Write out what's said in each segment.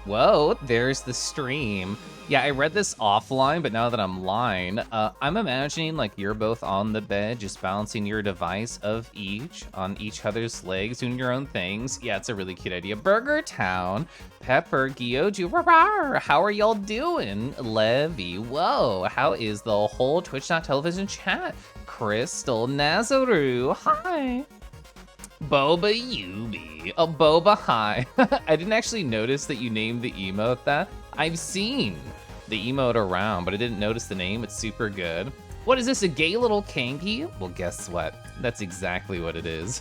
Whoa, there's the stream. Yeah, I read this offline, but now that I'm line, I'm imagining like you're both on the bed, just balancing your device of each on each other's legs, doing your own things. Yeah, it's a really cute idea. Burger Town, Pepper, Gyoju, how are y'all doing? Levy, whoa, how is the whole Twitch.tv chat? Crystal, Nazaru, hi. Boba Yubi. Oh, Boba, hi. I didn't actually notice that you named the emote that. I've seen the emote around, but I didn't notice the name. It's super good. What is this, a gay little kanky? Well, guess what? That's exactly what it is.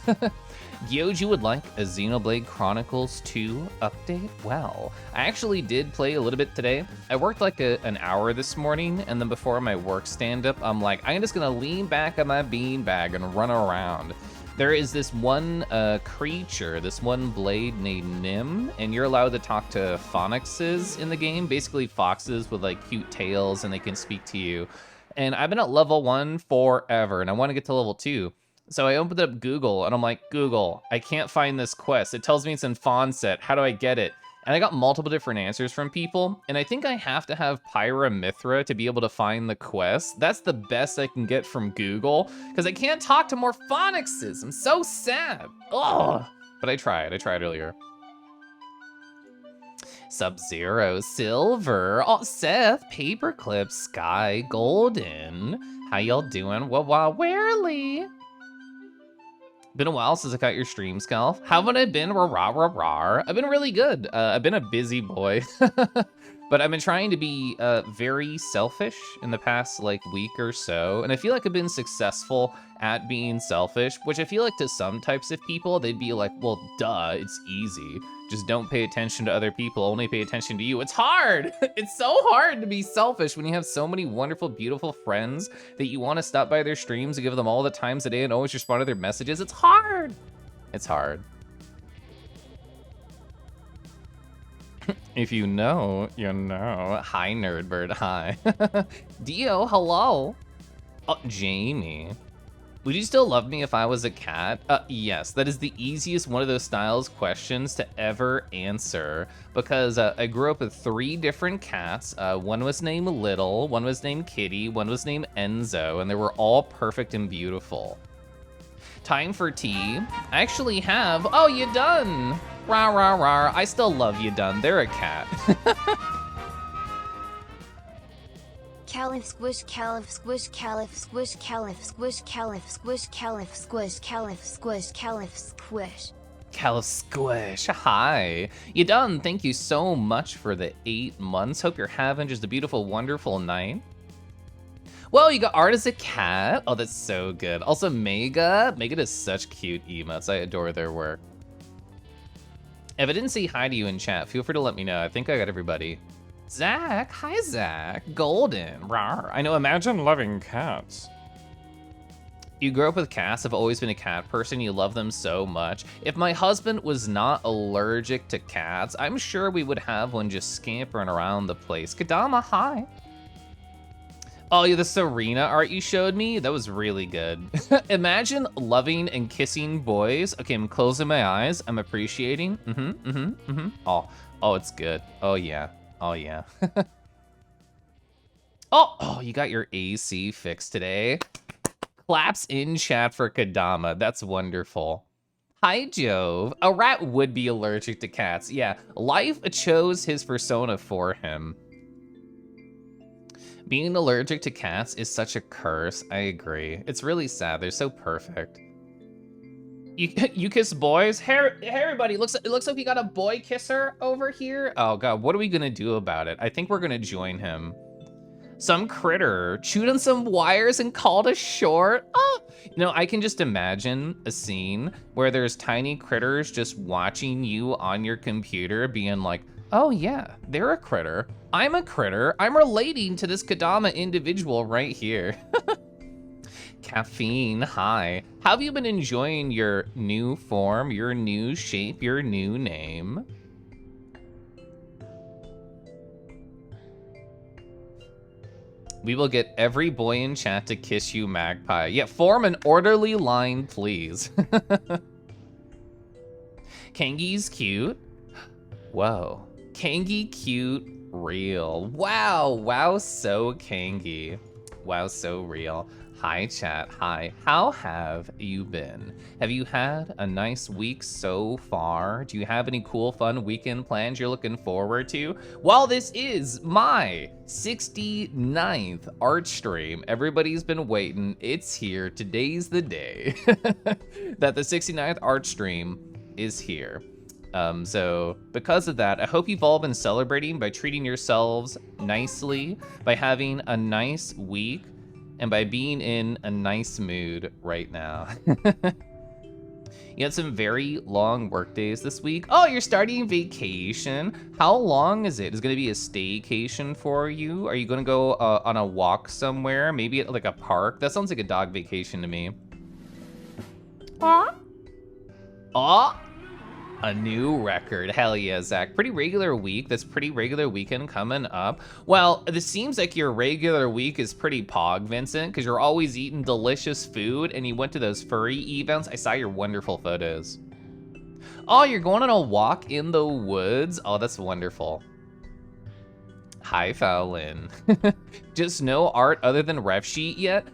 Gyoju would like a Xenoblade Chronicles 2 update? Well, I actually did play a little bit today. I worked like an hour this morning, and then before my work stand-up, I'm like, I'm just gonna lean back on my beanbag and run around. There is this one creature, this one blade named Nim, and you're allowed to talk to phoenixes in the game, basically foxes with like cute tails, and they can speak to you. And I've been at level 1 forever, and I want to get to level 2. So I opened up Google, and I'm like, Google, I can't find this quest. It tells me it's in Fawnset. How do I get it? And I got multiple different answers from people, and I think I have to have Pyramithra to be able to find the quest. That's the best I can get from Google, because I can't talk to more phoenixes. I'm so sad. Ugh. But I tried earlier. Sub-Zero, Silver, oh, Seth, Paperclip, Sky, Golden. How y'all doing? Wah-wah, Warely. Been a while since I got your stream, Scalf. How have I been? Rah. I've been really good. I've been a busy boy. But I've been trying to be very selfish in the past like week or so. And I feel like I've been successful at being selfish, which I feel like to some types of people, they'd be like, well, duh, it's easy. Just don't pay attention to other people, only pay attention to you. It's hard. It's so hard to be selfish when you have so many wonderful, beautiful friends that you want to stop by their streams and give them all the times a day and always respond to their messages. It's hard. It's hard. If you know, you know. Hi, Nerdbird, hi. Dio, hello. Oh, Jamie. Would you still love me if I was a cat? Yes, that is the easiest one of those styles questions to ever answer, because I grew up with 3 different cats. One was named Little, one was named Kitty, one was named Enzo, and they were all perfect and beautiful. Time for tea. I actually have, oh, you done. Rah. I still love you done. They're a cat. Keliff squish, Keliff squish, Keliff squish, Keliff squish, Keliff squish, Keliff squish, Keliff squish, Keliff squish. Keliff squish, hi. You done, thank you so much for the 8 months. Hope you're having just a beautiful, wonderful night. Well, you got art as a cat. Oh, that's so good. Also, Mega does such cute emotes. I adore their work. If I didn't say hi to you in chat, feel free to let me know. I think I got everybody. Zach, hi Zach. Golden, rawr. I know, imagine loving cats. You grew up with cats, have always been a cat person, you love them so much. If my husband was not allergic to cats, I'm sure we would have one just scampering around the place. Kadama, hi. Oh, yeah, the Serena art you showed me, that was really good. Imagine loving and kissing boys. Okay, I'm closing my eyes, I'm appreciating. Oh, it's good. Oh yeah. Oh yeah. Oh, you got your AC fixed today. Claps in chat for Kadama. That's wonderful. Hi, Jove. A rat would be allergic to cats. Yeah, life chose his persona for him. Being allergic to cats is such a curse. I agree. It's really sad. They're so perfect. You kiss boys? Hey, everybody, it looks like we got a boy kisser over here. Oh God, what are we gonna do about it? I think we're gonna join him. Some critter chewed on some wires and called us short. Oh, you know, I can just imagine a scene where there's tiny critters just watching you on your computer being like, oh yeah, they're a critter. I'm a critter. I'm relating to this Kadama individual right here. Caffeine, hi. How have you been enjoying your new form, your new shape, your new name? We will get every boy in chat to kiss you, Magpie. Yeah, form an orderly line, please. Kangi's cute. Whoa. Kangi cute real. Wow, wow, so Kangi. Wow, so real. Hi, chat. Hi. How have you been? Have you had a nice week so far? Do you have any cool, fun weekend plans you're looking forward to? Well, this is my 69th art stream. Everybody's been waiting. It's here. Today's the day that the 69th art stream is here. So because of that, I hope you've all been celebrating by treating yourselves nicely, by having a nice week, and by being in a nice mood right now. You had some very long work days this week. Oh, you're starting vacation. How long is it? Is it gonna be a staycation for you? Are you gonna go on a walk somewhere? Maybe at like a park? That sounds like a dog vacation to me. Oh, a new record. Hell yeah, Zach. Pretty regular week. That's pretty regular weekend coming up. Well, this seems like your regular week is pretty pog, Vincent, because you're always eating delicious food and you went to those furry events. I saw your wonderful photos. Oh, you're going on a walk in the woods? Oh, that's wonderful. Hi, Fallon. Just no art other than ref sheet yet?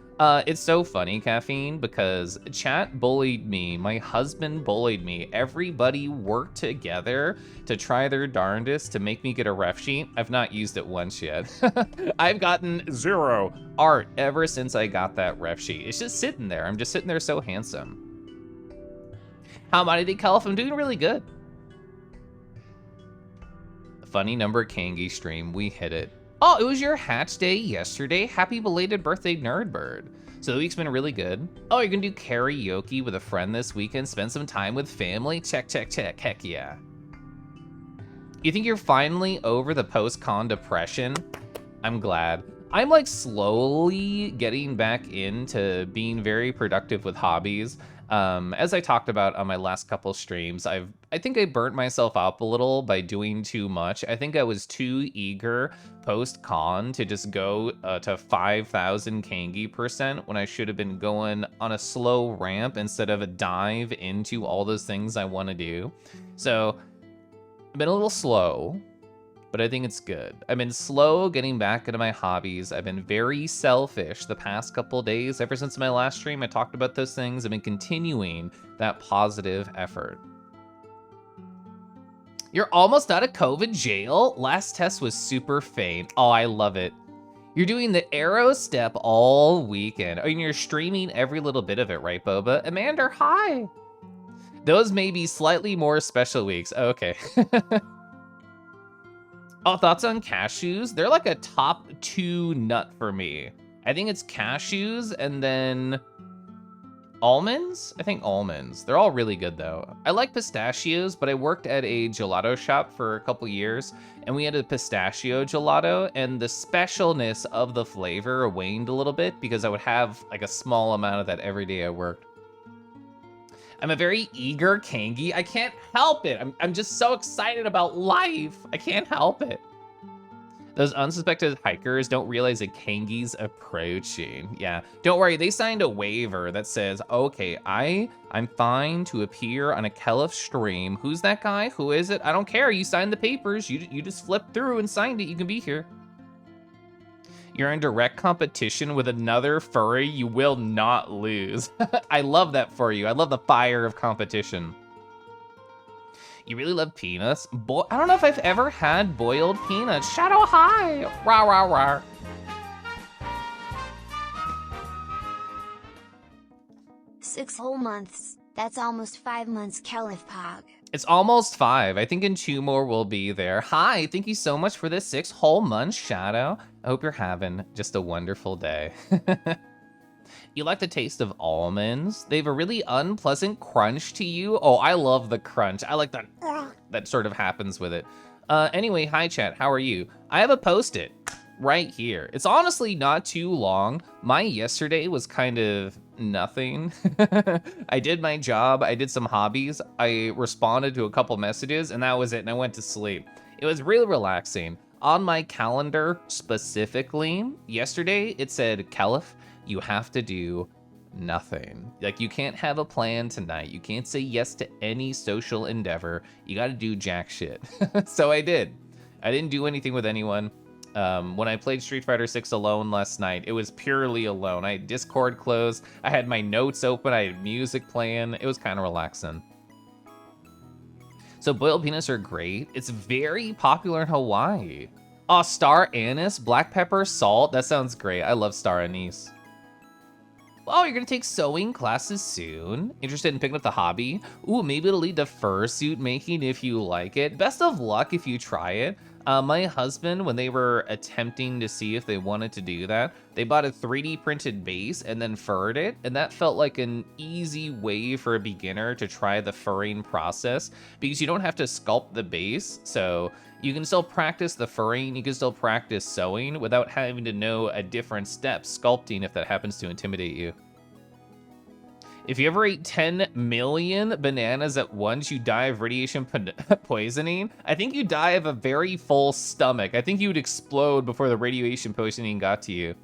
It's so funny, Caffeine, because chat bullied me. My husband bullied me. Everybody worked together to try their darndest to make me get a ref sheet. I've not used it once yet. I've gotten 0 art ever since I got that ref sheet. It's just sitting there. I'm just sitting there so handsome. How mighty they Keliff? I'm doing really good. Funny number Kangi stream. We hit it. Oh, it was your hatch day yesterday. Happy belated birthday, Nerdbird. So the week's been really good. Oh, you're gonna do karaoke with a friend this weekend, spend some time with family? Check, check, check, heck yeah. You think you're finally over the post-con depression? I'm glad. I'm like slowly getting back into being very productive with hobbies. As I talked about on my last couple streams, I think I burnt myself up a little by doing too much. I think I was too eager post-con to just go to 5,000 Kangi % when I should have been going on a slow ramp instead of a dive into all those things I want to do. So I've been a little slow, but I think it's good. I've been slow getting back into my hobbies. I've been very selfish the past couple days. Ever since my last stream, I talked about those things. I've been continuing that positive effort. You're almost out of COVID jail? Last test was super faint. Oh, I love it. You're doing the arrow step all weekend. Oh, and you're streaming every little bit of it, right, Boba? Amanda, hi. Those may be slightly more special weeks. Oh, okay. Oh, thoughts on cashews? They're like a top 2 nut for me. I think it's cashews and then almonds? I think almonds. They're all really good though. I like pistachios, but I worked at a gelato shop for a couple years and we had a pistachio gelato and the specialness of the flavor waned a little bit because I would have like a small amount of that every day I worked. I'm a very eager Kangi. I can't help it. I'm just so excited about life. I can't help it. Those unsuspected hikers don't realize a Kangi's approaching. Yeah, don't worry. They signed a waiver that says, okay, I'm fine to appear on a Keliff stream. Who's that guy? Who is it? I don't care. You signed the papers. You just flipped through and signed it. You can be here. You're in direct competition with another furry. You will not lose. I love that for you. I love the fire of competition. You really love peanuts? I don't know if I've ever had boiled peanuts. Shadow hi! Rah, rah, rah. Six whole months. That's almost 5 months, Keliff Pog. It's almost 5. I think in 2 more we'll be there. Hi, thank you so much for this 6 whole months, Shadow. I hope you're having just a wonderful day. You like the taste of almonds? They have a really unpleasant crunch to you. Oh, I love the crunch. I like that sort of happens with it. Anyway, hi chat, how are you? I have a post-it right here. It's honestly not too long. My yesterday was kind of nothing. I did my job, I did some hobbies, I responded to a couple messages, and that was it, and I went to sleep. It was really relaxing. On my calendar specifically, yesterday it said, Keliff, you have to do nothing. Like, you can't have a plan tonight. You can't say yes to any social endeavor. You gotta do jack shit. So I did. I didn't do anything with anyone. When I played Street Fighter 6 alone last night, it was purely alone. I had Discord closed, I had my notes open, I had music playing. It was kind of relaxing. So boiled peanuts are great. It's very popular in Hawaii. Oh, star anise, black pepper, salt. That sounds great. I love star anise. Oh, you're gonna take sewing classes soon. Interested in picking up the hobby? Ooh, maybe it'll lead to fursuit making if you like it. Best of luck if you try it. My husband, when they were attempting to see if they wanted to do that, they bought a 3D printed base and then furred it, and that felt like an easy way for a beginner to try the furring process because you don't have to sculpt the base, so you can still practice the furring, you can still practice sewing without having to know a different step sculpting if that happens to intimidate you. If you ever ate 10 million bananas at once, you die of radiation poisoning. I think you die of a very full stomach. I think you would explode before the radiation poisoning got to you.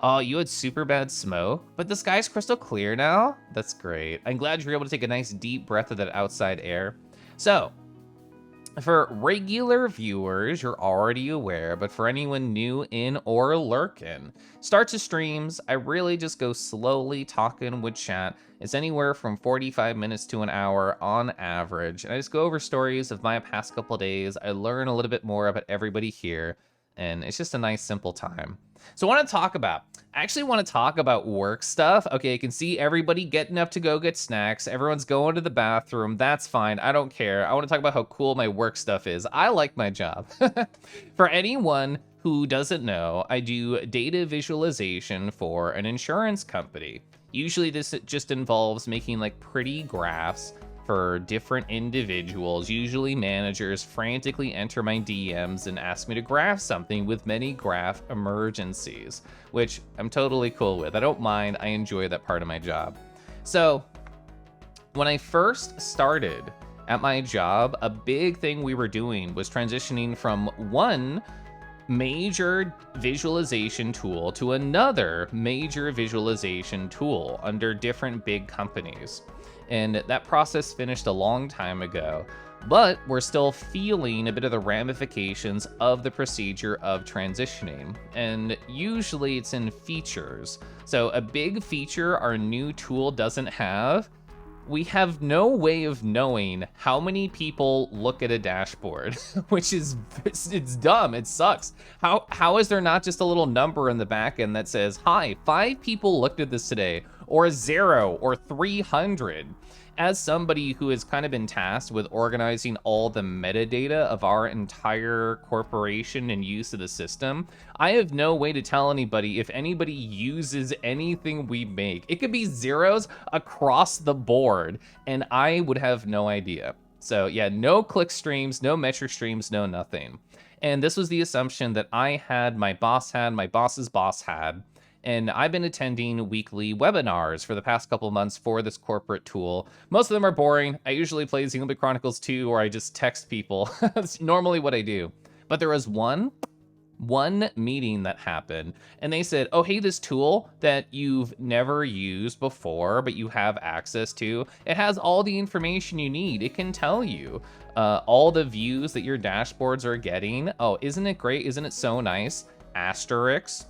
Oh, you had super bad smoke, but the sky's crystal clear now? That's great. I'm glad you're able to take a nice deep breath of that outside air. So, for regular viewers, you're already aware, but for anyone new in or lurking, starts to streams, I really just go slowly talking with chat. It's anywhere from 45 minutes to an hour on average, and I just go over stories of my past couple days. I learn a little bit more about everybody here, and it's just a nice, simple time. So I actually want to talk about work stuff. Okay, I can see everybody getting up to go get snacks. Everyone's going to the bathroom. That's fine. I don't care. I want to talk about how cool my work stuff is. I like my job. For anyone who doesn't know, I do data visualization for an insurance company. Usually this just involves making like pretty graphs for different individuals. Usually managers frantically enter my DMs and ask me to graph something with many graph emergencies, which I'm totally cool with. I don't mind. I enjoy that part of my job. So when I first started at my job, a big thing we were doing was transitioning from one major visualization tool to another major visualization tool under different big companies. And that process finished a long time ago, but we're still feeling a bit of the ramifications of the procedure of transitioning. And usually it's in features. So a big feature our new tool doesn't have, we have no way of knowing how many people look at a dashboard, which is, it's dumb, it sucks. How is there not just a little number in the back end that says, hi, 5 people looked at this today, or 0, or 300? As somebody who has kind of been tasked with organizing all the metadata of our entire corporation and use of the system, I have no way to tell anybody if anybody uses anything we make. It could be zeros across the board, and I would have no idea. So yeah, no click streams, no metric streams, no nothing. And this was the assumption that I had, my boss had, my boss's boss had. And I've been attending weekly webinars for the past couple of months for this corporate tool. Most of them are boring. I usually play Xenoblade Chronicles 2 or I just text people. That's normally what I do. But there was one meeting that happened, and they said, oh, hey, this tool that you've never used before, but you have access to, it has all the information you need. It can tell you all the views that your dashboards are getting. Oh, isn't it great? Isn't it so nice? Asterisks.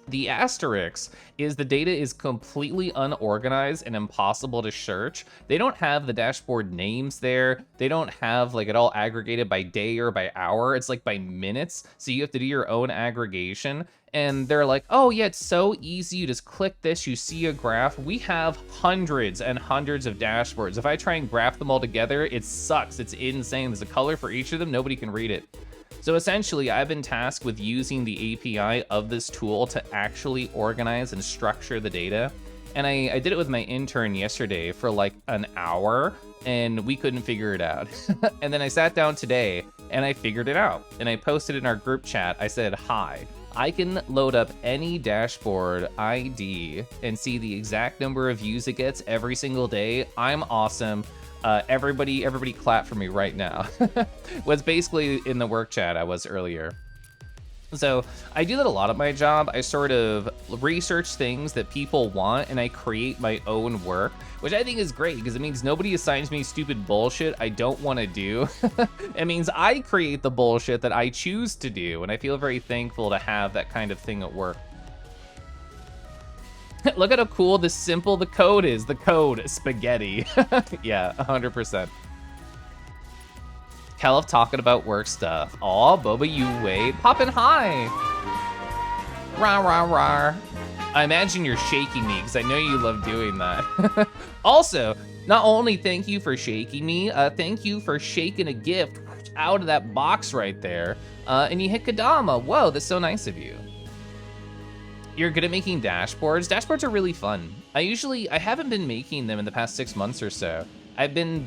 The asterisk is the data is completely unorganized and impossible to search. They don't have the dashboard names there. They don't have like it all aggregated by day or by hour. It's like by minutes. So you have to do your own aggregation. And they're like, oh yeah, it's so easy. You just click this, you see a graph. We have hundreds and hundreds of dashboards. If I try and graph them all together, it sucks. It's insane. There's a color for each of them. Nobody can read it. So essentially, I've been tasked with using the API of this tool to actually organize and structure the data. And I did it with my intern yesterday for like an hour, and we couldn't figure it out. And then I sat down today, and I figured it out. And I posted in our group chat, I said, hi, I can load up any dashboard ID and see the exact number of views it gets every single day. I'm awesome. Everybody clap for me right now. Was basically in the work chat I was earlier. So I do that a lot at my job. I sort of research things that people want and I create my own work, which I think is great because it means nobody assigns me stupid bullshit I don't want to do. It means I create the bullshit that I choose to do, and I feel very thankful to have that kind of thing at work. Look at how cool this simple the code is. The code, spaghetti. Yeah, 100%. Keliff talking about work stuff. Aw, Boba, you wait. Poppin' high. Rah, rah, rah. I imagine you're shaking me because I know you love doing that. Also, not only thank you for shaking me, thank you for shaking a gift out of that box right there. And you hit Kadama. Whoa, that's so nice of you. You're good at making dashboards. Dashboards are really fun. I haven't been making them in the past 6 months or so. I've been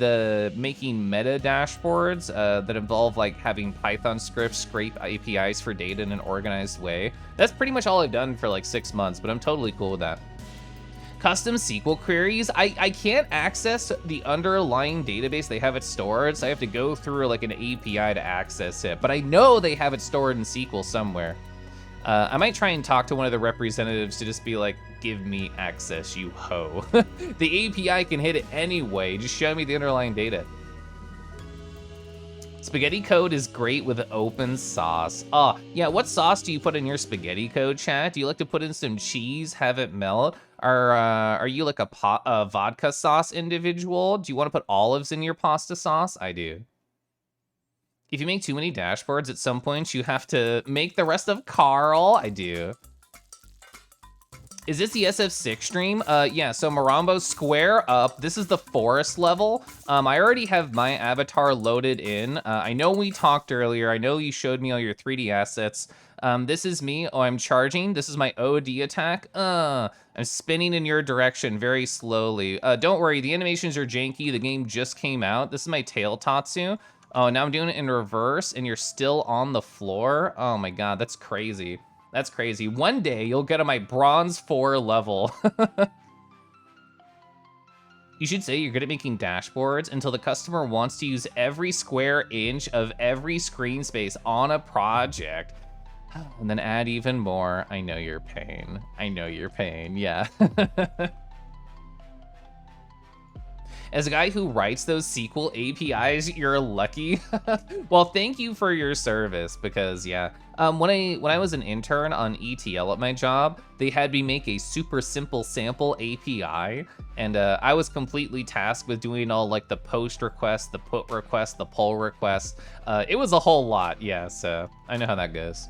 making meta dashboards that involve like having Python scripts scrape APIs for data in an organized way. That's pretty much all I've done for like 6 months, but I'm totally cool with that. Custom SQL queries, I can't access the underlying database they have it stored, so I have to go through like an API to access it, but I know they have it stored in SQL somewhere. I might try and talk to one of the representatives to just be like, give me access, you hoe. The API can hit it anyway, just show me the underlying data. Spaghetti code is great with open sauce. Oh, yeah, what sauce do you put in your spaghetti code, chat? Do you like to put in some cheese, have it melt? Or are you like a vodka sauce individual? Do you want to put olives in your pasta sauce? I do. If you make too many dashboards, at some point you have to make the rest of Carl. I do. Is this the SF6 stream? Yeah, so Marambo, square up. This is the forest level. I already have my avatar loaded in. I know we talked earlier. I know you showed me all your 3D assets. This is me. Oh, I'm charging. This is my OD attack. I'm spinning in your direction very slowly. Don't worry, the animations are janky. The game just came out. This is my tail Tatsu. Oh, now I'm doing it in reverse and you're still on the floor? Oh my god, that's crazy. That's crazy. One day you'll get on my bronze 4 level. You should say you're good at making dashboards until the customer wants to use every square inch of every screen space on a project. And then add even more. I know your pain. I know your pain, yeah. As a guy who writes those SQL APIs, you're lucky. Well, thank you for your service because yeah, when I was an intern on ETL at my job, they had me make a super simple sample API, and I was completely tasked with doing all like the post request, the put request, the pull request. It was a whole lot, yeah. So I know how that goes.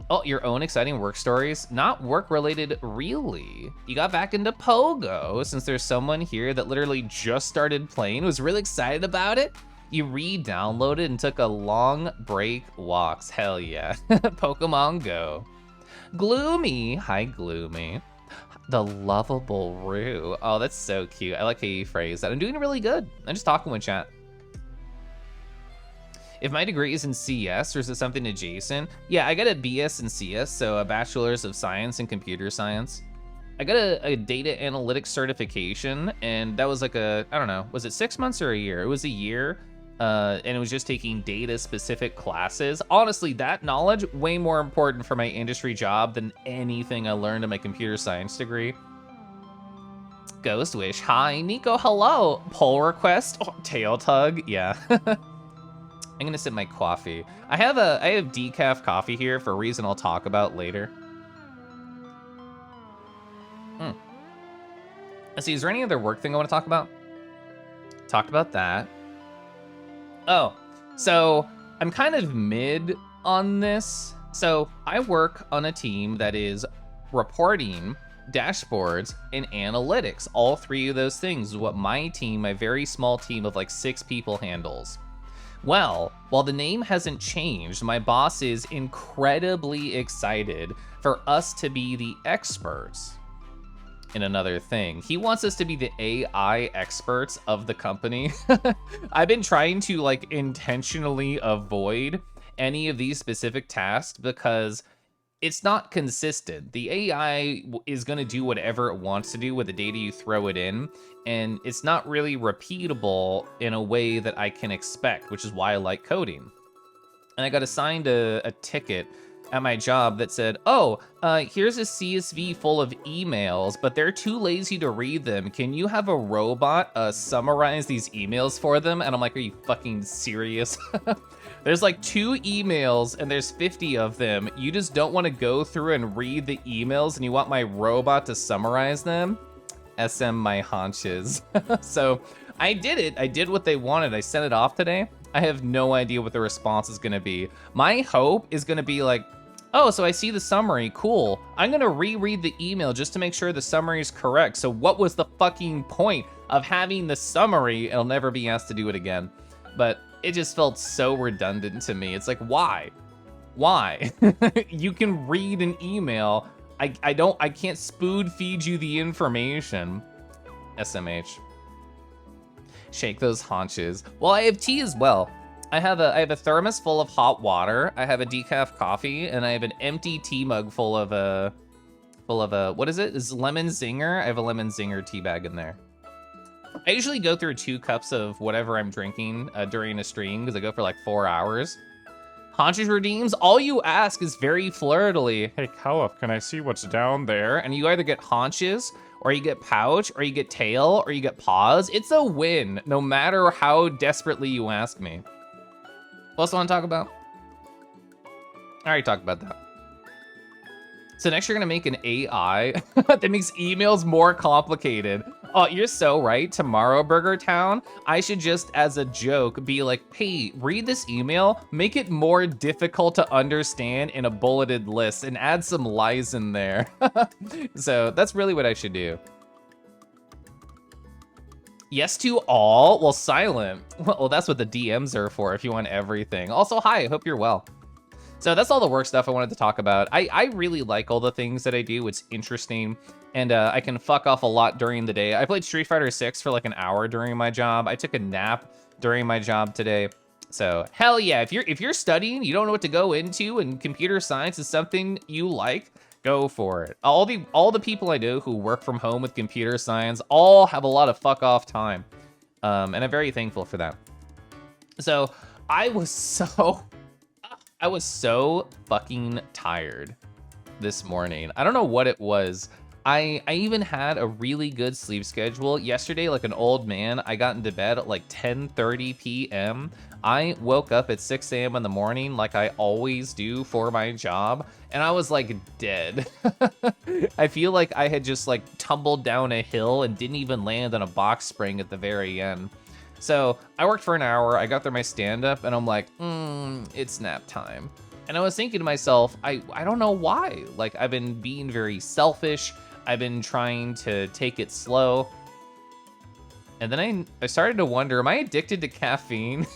Oh, your own exciting work stories? Not work-related, really. You got back into Pogo, since there's someone here that literally just started playing, was really excited about it. You re-downloaded and took a long break walks. Hell yeah. Pokemon Go. Gloomy. Hi, Gloomy. The lovable Rue. Oh, that's so cute. I like how you phrase that. I'm doing really good. I'm just talking with chat. If my degree is in CS, or is it something adjacent? Yeah, I got a BS in CS, so a Bachelor's of Science in Computer Science. I got a data analytics certification, and that was like I don't know, was it 6 months or a year? It was a year, and it was just taking data-specific classes. Honestly, that knowledge, way more important for my industry job than anything I learned in my computer science degree. Ghost Wish, hi. Nico, hello. Pull request, oh, tail tug, yeah. I'm gonna sip my coffee. I have decaf coffee here for a reason I'll talk about later. Let's see, is there any other work thing I wanna talk about? Talked about that. Oh, so I'm kind of mid on this. So I work on a team that is reporting, dashboards, and analytics. All 3 of those things is what my team, my very small team of like 6 people handles. Well, while the name hasn't changed, my boss is incredibly excited for us to be the experts in another thing. He wants us to be the AI experts of the company. I've been trying to like intentionally avoid any of these specific tasks because it's not consistent. The AI is going to do whatever it wants to do with the data you throw it in, and it's not really repeatable in a way that I can expect, which is why I like coding. and I got assigned a ticket at my job that said, oh, here's a CSV full of emails, but they're too lazy to read them. Can you have a robot summarize these emails for them? And I'm like, are you fucking serious? There's like 2 emails and there's 50 of them. You just don't want to go through and read the emails and you want my robot to summarize them? SM my haunches. So I did it. I did what they wanted. I sent it off today. I have no idea what the response is going to be. My hope is going to be like, oh, so I see the summary, cool. I'm gonna reread the email just to make sure the summary is correct. So what was the fucking point of having the summary? I'll never be asked to do it again. But it just felt so redundant to me. It's like, why? Why? You can read an email. I can't spoon feed you the information. SMH. Shake those haunches. Well, I have tea as well. I have a thermos full of hot water. I have a decaf coffee, and I have an empty tea mug full of what is it? Is lemon zinger? I have a lemon zinger tea bag in there. I usually go through 2 cups of whatever I'm drinking during a stream because I go for like 4 hours. Haunches redeems. All you ask is very flirtily. Hey, Keliff, can I see what's down there? And you either get haunches, or you get pouch, or you get tail, or you get paws. It's a win, no matter how desperately you ask me. What else do I want to talk about? I already talked about that. So next you're gonna make an AI that makes emails more complicated. Oh, you're so right. Tomorrow, Burger Town, I should just, as a joke, be like, hey, read this email, make it more difficult to understand in a bulleted list, and add some lies in there. So that's really what I should do. Yes to all? Well, silent. Well, that's what the DMs are for if you want everything. Also, hi, I hope you're well. So that's all the work stuff I wanted to talk about. I really like all the things that I do. It's interesting, and I can fuck off a lot during the day. I played Street Fighter 6 for like an hour during my job. I took a nap during my job today. So hell yeah, if you're studying, you don't know what to go into, and computer science is something you like, go for it. All the people I know who work from home with computer science all have a lot of fuck off time, and I'm very thankful for that. So I was so fucking tired this morning. I don't know what it was. I even had a really good sleep schedule. Yesterday, like an old man, I got into bed at like 10:30 p.m. I woke up at 6 a.m. in the morning like I always do for my job, and I was like dead. I feel like I had just like tumbled down a hill and didn't even land on a box spring at the very end. So I worked for an hour, I got through my stand-up, and I'm like, it's nap time. And I was thinking to myself, I don't know why. Like, I've been being very selfish. I've been trying to take it slow. And then I started to wonder, am I addicted to caffeine?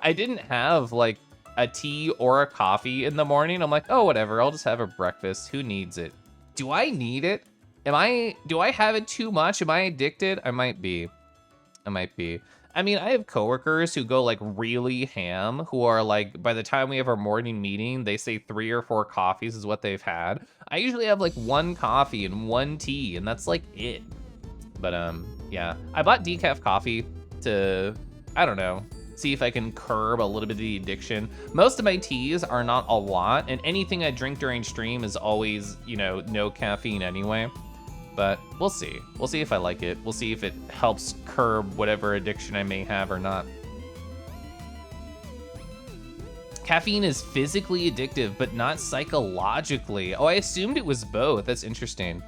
I didn't have like a tea or a coffee in the morning. I'm like, oh, whatever, I'll just have a breakfast. Who needs it? Do I need it? Do I have it too much? Am I addicted? I might be. I mean, I have coworkers who go like really ham, who are like, by the time we have our morning meeting, they say 3 or 4 coffees is what they've had. I usually have like 1 coffee and 1 tea, and that's like it. But yeah, I bought decaf coffee to, I don't know, see if I can curb a little bit of the addiction. Most of my teas are not a lot, and anything I drink during stream is always, you know, no caffeine anyway. But we'll see. We'll see if I like it. We'll see if it helps curb whatever addiction I may have or not. Caffeine is physically addictive, but not psychologically. Oh, I assumed it was both. That's interesting.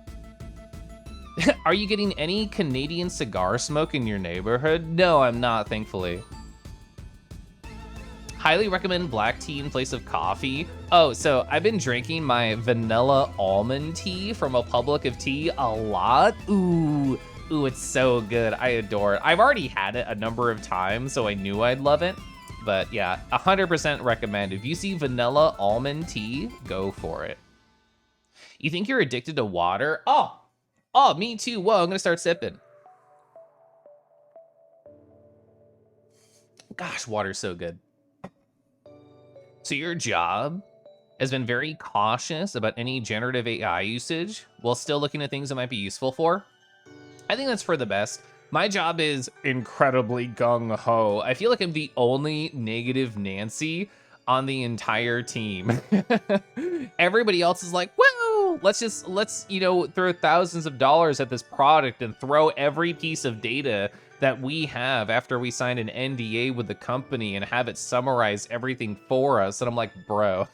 Are you getting any Canadian cigar smoke in your neighborhood? No, I'm not, thankfully. Highly recommend black tea in place of coffee. Oh, so I've been drinking my vanilla almond tea from a Republic of Tea a lot. Ooh, it's so good. I adore it. I've already had it a number of times, so I knew I'd love it. But yeah, 100% recommend. If you see vanilla almond tea, go for it. You think you're addicted to water? Oh, me too. Whoa, I'm gonna start sipping. Gosh, water's so good. So your job has been very cautious about any generative AI usage while still looking at things that might be useful for. I think that's for the best. My job is incredibly gung-ho. I feel like I'm the only negative Nancy on the entire team. Everybody else is like, whoa, let's, you know, throw thousands of dollars at this product and throw every piece of data that we have after we signed an NDA with the company and have it summarize everything for us. And I'm like, bro,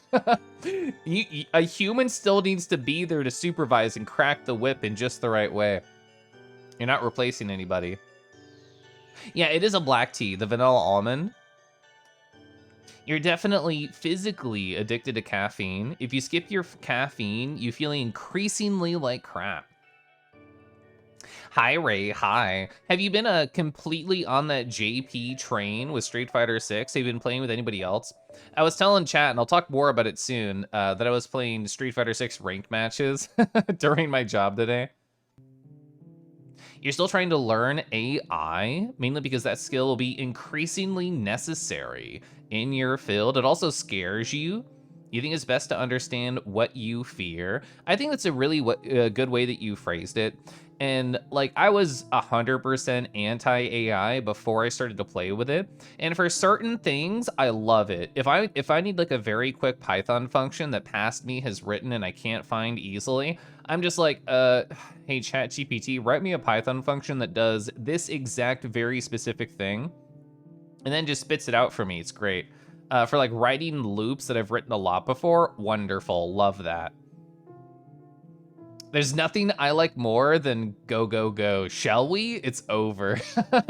a human still needs to be there to supervise and crack the whip in just the right way. You're not replacing anybody. Yeah, it is a black tea, the vanilla almond. You're definitely physically addicted to caffeine. If you skip your caffeine, you feel increasingly like crap. Hi, Ray. Hi. Have you been completely on that JP train with Street Fighter 6? Have you been playing with anybody else? I was telling chat, and I'll talk more about it soon, that I was playing Street Fighter 6 ranked matches during my job today. You're still trying to learn AI, mainly because that skill will be increasingly necessary in your field. It also scares you. You think it's best to understand what you fear. I think that's a really good way that you phrased it. And like, I was 100% anti-AI before I started to play with it. And for certain things, I love it. If I need like a very quick Python function that past me has written and I can't find easily, I'm just like, hey, ChatGPT, write me a Python function that does this exact very specific thing, and then just spits it out for me. It's great. For like writing loops that I've written a lot before, wonderful, love that. There's nothing I like more than go, go, go. Shall we? It's over.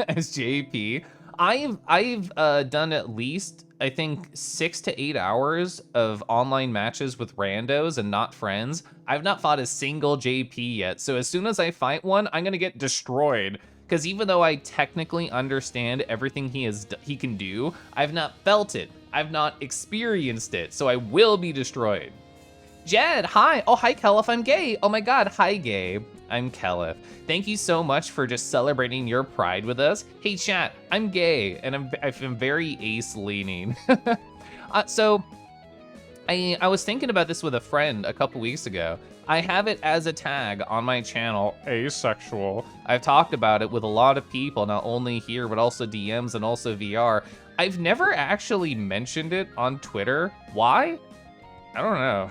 As JP. I've done at least, I think, 6 to 8 hours of online matches with randos and not friends. I've not fought a single JP yet, so as soon as I fight one, I'm gonna get destroyed. Because even though I technically understand everything he can do, I've not felt it. I've not experienced it, so I will be destroyed. Jed, hi. Oh, hi, Keliff. I'm gay. Oh my God, hi, gay. I'm Keliff. Thank you so much for just celebrating your pride with us. Hey, chat, I'm gay, and I'm very ace-leaning. So, I was thinking about this with a friend a couple weeks ago. I have it as a tag on my channel, asexual. I've talked about it with a lot of people, not only here, but also DMs and also VR. I've never actually mentioned it on Twitter. Why? I don't know.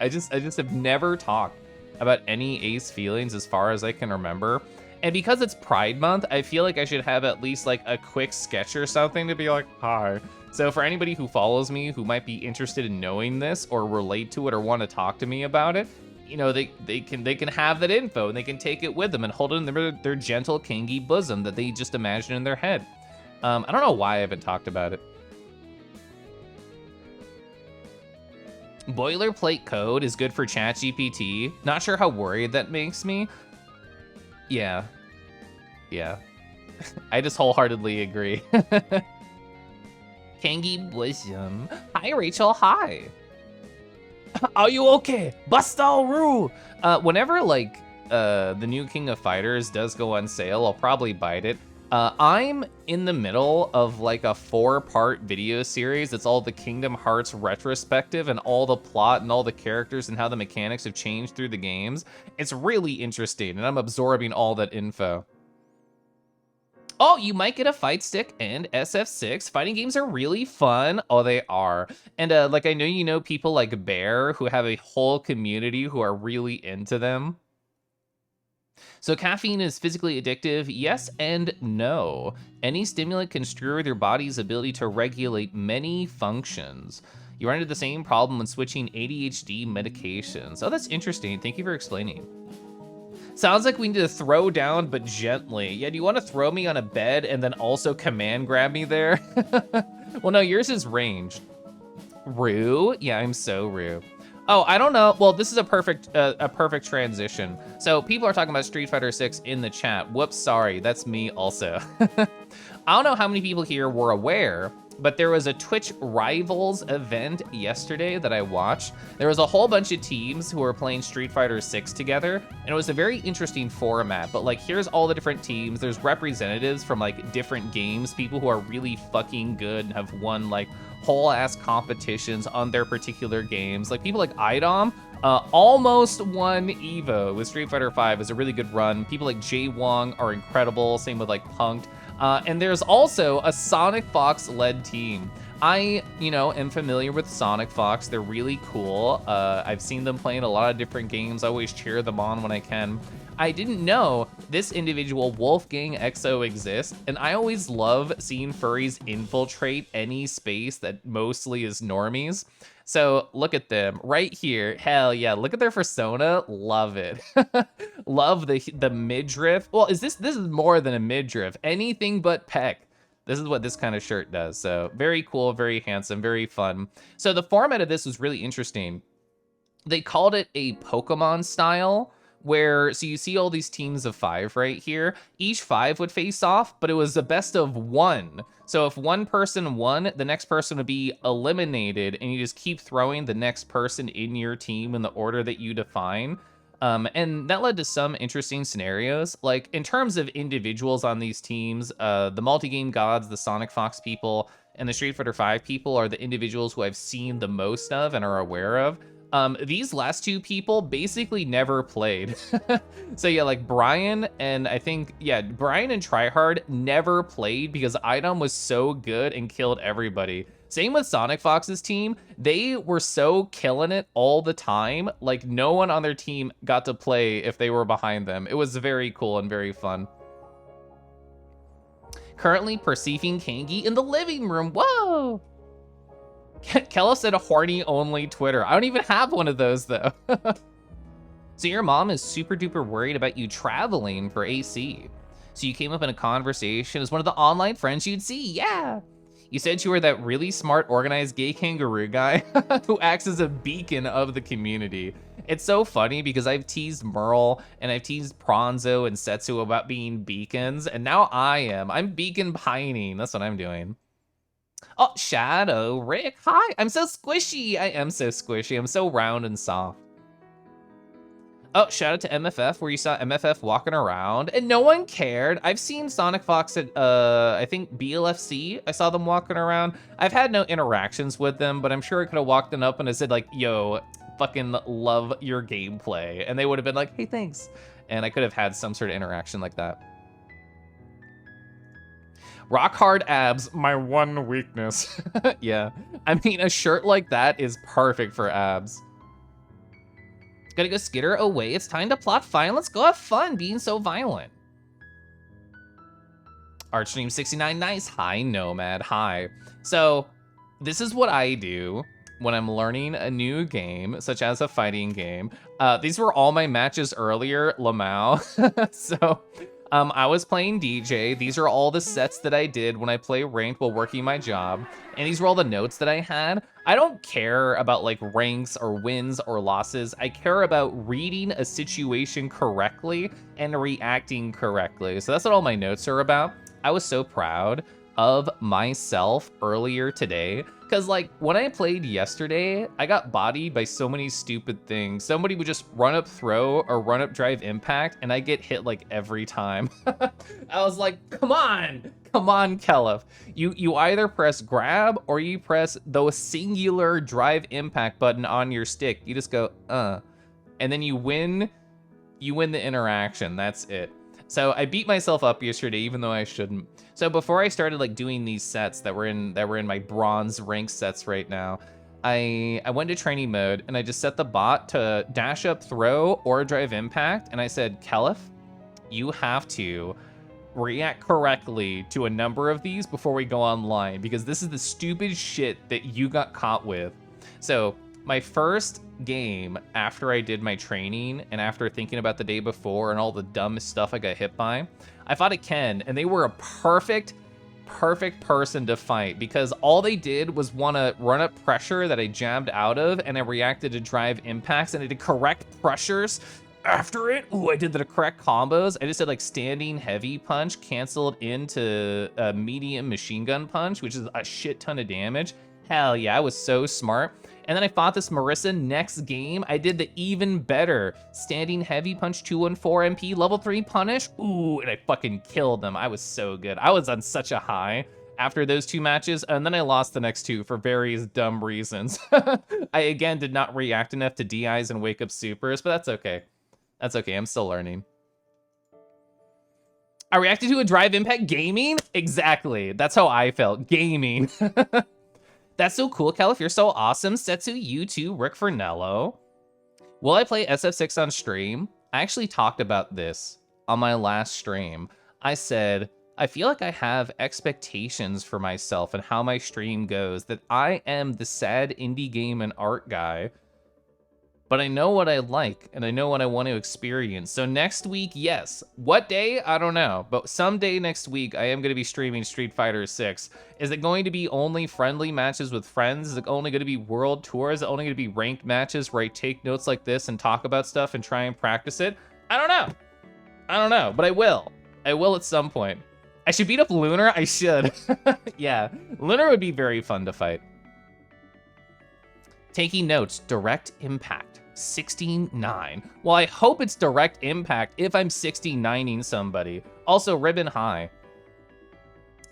I just have never talked about any ace feelings as far as I can remember. And because it's Pride Month, I feel like I should have at least like a quick sketch or something to be like, hi. So for anybody who follows me who might be interested in knowing this or relate to it or want to talk to me about it, you know, they can have that info and they can take it with them and hold it in their gentle kingy bosom that they just imagine in their head. I don't know why I haven't talked about it. Boilerplate code is good for ChatGPT. Not sure how worried that makes me. Yeah. I just wholeheartedly agree. Kangi bosom. Hi, Rachel. Hi. Are you okay? Bustaroo. Whenever like the new King of Fighters does go on sale, I'll probably bite it. I'm in the middle of like a 4-part video series. It's all the Kingdom Hearts retrospective and all the plot and all the characters and how the mechanics have changed through the games. It's really interesting, and I'm absorbing all that info. Oh, you might get a fight stick and SF6. Fighting games are really fun. Oh, they are. And like, I know you know people like Bear who have a whole community who are really into them. So caffeine is physically addictive, yes and no. Any stimulant can screw with your body's ability to regulate many functions. You run into the same problem when switching ADHD medications. Oh, that's interesting. Thank you for explaining. Sounds like we need to throw down, but gently. Yeah, do you want to throw me on a bed and then also command grab me there? Well, no, yours is ranged. Rue? Yeah, I'm so Rue. Oh, I don't know. Well, this is a perfect transition. So people are talking about Street Fighter 6 in the chat. Whoops, sorry, that's me also. I don't know how many people here were aware, but there was a Twitch Rivals event yesterday that I watched. There was a whole bunch of teams who were playing Street Fighter 6 together, and it was a very interesting format. But like, here's all the different teams. There's representatives from like different games, people who are really fucking good and have won like whole ass competitions on their particular games. Like people like IDOM almost won Evo with Street Fighter 5. Is a really good run. People like Jay Wong are incredible. Same with like Punked. And there's also a Sonic Fox led team. I, am familiar with Sonic Fox. They're really cool. I've seen them play in a lot of different games. I always cheer them on when I can. I didn't know this individual Wolfgang XO exists, and I always love seeing furries infiltrate any space that mostly is normies. So look at them right here. Hell yeah, look at their persona. Love it. Love the midriff. Well, this is more than a midriff. Anything but peck. This is what this kind of shirt does. So very cool, very handsome, very fun. So the format of this was really interesting. They called it a Pokemon style, so you see all these teams of 5 right here. Each 5 would face off, but it was a best of 1. So if one person won, the next person would be eliminated, and you just keep throwing the next person in your team in the order that you define. And that led to some interesting scenarios. Like, in terms of individuals on these teams, the multi-game gods, the Sonic Fox people, and the Street Fighter V people are the individuals who I've seen the most of and are aware of. These last 2 people basically never played. So yeah, like Brian and Brian and Tryhard never played because Idom was so good and killed everybody. Same with Sonic Fox's team. They were so killing it all the time. Like, no one on their team got to play if they were behind them. It was very cool and very fun. Currently perceiving Kangi in the living room. Whoa! Keliff said a horny only Twitter. I don't even have one of those though. So your mom is super duper worried about you traveling for AC. So you came up in a conversation as one of the online friends you'd see. Yeah. You said you were that really smart, organized gay kangaroo guy who acts as a beacon of the community. It's so funny because I've teased Merle and I've teased Pronzo and Setsu about being beacons, and now I'm beacon pining. That's what I'm doing. Oh, Shadow, Rick, hi. I'm so squishy. I am so squishy. I'm so round and soft. Oh, shout out to MFF, where you saw MFF walking around and no one cared. I've seen Sonic Fox at, I think BLFC. I saw them walking around. I've had no interactions with them, but I'm sure I could have walked them up and I said like, yo, fucking love your gameplay. And they would have been like, hey, thanks. And I could have had some sort of interaction like that. Rock hard abs, my one weakness. Yeah, I mean, a shirt like that is perfect for abs. Gotta go skitter away. It's time to plot fine. Let's go have fun being so violent. Archstream69, nice. Hi, Nomad. Hi. So this is what I do when I'm learning a new game, such as a fighting game. These were all my matches earlier, Lamau. So I was playing DJ. These are all the sets that I did when I play ranked while working my job. And these were all the notes that I had. I don't care about like ranks or wins or losses. I care about reading a situation correctly and reacting correctly. So that's what all my notes are about. I was so proud of myself earlier today because like when I played yesterday, I got bodied by so many stupid things. Somebody would just run up throw or run up drive impact and I get hit like every time. I was like, come on, Keliff. You either press grab or you press the singular drive impact button on your stick. You just go, and then you win the interaction. That's it. So I beat myself up yesterday, even though I shouldn't. So before I started like doing these sets that were in my bronze rank sets right now, I went to training mode and I just set the bot to dash up throw or drive impact. And I said, Keliff, you have to react correctly to a number of these before we go online, because this is the stupid shit that you got caught with. So my first game after I did my training and after thinking about the day before and all the dumb stuff I got hit by, I fought a Ken, and they were a perfect person to fight because all they did was want to run up pressure that I jabbed out of, and I reacted to drive impacts, and I did correct pressures after it. Ooh, I did the correct combos. I just did like standing heavy punch canceled into a medium machine gun punch, which is a shit ton of damage. Hell yeah, I was so smart. And then I fought this Marissa next game. I did the even better standing heavy punch 214 MP level 3 punish. Ooh, and I fucking killed them. I was so good. I was on such a high after those 2 matches, and then I lost the next 2 for various dumb reasons. I again did not react enough to DIs and wake up supers, but that's okay. That's okay, I'm still learning. I reacted to a drive impact gaming? Exactly, that's how I felt, gaming. That's so cool, Keliff. You're so awesome. Setsu, you too. Rick Fernello. Will I play SF6 on stream? I actually talked about this on my last stream. I said, I feel like I have expectations for myself and how my stream goes, that I am the sad indie game and art guy, but I know what I like and I know what I want to experience. So next week, yes. What day? I don't know. But someday next week, I am going to be streaming Street Fighter 6. Is it going to be only friendly matches with friends? Is it only going to be world tours? Is it only going to be ranked matches where I take notes like this and talk about stuff and try and practice it? I don't know. I don't know, but I will. I will at some point. I should beat up Lunar? I should. Yeah, Lunar would be very fun to fight. Taking notes, direct impact, 69. Well, I hope it's direct impact if I'm 69ing somebody. Also, ribbon high.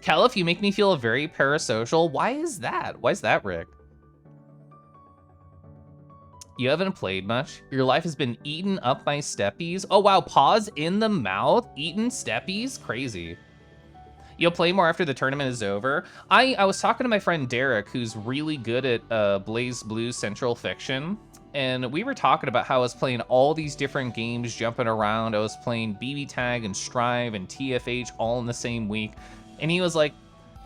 Keliff, you make me feel very parasocial. Why is that? Why is that, Rick? You haven't played much? Your life has been eaten up by steppies? Oh, wow, paws in the mouth? Eaten steppies? Crazy. You'll play more after the tournament is over. I was talking to my friend Derek, who's really good at Blaze Blues Central Fiction, and we were talking about how I was playing all these different games, jumping around. I was playing BB Tag and Strive and TFH all in the same week, and he was like,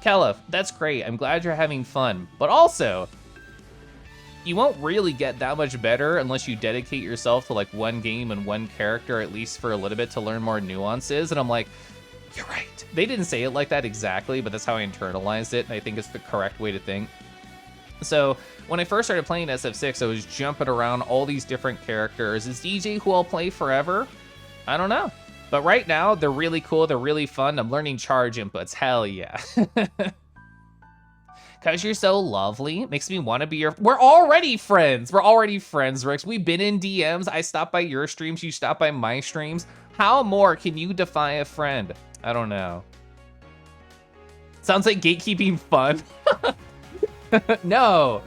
Keliff, that's great. I'm glad you're having fun, but also, you won't really get that much better unless you dedicate yourself to like one game and one character, at least for a little bit, to learn more nuances. And I'm like, you're right. They didn't say it like that exactly, but that's how I internalized it, and I think it's the correct way to think. So when I first started playing SF6, I was jumping around all these different characters. Is DJ who I'll play forever? I don't know. But right now, they're really cool. They're really fun. I'm learning charge inputs. Hell yeah. Because you're so lovely. Makes me want to be your... We're already friends. We're already friends, Rex. We've been in DMs. I stopped by your streams. You stopped by my streams. How more can you defy a friend? I don't know. Sounds like gatekeeping fun. No.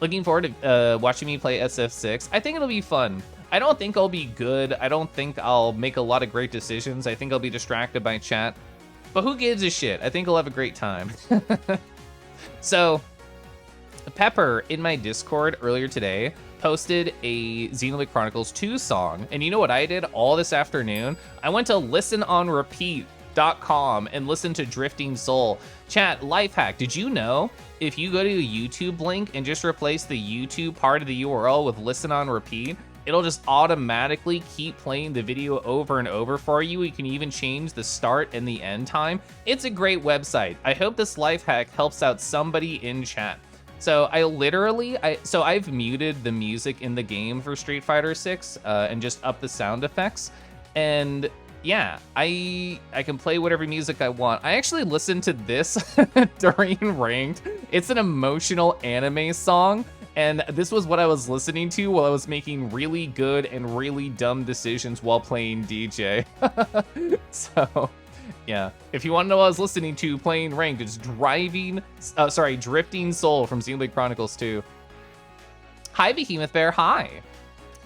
Looking forward to watching me play SF6. I think it'll be fun. I don't think I'll be good. I don't think I'll make a lot of great decisions. I think I'll be distracted by chat. But who gives a shit? I think I'll have a great time. So, Pepper in my Discord earlier today posted a Xenoblade Chronicles 2 song, and you know what I did all this afternoon? I went to listenonrepeat.com and listened to Drifting Soul. Chat, life hack, did you know if you go to a YouTube link and just replace the YouTube part of the URL with listen on repeat, it'll just automatically keep playing the video over and over for you. You can even change the start and the end time. It's a great website. I hope this life hack helps out somebody in chat. So I've muted the music in the game for Street Fighter 6 and just up the sound effects. And yeah, I can play whatever music I want. I actually listened to this during Ranked. It's an emotional anime song. And this was what I was listening to while I was making really good and really dumb decisions while playing DJ. So, yeah. If you want to know what I was listening to playing Ranked, it's Drifting Soul from Xenoblade Chronicles 2. Hi, Behemoth Bear, hi.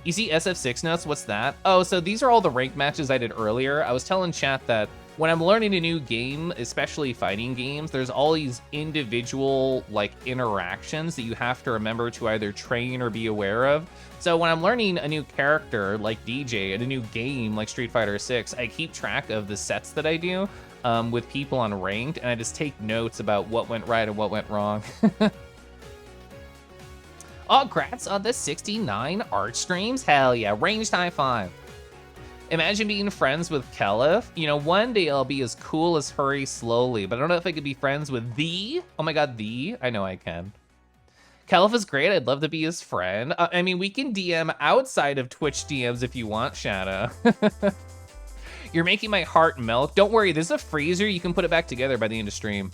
You see SF6 notes, what's that? Oh, so these are all the ranked matches I did earlier. I was telling chat that when I'm learning a new game, especially fighting games, there's all these individual like interactions that you have to remember to either train or be aware of. So when I'm learning a new character like DJ and a new game like Street Fighter 6, I keep track of the sets that I do with people on Ranked, and I just take notes about what went right and what went wrong. Oh, congrats on the 69 art streams. Hell yeah, ranged high five. Imagine being friends with Keliff. You know, one day I'll be as cool as Hurry Slowly, but I don't know if I could be friends with the. Oh my god, the. I know I can. Keliff is great. I'd love to be his friend. I mean, we can DM outside of Twitch DMs if you want, Shadow. You're making my heart melt. Don't worry, there's a freezer. You can put it back together by the end of stream.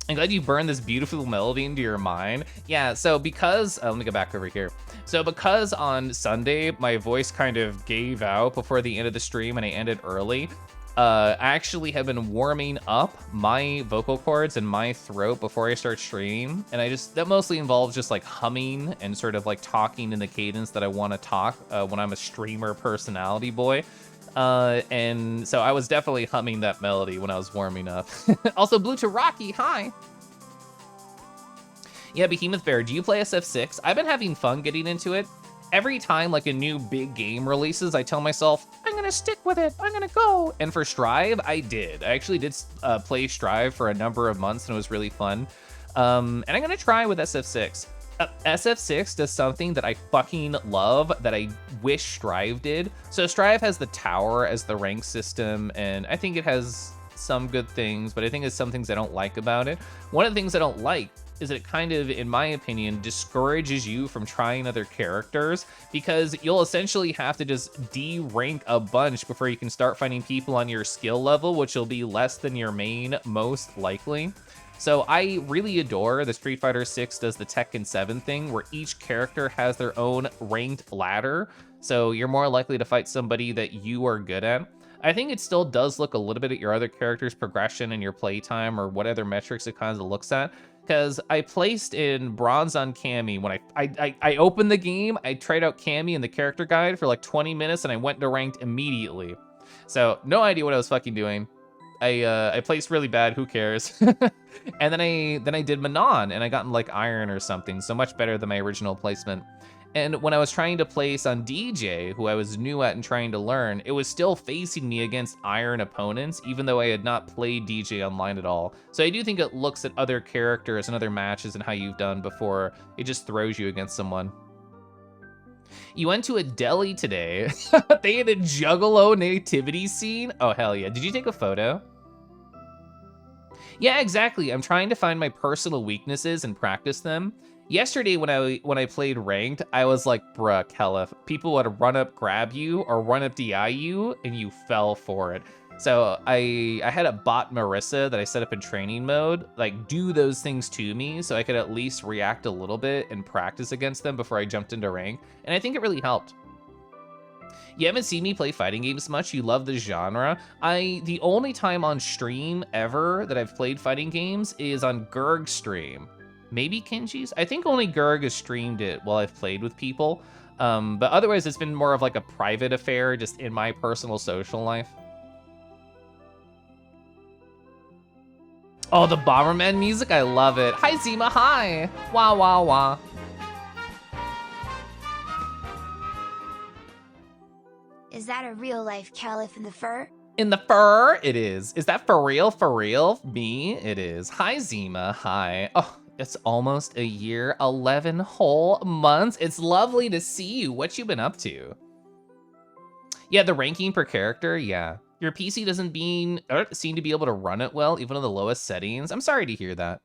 I'm glad you burned this beautiful melody into your mind. Yeah, so because, let me go back over here. So because on Sunday, my voice kind of gave out before the end of the stream and I ended early, I actually have been warming up my vocal cords and my throat before I start streaming. And that mostly involves just like humming and sort of like talking in the cadence that I want to talk when I'm a streamer personality boy. And so I was definitely humming that melody when I was warming up. Also, Blue to Rocky, hi! Yeah, Behemoth Bear, do you play SF6? I've been having fun getting into it. Every time like a new big game releases, I tell myself, I'm gonna stick with it, I'm gonna go. And for Strive, I did. I actually did play Strive for a number of months and it was really fun. And I'm gonna try with SF6. SF6 does something that I fucking love that I wish Strive did. So Strive has the tower as the rank system, and I think it has some good things, but I think there's some things I don't like about it. One of the things I don't like is that it kind of, in my opinion, discourages you from trying other characters because you'll essentially have to just de-rank a bunch before you can start finding people on your skill level, which will be less than your main, most likely. So I really adore the Street Fighter 6 does the Tekken 7 thing where each character has their own ranked ladder. So you're more likely to fight somebody that you are good at. I think it still does look a little bit at your other character's progression and your playtime or what other metrics it kind of looks at. Because I placed in bronze on Cammy when I opened the game, I tried out Cammy in the character guide for like 20 minutes and I went to ranked immediately. So no idea what I was fucking doing. I placed really bad, who cares? And then I did Manon and I got in like Iron or something, so much better than my original placement. And when I was trying to place on DJ, who I was new at and trying to learn, it was still facing me against Iron opponents, even though I had not played DJ online at all. So I do think it looks at other characters and other matches and how you've done before it just throws you against someone. You went to a deli today. They had a Juggalo nativity scene? Oh, hell yeah. Did you take a photo? Yeah, exactly. I'm trying to find my personal weaknesses and practice them. Yesterday when I played ranked, I was like, bruh, Keliff, people would run up, grab you, or run up DI you, and you fell for it. So I had a bot Marissa that I set up in training mode, like do those things to me so I could at least react a little bit and practice against them before I jumped into rank, and I think it really helped. You haven't seen me play fighting games much, you love the genre. The only time on stream ever that I've played fighting games is on Gurg's stream. Maybe Kenji's? I think only Gurg has streamed it while I've played with people. But otherwise it's been more of like a private affair just in my personal social life. Oh, the Bomberman music, I love it. Hi Zima, hi! Wah wah wah. Is that a real life Keliff in the fur? In the fur, it is. Is that for real? For real? Me? It is. Hi Zima, hi. Oh, it's almost a year, 11 whole months. It's lovely to see you. What you been up to? Yeah, the ranking per character, yeah. Your PC doesn't seem to be able to run it well, even on the lowest settings. I'm sorry to hear that.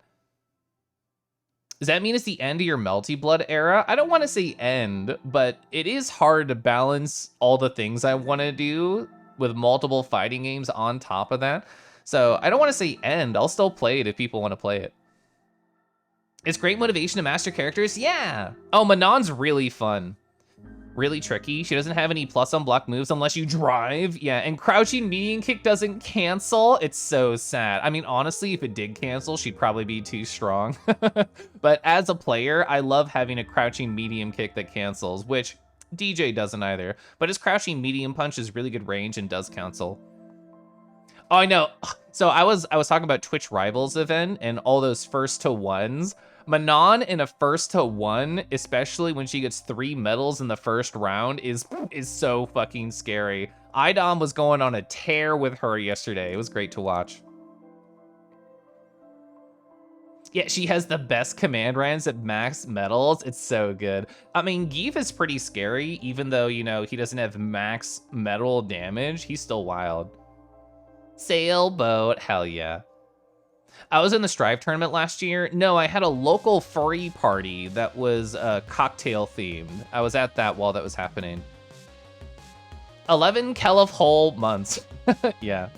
Does that mean it's the end of your Melty Blood era? I don't want to say end, but it is hard to balance all the things I want to do with multiple fighting games on top of that. So I don't want to say end. I'll still play it if people want to play it. It's great motivation to master characters. Yeah. Oh, Manon's really fun. Really tricky. She doesn't have any plus on block moves unless you drive. Yeah, and crouching medium kick doesn't cancel. It's so sad. I mean, honestly, if it did cancel, she'd probably be too strong. But as a player, I love having a crouching medium kick that cancels, which DJ doesn't either. But his crouching medium punch is really good range and does cancel. Oh, I know. So I was talking about Twitch Rivals event and all those first to ones. Manon in a first to one, especially when she gets 3 medals in the first round, is so fucking scary. Idom was going on a tear with her yesterday. It was great to watch. Yeah, she has the best command runs at max medals. It's so good. I mean, Geef is pretty scary, even though, you know, he doesn't have max medal damage. He's still wild. Sailboat, hell yeah. I was in the Strive tournament last year. No, I had a local furry party that was cocktail themed. I was at that while that was happening. 11 Keliff whole months. Yeah.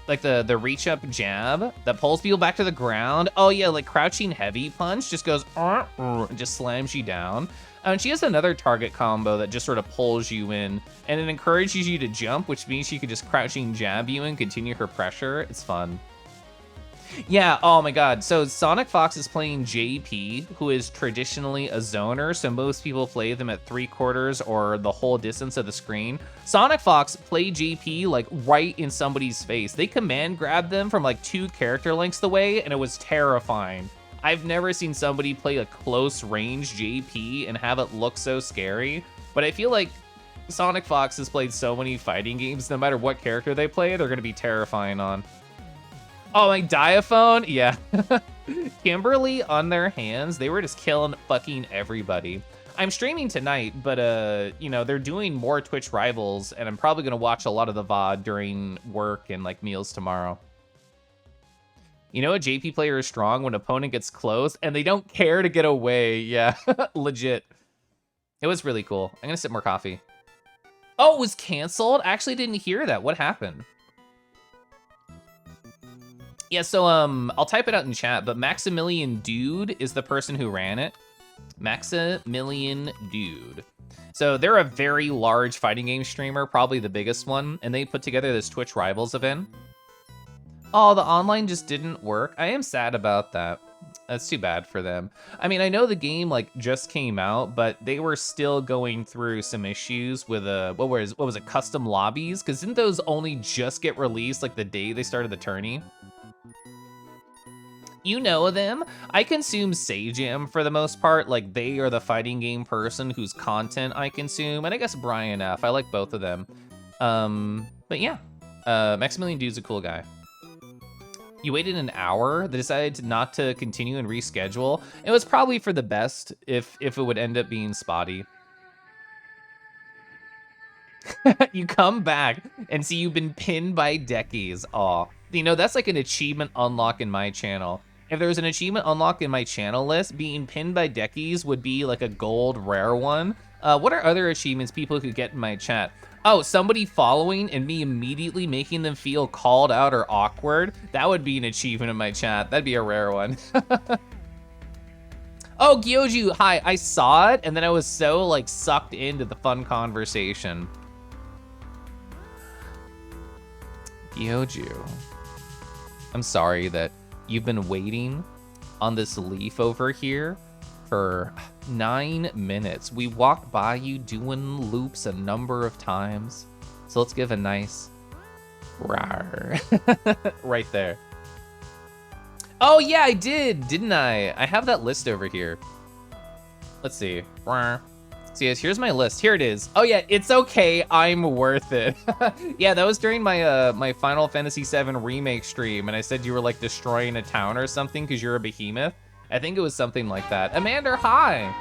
Like the reach up jab that pulls people back to the ground. Oh yeah, like crouching heavy punch just goes and just slams you down. And she has another target combo that just sort of pulls you in, and it encourages you to jump, which means she could just crouching jab you and continue her pressure. It's fun. Yeah, oh my god. So Sonic Fox is playing JP, who is traditionally a zoner, so most people play them at 3/4 or the whole distance of the screen. Sonic Fox played JP like right in somebody's face. They command grabbed them from like 2 character lengths away, and it was terrifying. I've never seen somebody play a close range JP and have it look so scary, but I feel like Sonic Fox has played so many fighting games, no matter what character they play, they're gonna be terrifying on. Oh, my diaphone? Yeah. Kimberly on their hands, they were just killing fucking everybody. I'm streaming tonight, but, you know, they're doing more Twitch rivals, and I'm probably going to watch a lot of the VOD during work and, like, meals tomorrow. You know, a JP player is strong when opponent gets close, and they don't care to get away. Yeah, legit. It was really cool. I'm going to sip more coffee. Oh, it was canceled? I actually didn't hear that. What happened? Yeah, so I'll type it out in chat, but Maximilian Dude is the person who ran it. Maximilian Dude. So they're a very large fighting game streamer, probably the biggest one, and they put together this Twitch Rivals event. Oh, the online just didn't work. I am sad about that. That's too bad for them. I mean, I know the game like just came out, but they were still going through some issues with what was it, custom lobbies? Because didn't those only just get released like the day they started the tourney? You know them. I consume Sajam for the most part. Like, they are the fighting game person whose content I consume. And I guess Brian F. I like both of them. But yeah, Maximilian Dude's a cool guy. You waited an hour. They decided not to continue and reschedule. It was probably for the best if it would end up being spotty. You come back and see you've been pinned by Deckies. Aw. You know, that's like an achievement unlock in my channel. If there was an achievement unlock in my channel list, being pinned by Deckies would be like a gold rare one. What are other achievements people could get in my chat? Oh, somebody following and me immediately making them feel called out or awkward. That would be an achievement in my chat. That'd be a rare one. Oh, Gyoju, hi. I saw it, and then I was so like sucked into the fun conversation. Gyoju, I'm sorry that you've been waiting on this leaf over here for 9 minutes. We walked by you doing loops a number of times. So let's give a nice rawr right there. Oh yeah, I did, didn't I? I have that list over here. Let's see. Rawr. So yes, here's my list. Here it is. Oh yeah, it's okay. I'm worth it. Yeah, that was during my my Final Fantasy VII remake stream, and I said you were like destroying a town or something because you're a behemoth. I think it was something like that. Amanda, hi.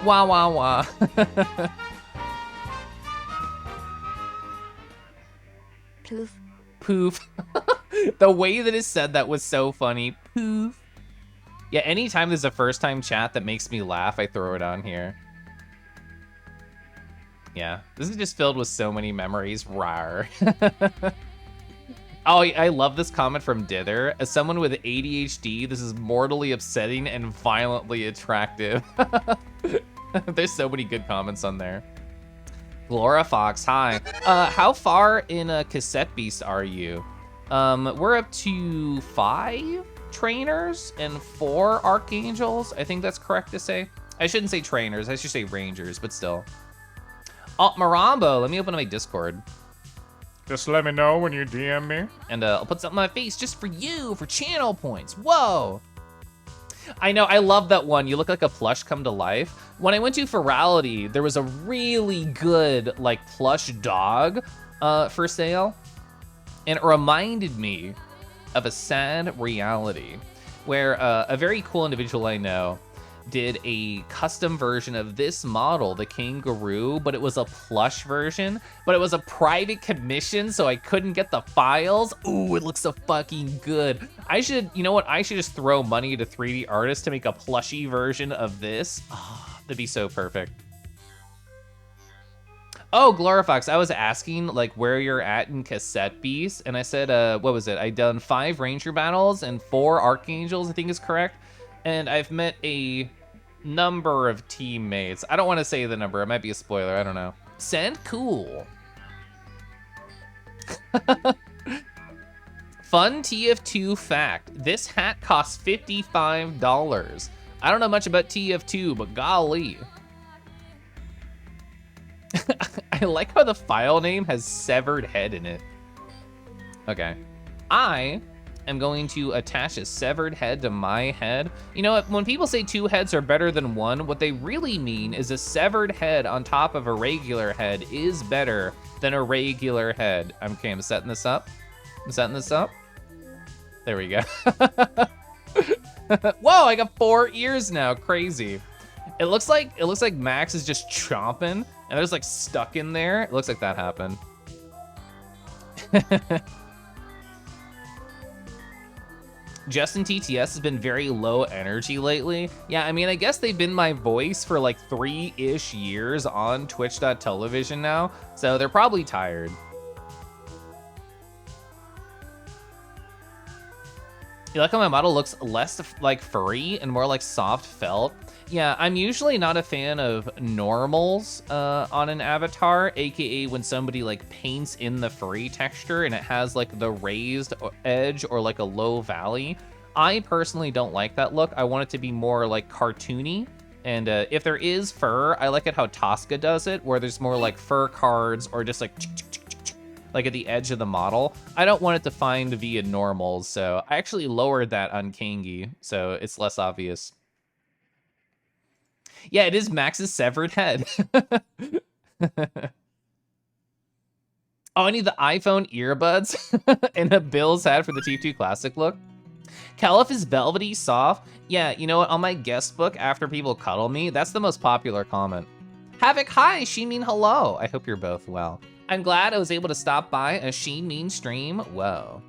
Wah wah wah. Poof. Poof. The way that it said that was so funny. Poof. Yeah, anytime there's a first time chat that makes me laugh, I throw it on here. Yeah, this is just filled with so many memories. Rawr. Oh, I love this comment from Dither. As someone with ADHD, this is mortally upsetting and violently attractive. There's so many good comments on there. Laura Fox, hi. How far in a Cassette Beast are you? We're up to 5 trainers and 4 archangels. I think that's correct to say. I shouldn't say trainers, I should say rangers, but still. Oh, Marambo, let me open my Discord. Just let me know when you DM me. And I'll put something on my face just for you, for channel points. Whoa. I know, I love that one. You look like a plush come to life. When I went to Virality, there was a really good, like, plush dog for sale. And it reminded me of a sad reality where a very cool individual I know did a custom version of this model, the kangaroo, but it was a plush version, but it was a private commission, so I couldn't get the files. Ooh, it looks so fucking good. I should, you know what? I should just throw money to 3D artists to make a plushy version of this. Oh, that'd be so perfect. Oh, Glorifox, I was asking like where you're at in Cassette Beast, and I said, what was it? I'd done 5 Ranger battles and 4 Archangels, I think is correct. And I've met a number of teammates. I don't want to say the number, it might be a spoiler, I don't know. Send cool. Fun TF2 fact. This hat costs $55. I don't know much about TF2, but golly. I like how the file name has severed head in it. Okay. I am going to attach a severed head to my head. You know what? When people say 2 heads are better than 1, what they really mean is a severed head on top of a regular head is better than a regular head. Okay, I'm setting this up. There we go. Whoa, I got 4 ears now. Crazy. It looks like Max is just chomping and there's like stuck in there. It looks like that happened. Justin TTS has been very low energy lately. Yeah, I mean, I guess they've been my voice for like 3-ish years on Twitch.television now, so they're probably tired. You like how my model looks less like furry and more like soft felt? Yeah, I'm usually not a fan of normals on an avatar, aka when somebody like paints in the furry texture and it has like the raised edge or like a low valley. I personally don't like that look. I want it to be more like cartoony. And if there is fur, I like it how Tosca does it, where there's more like fur cards or just like at the edge of the model. I don't want it defined via normals, so I actually lowered that on Kangi, so it's less obvious. Yeah, it is Max's severed head. Oh, I need the iPhone earbuds and a Bill's hat for the TF2 Classic look. Keliff is velvety soft. Yeah, you know what? On my guest book, after people cuddle me, that's the most popular comment. Havoc, hi, Sheen Mean hello. I hope you're both well. I'm glad I was able to stop by a Sheen Mean stream. Whoa.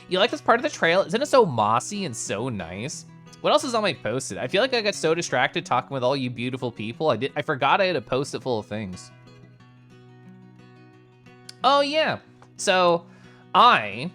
You like this part of the trail? Isn't it so mossy and so nice? What else is on my post-it? I feel like I got so distracted talking with all you beautiful people. I forgot I had a post-it full of things. Oh yeah. So I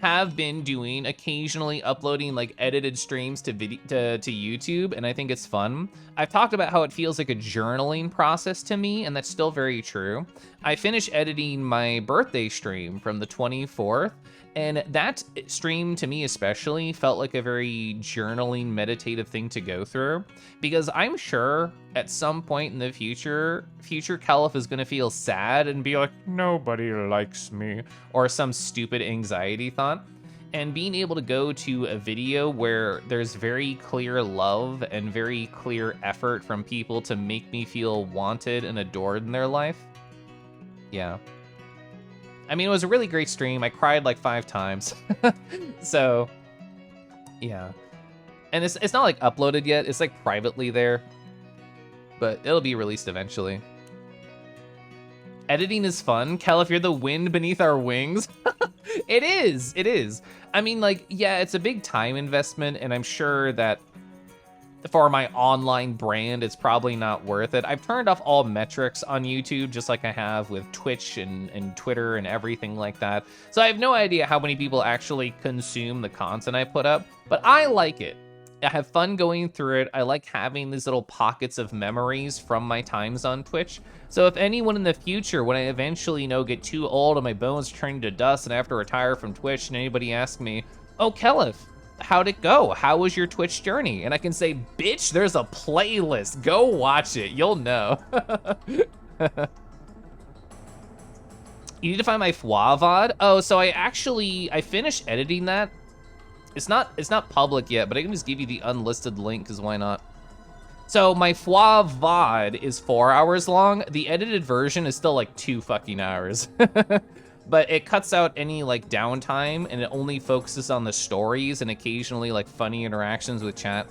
have been doing occasionally uploading like edited streams to YouTube, and I think it's fun. I've talked about how it feels like a journaling process to me, and that's still very true. I finished editing my birthday stream from the 24th, and that stream to me especially felt like a very journaling, meditative thing to go through, because I'm sure at some point in the future Keliff is gonna feel sad and be like, nobody likes me, or some stupid anxiety thought. And being able to go to a video where there's very clear love and very clear effort from people to make me feel wanted and adored in their life. Yeah. I mean, it was a really great stream. I cried like 5 times. So, yeah. And it's not like uploaded yet. It's like privately there. But it'll be released eventually. Editing is fun. Keliff, you're the wind beneath our wings. It is. It is. I mean, like, yeah, it's a big time investment, and I'm sure that for my online brand, it's probably not worth it. I've turned off all metrics on YouTube, just like I have with Twitch and Twitter and everything like that. So I have no idea how many people actually consume the content I put up, but I like it. I have fun going through it. I like having these little pockets of memories from my times on Twitch. So if anyone in the future, when I eventually, get too old and my bones turn to dust and I have to retire from Twitch, and anybody asks me, oh, Keliff, how'd it go? How was your Twitch journey? And I can say, bitch, there's a playlist. Go watch it. You'll know. You need to find my FWA VOD. Oh, so I finished editing that. It's not public yet, but I can just give you the unlisted link, because why not? So my FWA VOD is 4 hours long. The edited version is still like 2 fucking hours. But it cuts out any like downtime, and it only focuses on the stories and occasionally like funny interactions with chat.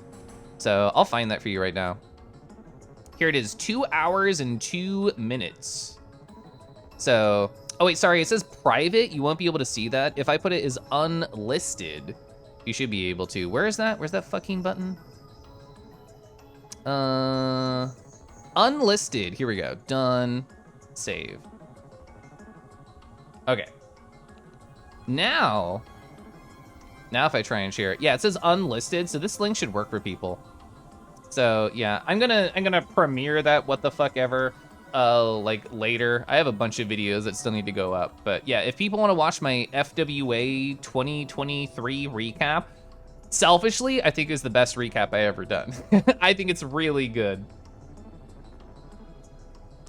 So I'll find that for you right now. Here it is, 2 hours and 2 minutes. So, oh wait, sorry, it says private. You won't be able to see that. If I put it as unlisted, you should be able to. Where is that? Where's that fucking button? Unlisted. Here we go. Done. Save. Okay. Now if I try and share it, yeah, it says unlisted, so this link should work for people. So yeah, I'm gonna premiere that what the fuck ever. like later. I have a bunch of videos that still need to go up. But yeah, if people want to watch my FWA 2023 recap, selfishly, I think is the best recap I ever done. I think it's really good.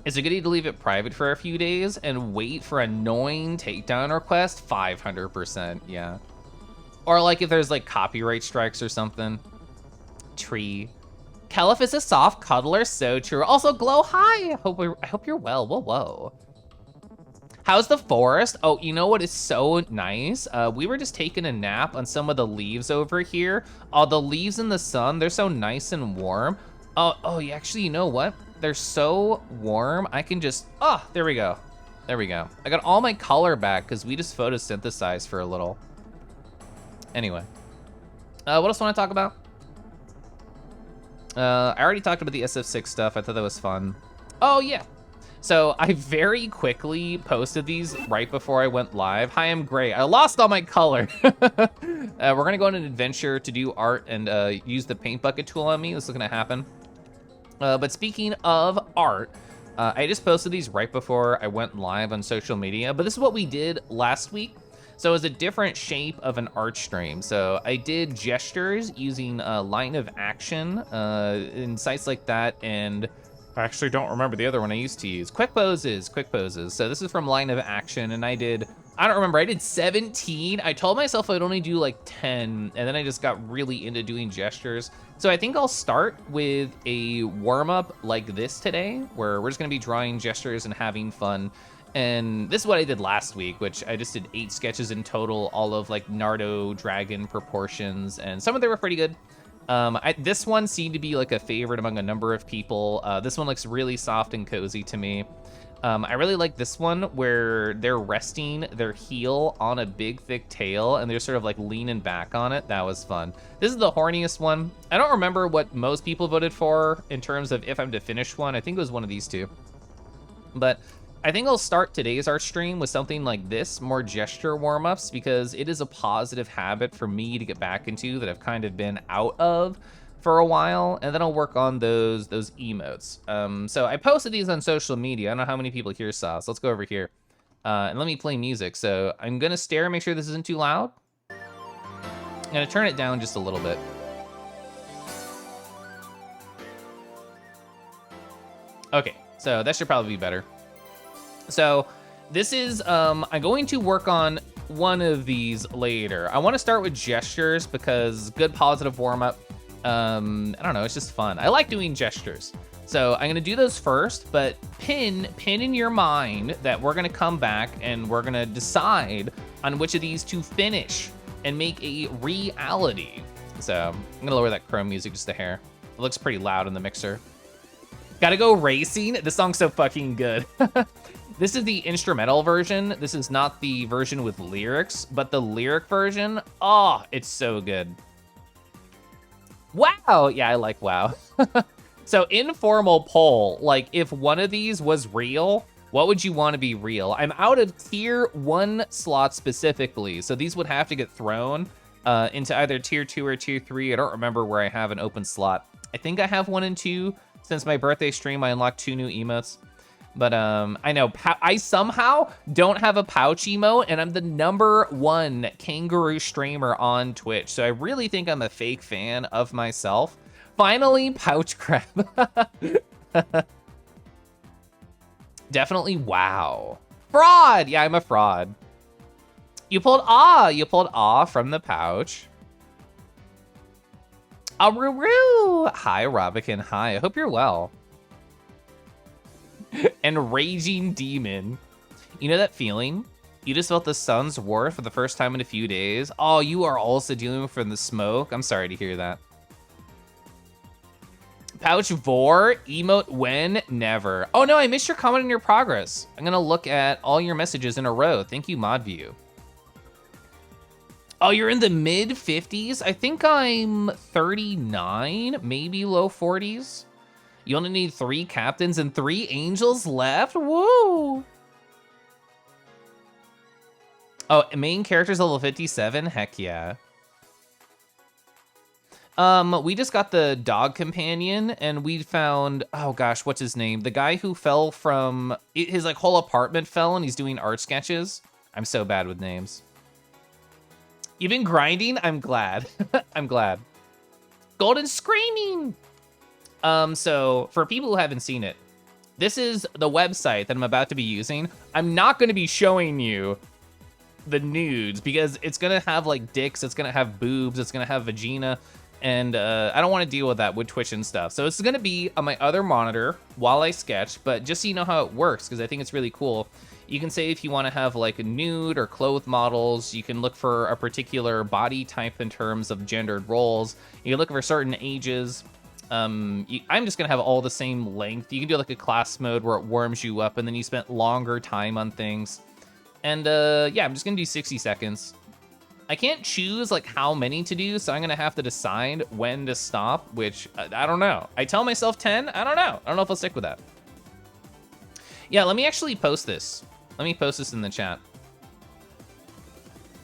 Is it good to leave it private for a few days and wait for annoying takedown request? 500%, yeah. Or like if there's like copyright strikes or something. Tree. Keliff is a soft cuddler, so true. Also, Glow, hi. I hope you're well. Whoa, whoa. How's the forest? Oh, you know what is so nice? We were just taking a nap on some of the leaves over here. Oh, the leaves in the sun, they're so nice and warm. Oh, yeah, actually, you know what? They're so warm, I can just, oh, there we go. There we go. I got all my color back because we just photosynthesized for a little. Anyway, what else want to talk about? I already talked about the SF6 stuff. I thought that was fun. Oh, yeah. So I very quickly posted these right before I went live. Hi, I'm Gray. I lost all my color. We're gonna go on an adventure to do art and use the paint bucket tool on me. This is gonna happen. But speaking of art, I just posted these right before I went live on social media, but this is what we did last week. So it was a different shape of an art stream. So I did gestures using line of action in sites like that, and I actually don't remember the other one I used to use. Quick poses. So this is from line of action, and I did 17. I told myself I'd only do like 10, and then I just got really into doing gestures. So I think I'll start with a warm-up like this today, where we're just gonna be drawing gestures and having fun. And this is what I did last week, which I just did 8 sketches in total, all of like Nardo dragon proportions, and some of them were pretty good. This one seemed to be like a favorite among a number of people. This one looks really soft and cozy to me. I really like this one where they're resting their heel on a big thick tail and they're sort of like leaning back on it. That was fun. This is the horniest one. I don't remember what most people voted for in terms of if I'm to finish one. I think it was one of these two. But I think I'll start today's art stream with something like this, more gesture warm-ups, because it is a positive habit for me to get back into that I've kind of been out of for a while, and then I'll work on those emotes. So I posted these on social media. I don't know how many people here saw, so let's go over here. And let me play music. So I'm gonna stare, make sure this isn't too loud. I'm gonna turn it down just a little bit. Okay, so that should probably be better. So this is, I'm going to work on one of these later. I want to start with gestures because good positive warm-up. I don't know, it's just fun. I like doing gestures. So I'm gonna do those first, but pin in your mind that we're gonna come back and we're gonna decide on which of these to finish and make a reality. So I'm gonna lower that Chrome music just a hair. It looks pretty loud in the mixer. Gotta go racing. This song's so fucking good. This is the instrumental version. This is not the version with lyrics, but the lyric version, oh, it's so good. Wow, yeah, I like wow. So informal poll, like if one of these was real, what would you want to be real? I'm out of tier 1 slots specifically, so these would have to get thrown into either tier 2 or tier 3. I don't remember where I have an open slot. I think I have 1 and 2. Since my birthday stream, I unlocked 2 new emotes. But I know I somehow don't have a pouch emote, and I'm the #1 kangaroo streamer on Twitch. So I really think I'm a fake fan of myself. Finally, pouch crab. Definitely wow. Fraud! Yeah, I'm a fraud. You pulled ah from the pouch. Aruru! Hi, Robican. Hi, I hope you're well. And Raging Demon. You know that feeling? You just felt the sun's worth for the first time in a few days. Oh, you are also dealing from the smoke. I'm sorry to hear that. Pouch Vor, emote when? Never. Oh no, I missed your comment in your progress. I'm gonna look at all your messages in a row. Thank you, ModView. Oh, you're in the mid 50s? I think I'm 39, maybe low 40s. You only need 3 captains and 3 angels left? Woo! Oh, main character's level 57? Heck yeah. We just got the dog companion, and we found, oh gosh, what's his name? The guy who fell from, his like whole apartment fell, and he's doing art sketches. I'm so bad with names. You've been grinding? I'm glad. I'm glad. Golden Screaming! So for people who haven't seen it, this is the website that I'm about to be using. I'm not gonna be showing you the nudes because it's gonna have like dicks, it's gonna have boobs, it's gonna have vagina, and I don't wanna deal with that with Twitch and stuff. So it's gonna be on my other monitor while I sketch, but just so you know how it works, because I think it's really cool. You can say if you wanna have like a nude or clothed models, you can look for a particular body type in terms of gendered roles. You can look for certain ages. I'm just gonna have all the same length. You can do like a class mode where it warms you up and then you spent longer time on things. And yeah, I'm just gonna do 60 seconds. I can't choose like how many to do, so I'm gonna have to decide when to stop, which I don't know. I tell myself 10, I don't know. I don't know if I'll stick with that. Yeah, let me actually post this. Let me post this in the chat.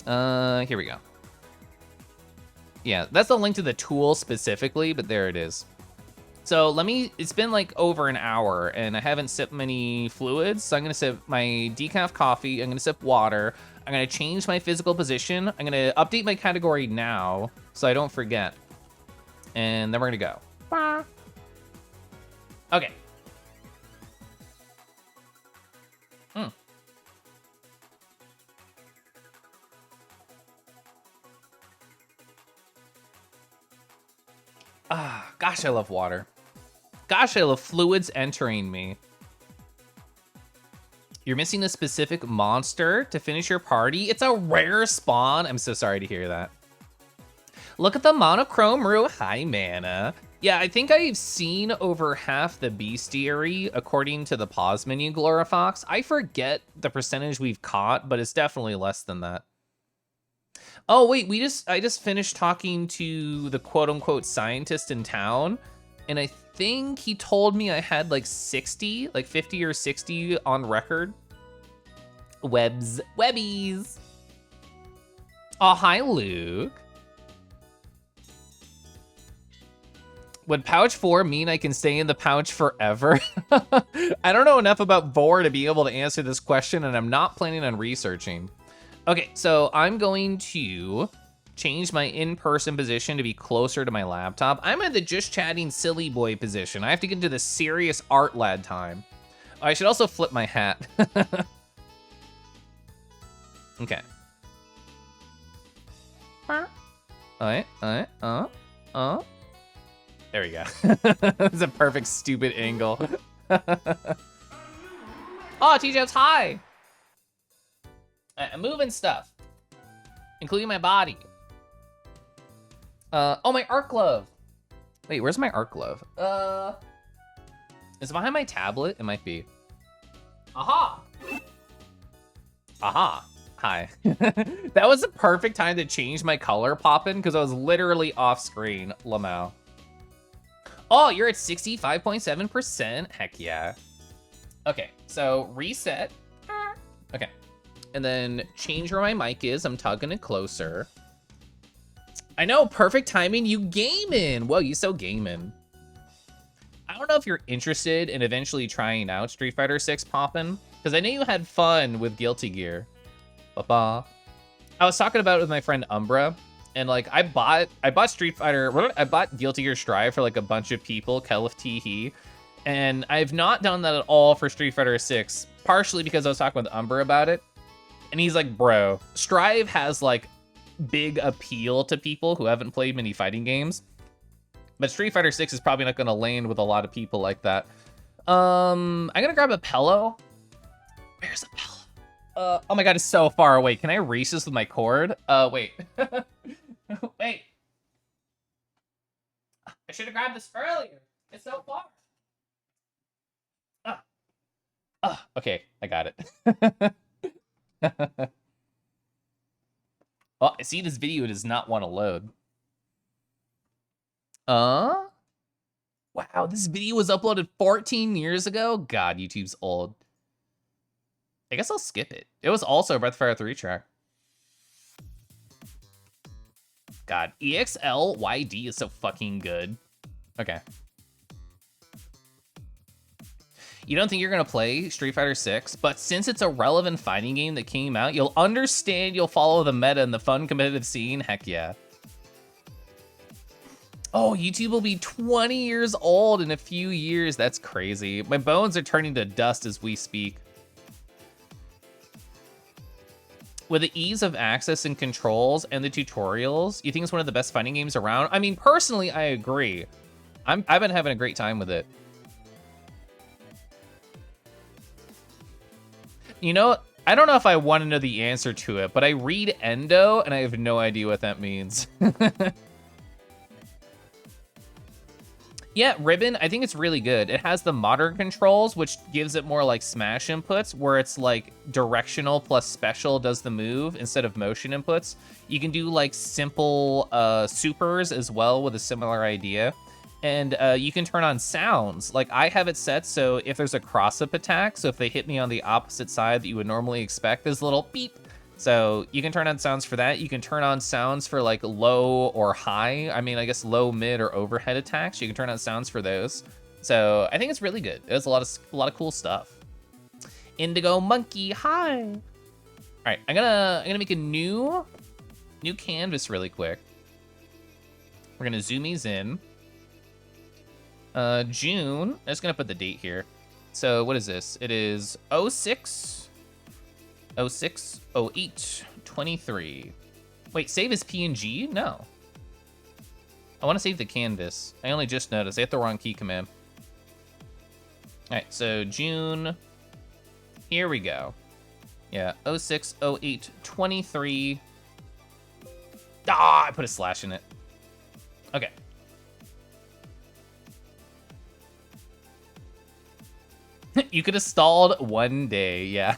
Here we go. Yeah, that's the link to the tool specifically, but there it is. So it's been like over an hour and I haven't sipped many fluids. So I'm gonna sip my decaf coffee, I'm gonna sip water, I'm gonna change my physical position, I'm gonna update my category now so I don't forget. And then we're gonna go. Okay. Ah, gosh, I love water. Gosh, I love fluids entering me. You're missing a specific monster to finish your party? It's a rare spawn. I'm so sorry to hear that. Look at the monochrome roux. Hi, mana. Yeah, I think I've seen over half the bestiary according to the pause menu, Glorifox. I forget the percentage we've caught, but it's definitely less than that. Oh, wait, I just finished talking to the quote-unquote scientist in town, and I think he told me I had like 60, like 50 or 60 on record. Webbies. Oh, hi, Luke. Would pouch 4 mean I can stay in the pouch forever? I don't know enough about Vor to be able to answer this question, and I'm not planning on researching. Okay, so I'm going to change my in-person position to be closer to my laptop. I'm at the just chatting silly boy position. I have to get into the serious art lad time. I should also flip my hat. Okay. Alright. There we go. That's a perfect stupid angle. Oh, T-Jabs, hi! I'm moving stuff, including my body. Oh, my art glove. Wait, where's my art glove? Is it behind my tablet? It might be. Aha! Aha. Hi. That was the perfect time to change my color poppin' because I was literally off screen, Lamau. Oh, you're at 65.7%. Heck yeah. Okay, so reset. Okay. And then change where my mic is. I'm tugging it closer. I know, perfect timing. You gaming. Whoa, you so gaming. I don't know if you're interested in eventually trying out Street Fighter 6 poppin', because I know you had fun with Guilty Gear. Ba-ba. I was talking about it with my friend Umbra, and like I bought Street Fighter, I bought Guilty Gear Strive for like a bunch of people, Keliff Tee, and I've not done that at all for Street Fighter 6, partially because I was talking with Umbra about it. And he's like, bro, Strive has like big appeal to people who haven't played many fighting games. But Street Fighter 6 is probably not gonna land with a lot of people like that. I'm gonna grab a pillow. Where's a pillow? Oh my god, it's so far away. Can I erase this with my cord? Wait. Wait. I should have grabbed this earlier. It's so far. Okay, I got it. Oh, I see this video does not want to load. Wow, this video was uploaded 14 years ago? God, YouTube's old. I guess I'll skip it. It was also a Breath of Fire 3 track. God, EXLYD is so fucking good. Okay. You don't think you're gonna play Street Fighter 6, but since it's a relevant fighting game that came out, you'll understand, you'll follow the meta and the fun competitive scene. Heck yeah. Oh, YouTube will be 20 years old in a few years. That's crazy. My bones are turning to dust as we speak. With the ease of access and controls and the tutorials, you think it's one of the best fighting games around? I mean, personally, I agree. I've been having a great time with it. You know, I don't know if I want to know the answer to it, but I read Endo and I have no idea what that means. Yeah, Ribbon, I think it's really good. It has the modern controls, which gives it more like Smash inputs, where it's like directional plus special does the move instead of motion inputs. You can do like simple supers as well with a similar idea. And you can turn on sounds. Like I have it set so if there's a cross-up attack, so if they hit me on the opposite side that you would normally expect, there's a little beep. So you can turn on sounds for that. You can turn on sounds for like low or high. I mean, I guess low, mid, or overhead attacks. You can turn on sounds for those. So I think it's really good. It has a lot of cool stuff. Indigo Monkey, hi. All right, I'm gonna make a new canvas really quick. We're gonna zoom these in. June. I'm just gonna put the date here. So what is this? It is 06. 06, 08, 23. Wait, save as PNG? No. I want to save the canvas. I only just noticed. I hit the wrong key command. All right, so June. Here we go. Yeah, 06, 08, 23. Ah, I put a slash in it. Okay. You could have stalled one day, yeah.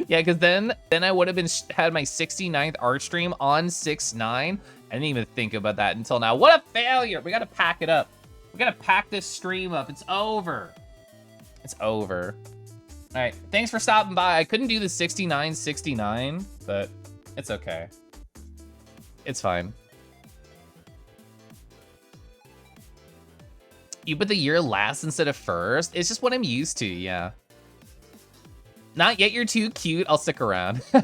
Yeah, because then I would have had my 69th art stream on 6/9. I didn't even think about that until now. What a failure! We gotta pack it up. We gotta pack this stream up. It's over. It's over. All right, thanks for stopping by. I couldn't do the 69, but it's okay. It's fine. You put the year last instead of first? It's just what I'm used to, yeah. Not yet, you're too cute. I'll stick around. So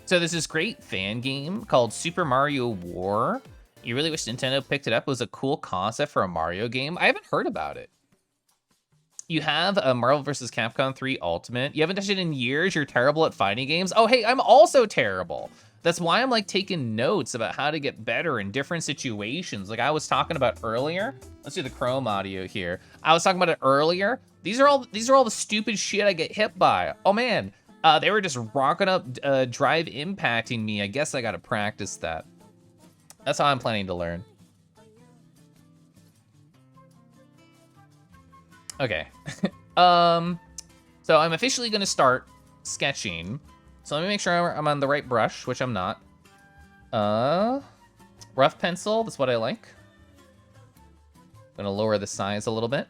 there's this great fan game called Super Mario War. You really wish Nintendo picked it up. It was a cool concept for a Mario game. I haven't heard about it. You have a Marvel vs. Capcom 3 Ultimate. You haven't touched it in years. You're terrible at fighting games. Oh, hey, I'm also terrible. That's why I'm like taking notes about how to get better in different situations. Like I was talking about earlier. Let's do the Chrome audio here. I was talking about it earlier. These are all the stupid shit I get hit by. Oh man, they were just rocking up drive impacting me. I guess I gotta practice that. That's how I'm planning to learn. Okay. So I'm officially gonna start sketching. So let me make sure I'm on the right brush, which I'm not. Rough pencil, that's what I like. Gonna lower the size a little bit.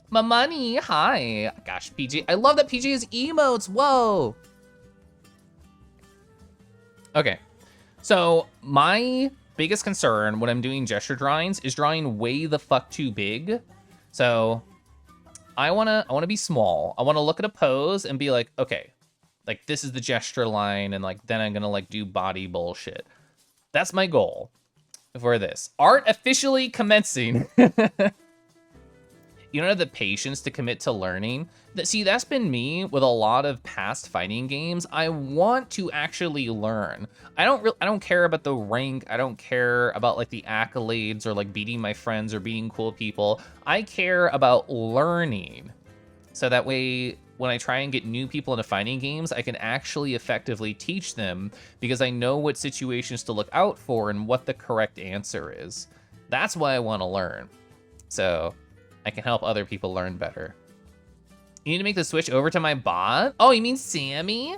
My money, hi. Gosh, PG, I love that PG has emotes, whoa. Okay, so my biggest concern when I'm doing gesture drawings is drawing way the fuck too big. So I wanna be small. I wanna look at a pose and be like, okay, like this is the gesture line, and like then I'm gonna like do body bullshit. That's my goal for this. Art officially commencing. You don't have the patience to commit to learning. See, that's been me with a lot of past fighting games. I want to actually learn. I don't care about the rank. I don't care about like the accolades or like beating my friends or beating cool people. I care about learning. So that way, when I try and get new people into fighting games, I can actually effectively teach them because I know what situations to look out for and what the correct answer is. That's why I want to learn. So I can help other people learn better. You need to make the switch over to my bot? Oh, you mean Sammy?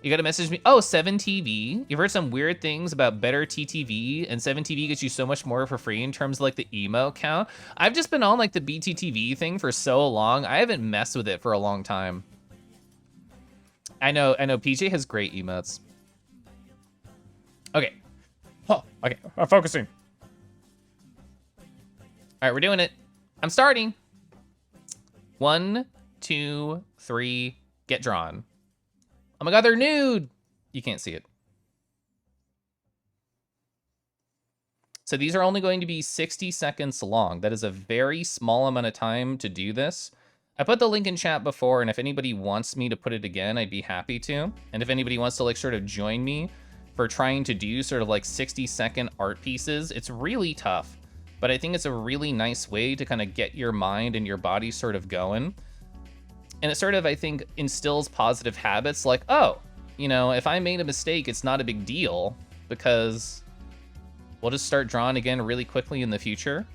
You gotta message me. Oh, 7TV. You've heard some weird things about better TTV, and 7TV gets you so much more for free in terms of like the emo count. I've just been on like the BTTV thing for so long. I haven't messed with it for a long time. I know, PJ has great emotes. Okay. Oh, okay. I'm focusing. All right, we're doing it. I'm starting. 1, 2, 3, get drawn. Oh my god, they're nude! You can't see it. So these are only going to be 60 seconds long. That is a very small amount of time to do this. I put the link in chat before, and if anybody wants me to put it again, I'd be happy to. And if anybody wants to like sort of join me for trying to do sort of like 60-second art pieces, it's really tough. But I think it's a really nice way to kind of get your mind and your body sort of going. And it sort of, I think, instills positive habits like, oh, you know, if I made a mistake, it's not a big deal because we'll just start drawing again really quickly in the future.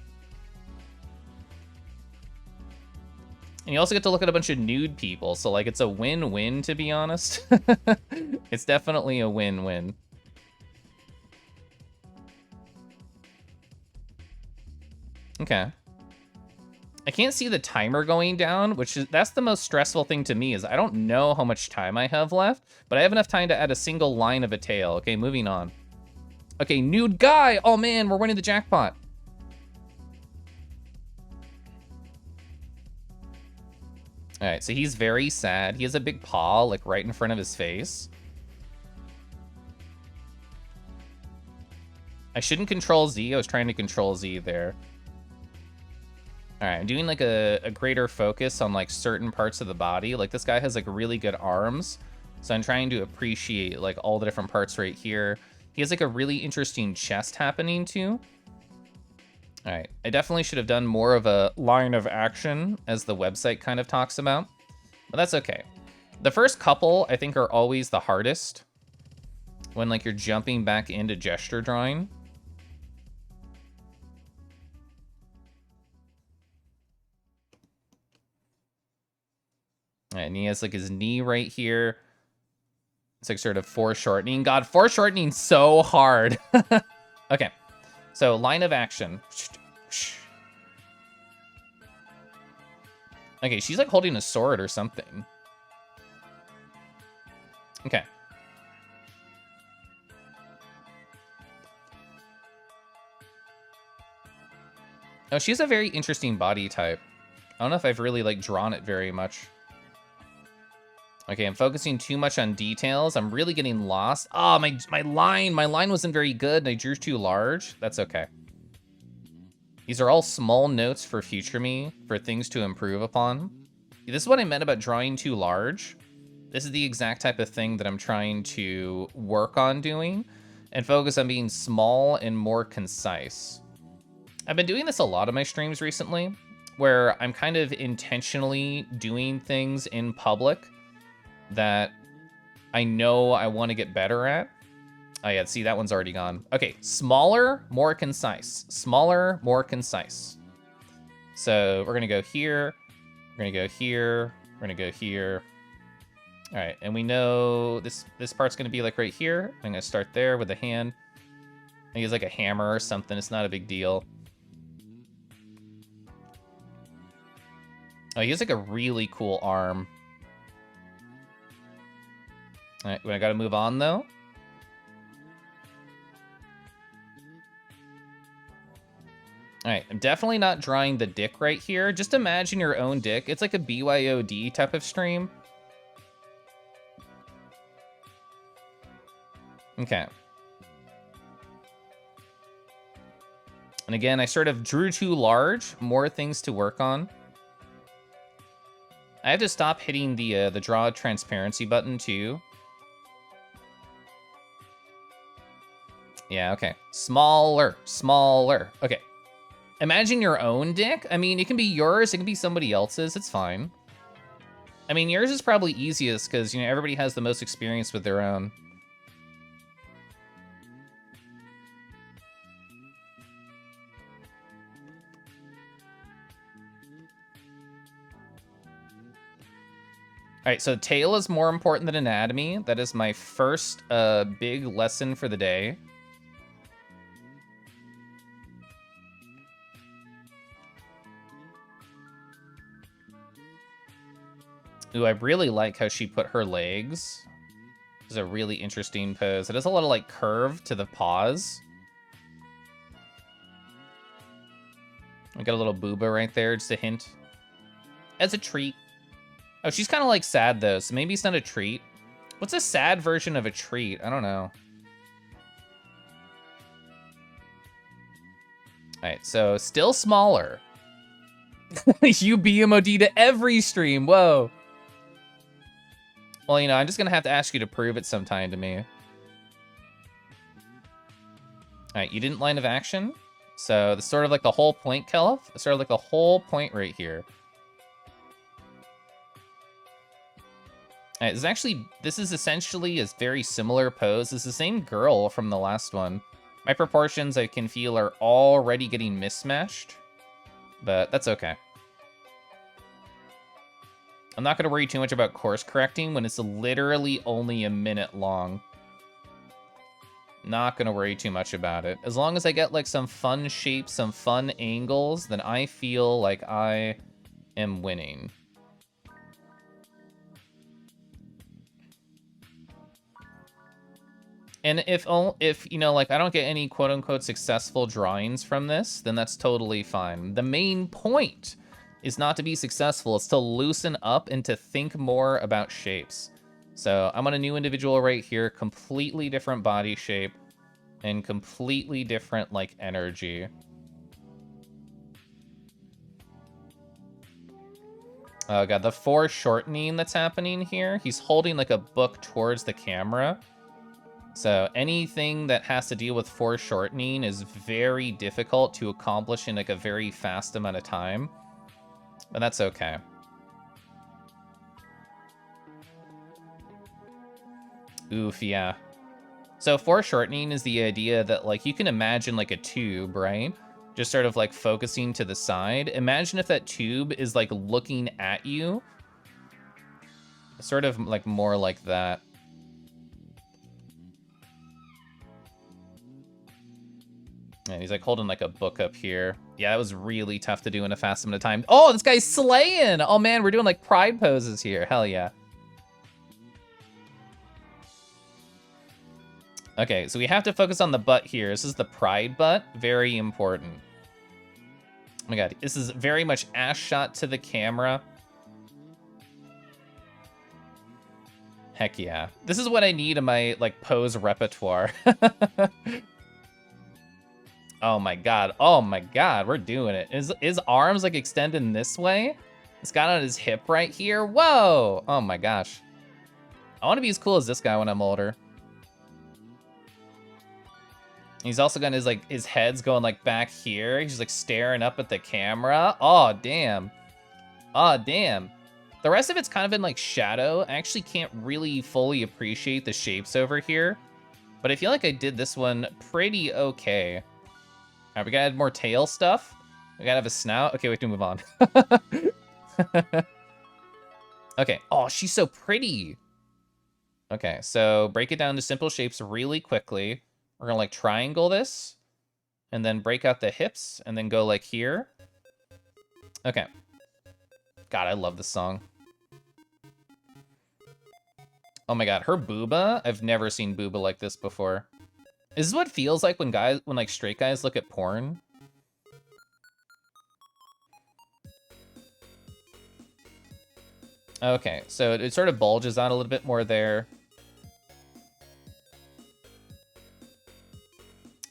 And you also get to look at a bunch of nude people. So like, it's a win-win, to be honest. It's definitely a win-win. Okay. I can't see the timer going down, that's the most stressful thing to me is I don't know how much time I have left, but I have enough time to add a single line of a tail. Okay, moving on. Okay, nude guy. Oh man, we're winning the jackpot. All right, so he's very sad. He has a big paw like right in front of his face. I shouldn't control Z. I was trying to control Z there. All right, I'm doing like a greater focus on like certain parts of the body. Like this guy has like really good arms. So I'm trying to appreciate like all the different parts right here. He has like a really interesting chest happening too. All right, I definitely should have done more of a line of action as the website kind of talks about, but that's okay. The first couple I think are always the hardest when like you're jumping back into gesture drawing. And he has like his knee right here. It's like sort of foreshortening. God, foreshortening so hard. Okay, so line of action. Okay, she's like holding a sword or something. Okay. Oh, she's a very interesting body type. I don't know if I've really like drawn it very much. Okay, I'm focusing too much on details. I'm really getting lost. Oh, my line wasn't very good and I drew too large. That's okay. These are all small notes for future me, for things to improve upon. This is what I meant about drawing too large. This is the exact type of thing that I'm trying to work on doing and focus on being small and more concise. I've been doing this a lot of my streams recently, where I'm kind of intentionally doing things in public that I know I want to get better at. Oh yeah, see, that one's already gone. Okay, smaller, more concise. Smaller, more concise. So we're gonna go here, we're gonna go here, we're gonna go here. All right, and we know this part's gonna be like right here. I'm gonna start there with a hand. I use like a hammer or something, it's not a big deal. Oh, he has like a really cool arm. All right, I gotta move on though. All right, I'm definitely not drawing the dick right here. Just imagine your own dick. It's like a BYOD type of stream. Okay. And again, I sort of drew too large, more things to work on. I have to stop hitting the draw transparency button too. Yeah, okay. Smaller, smaller. Okay. Imagine your own dick. I mean, it can be yours, it can be somebody else's, it's fine. I mean, yours is probably easiest because, you know, everybody has the most experience with their own. All right, so tail is more important than anatomy. That is my first big lesson for the day. Ooh, I really like how she put her legs. It's a really interesting pose. It has a lot of like curve to the paws. I got a little booba right there, just a hint. As a treat. Oh, she's kind of like sad though, so maybe it's not a treat. What's a sad version of a treat? I don't know. All right, so still smaller. You BMOD to every stream, whoa. Well, you know, I'm just gonna have to ask you to prove it sometime to me. All right, you didn't line of action. So that's sort of like the whole point, Keliff. It's sort of like the whole point right here. All right, this is essentially a very similar pose. It's the same girl from the last one. My proportions, I can feel, are already getting mismatched, but that's okay. I'm not going to worry too much about course correcting when it's literally only a minute long. Not going to worry too much about it. As long as I get like some fun shapes, some fun angles, then I feel like I am winning. And if you know, like I don't get any quote unquote successful drawings from this, then that's totally fine. The main point is not to be successful, it's to loosen up and to think more about shapes. So I'm on a new individual right here, completely different body shape and completely different like energy. Oh god, the foreshortening that's happening here, he's holding like a book towards the camera. So anything that has to deal with foreshortening is very difficult to accomplish in like a very fast amount of time. But that's okay. Oof, yeah. So foreshortening is the idea that like you can imagine like a tube, right? Just sort of like focusing to the side. Imagine if that tube is like looking at you. Sort of like more like that. And he's like holding like a book up here. Yeah, that was really tough to do in a fast amount of time. Oh, this guy's slaying! Oh man, we're doing like pride poses here. Hell yeah. Okay, so we have to focus on the butt here. This is the pride butt. Very important. Oh my god, this is very much ass shot to the camera. Heck yeah. This is what I need in my like pose repertoire. Oh my god, we're doing it. His arms like extending this way? It's got on his hip right here. Whoa! Oh my gosh. I want to be as cool as this guy when I'm older. He's also got his head's going like back here. He's just like staring up at the camera. Oh damn. Oh damn. The rest of it's kind of in like shadow. I actually can't really fully appreciate the shapes over here, but I feel like I did this one pretty okay. All right, we gotta add more tail stuff. We gotta have a snout. Okay, we have to move on. Okay. Oh, she's so pretty. Okay, so break it down to simple shapes really quickly. We're gonna like triangle this and then break out the hips and then go like here. Okay. God, I love this song. Oh my god, her booba, I've never seen booba like this before. Is this what it feels like when like straight guys look at porn? Okay, so it sort of bulges out a little bit more there.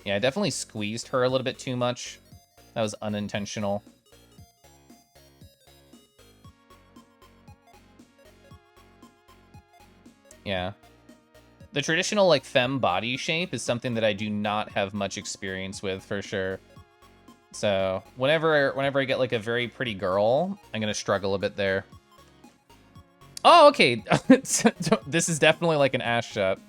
Yeah, I definitely squeezed her a little bit too much. That was unintentional. Yeah. The traditional, like, femme body shape is something that I do not have much experience with, for sure. So, whenever I get, like, a very pretty girl, I'm gonna struggle a bit there. Oh, okay. This is definitely, like, an ass shot.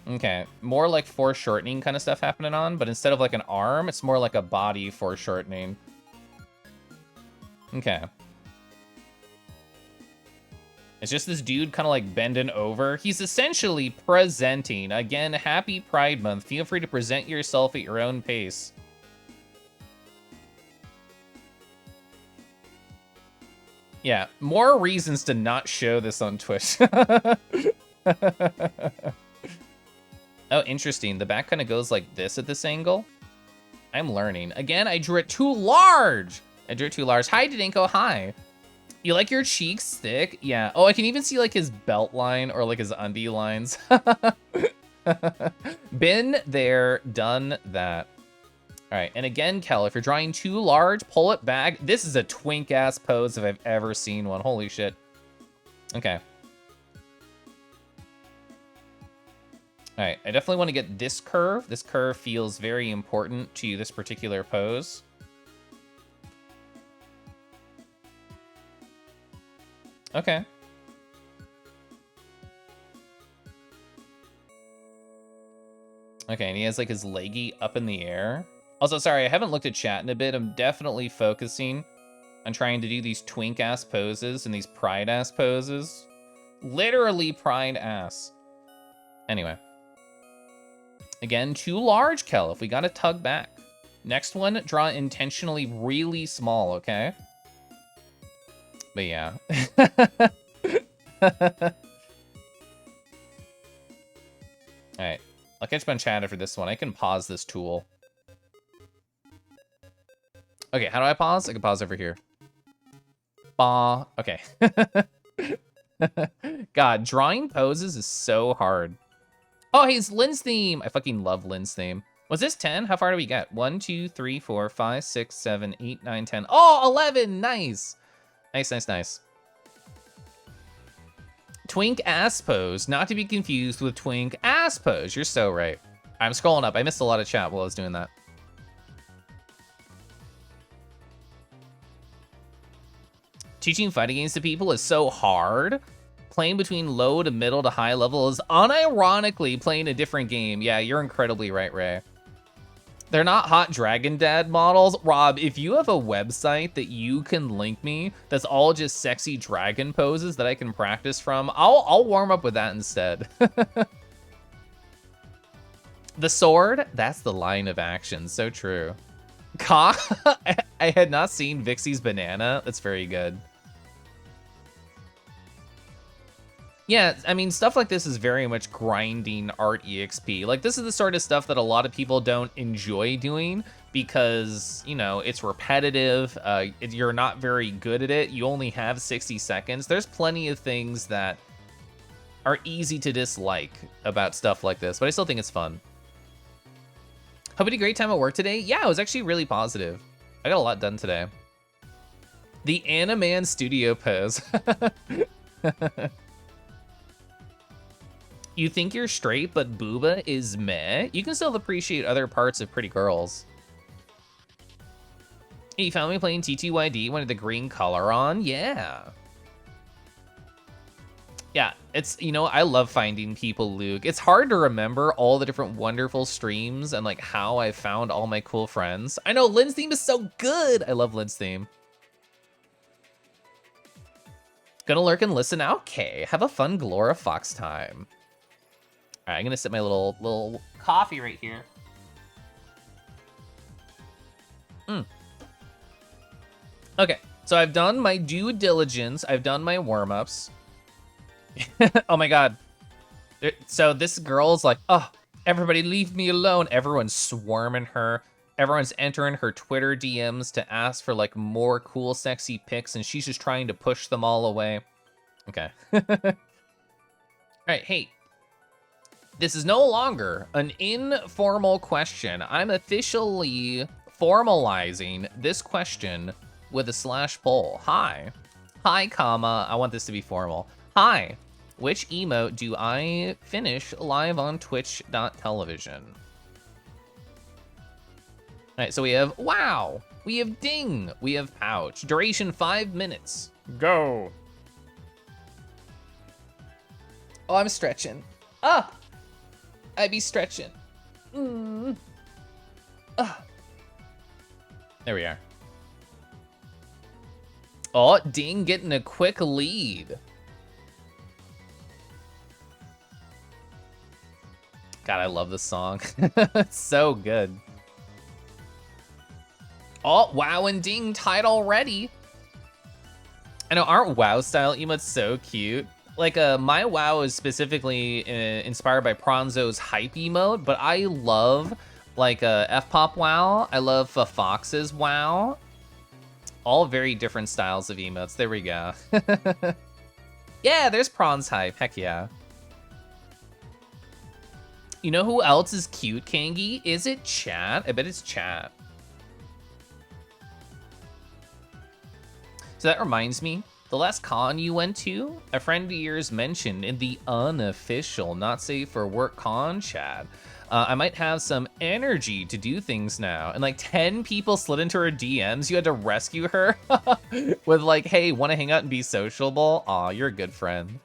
Okay, more like foreshortening kind of stuff happening on, but instead of, like, an arm, it's more like a body foreshortening. Okay. It's just this dude kind of like bending over. He's essentially presenting. Again, happy Pride Month. Feel free to present yourself at your own pace. Yeah, more reasons to not show this on Twitch. Oh, interesting. The back kind of goes like this at this angle. I'm learning. Again, I drew it too large. I drew it too large. Hi, Didenko. Hi. You like your cheeks thick? Yeah. Oh, I can even see like his belt line or like his undie lines. Been there, done that. All right, and again, Kel, if you're drawing too large, pull it back. This is a twink-ass pose if I've ever seen one. Holy shit. Okay. All right, I definitely want to get this curve. This curve feels very important to this particular pose. Okay. Okay, and he has like his leggy up in the air. Also, sorry, I haven't looked at chat in a bit. I'm definitely focusing on trying to do these twink-ass poses and these pride-ass poses. Literally pride-ass. Anyway. Again, too large, Keliff. We gotta tug back. Next one, draw intentionally really small, okay? But yeah. Alright. I'll catch up on chat after this one. I can pause this tool. Okay, how do I pause? I can pause over here. Bah. Okay. God, drawing poses is so hard. Oh, hey, it's Lynn's theme. I fucking love Lynn's theme. Was this 10? How far do we get? 1, 2, 3, 4, 5, 6, 7, 8, 9, 10. Oh, 11. Nice. Nice, nice, nice. Twink ass pose, not to be confused with twink ass pose. You're so right. I'm scrolling up. I missed a lot of chat while I was doing that. Teaching fighting games to people is so hard. Playing between low to middle to high level is unironically playing a different game. Yeah, you're incredibly right, Ray. They're not hot Dragon Dad models. Rob, if you have a website that you can link me that's all just sexy dragon poses that I can practice from, I'll warm up with that instead. The sword, that's the line of action. So true. I had not seen Vixie's banana. That's very good. Yeah, I mean, stuff like this is very much grinding art EXP. Like, this is the sort of stuff that a lot of people don't enjoy doing because, you know, it's repetitive. You're not very good at it. You only have 60 seconds. There's plenty of things that are easy to dislike about stuff like this, but I still think it's fun. Hope you had a great time at work today. Yeah, it was actually really positive. I got a lot done today. The Animan Studio pose. You think you're straight, but booba is meh? You can still appreciate other parts of pretty girls. Hey, you found me playing TTYD, wanted the green color on? Yeah. Yeah, it's, you know, I love finding people, Luke. It's hard to remember all the different wonderful streams and like how I found all my cool friends. I know Lynn's theme is so good. I love Lynn's theme. Gonna lurk and listen. Okay, have a fun Glora Fox time. All right, I'm gonna sip my little coffee right here. Okay, so I've done my due diligence. I've done my warm-ups. Oh my God. So this girl's like, oh, everybody leave me alone. Everyone's swarming her. Everyone's entering her Twitter DMs to ask for like more cool, sexy pics, and she's just trying to push them all away. Okay. All right, hey. This is no longer an informal question. I'm officially formalizing this question with a slash poll. Hi. Hi, comma. I want this to be formal. Hi. Which emote do I finish live on twitch.television? All right, so we have wow. We have ding. We have pouch. Duration 5 minutes. Go. Oh, I'm stretching. Ah. I be stretching. There we are. Oh, Ding getting a quick lead. God, I love this song. It's so good. Oh, wow, and Ding tied already. I know, aren't WoW style emotes so cute? Like, my WoW is specifically inspired by Pronzo's hype emote, but I love, like, F-Pop WoW. I love Fox's WoW. All very different styles of emotes. There we go. Yeah, there's Prawn's hype. Heck yeah. You know who else is cute, Kangi? Is it chat? I bet it's chat. So that reminds me, the last con you went to, a friend of yours mentioned in the unofficial not safe for work con chat, I might have some energy to do things now. And like 10 people slid into her DMs. You had to rescue her with like, hey, want to hang out and be sociable? Aw, you're a good friend.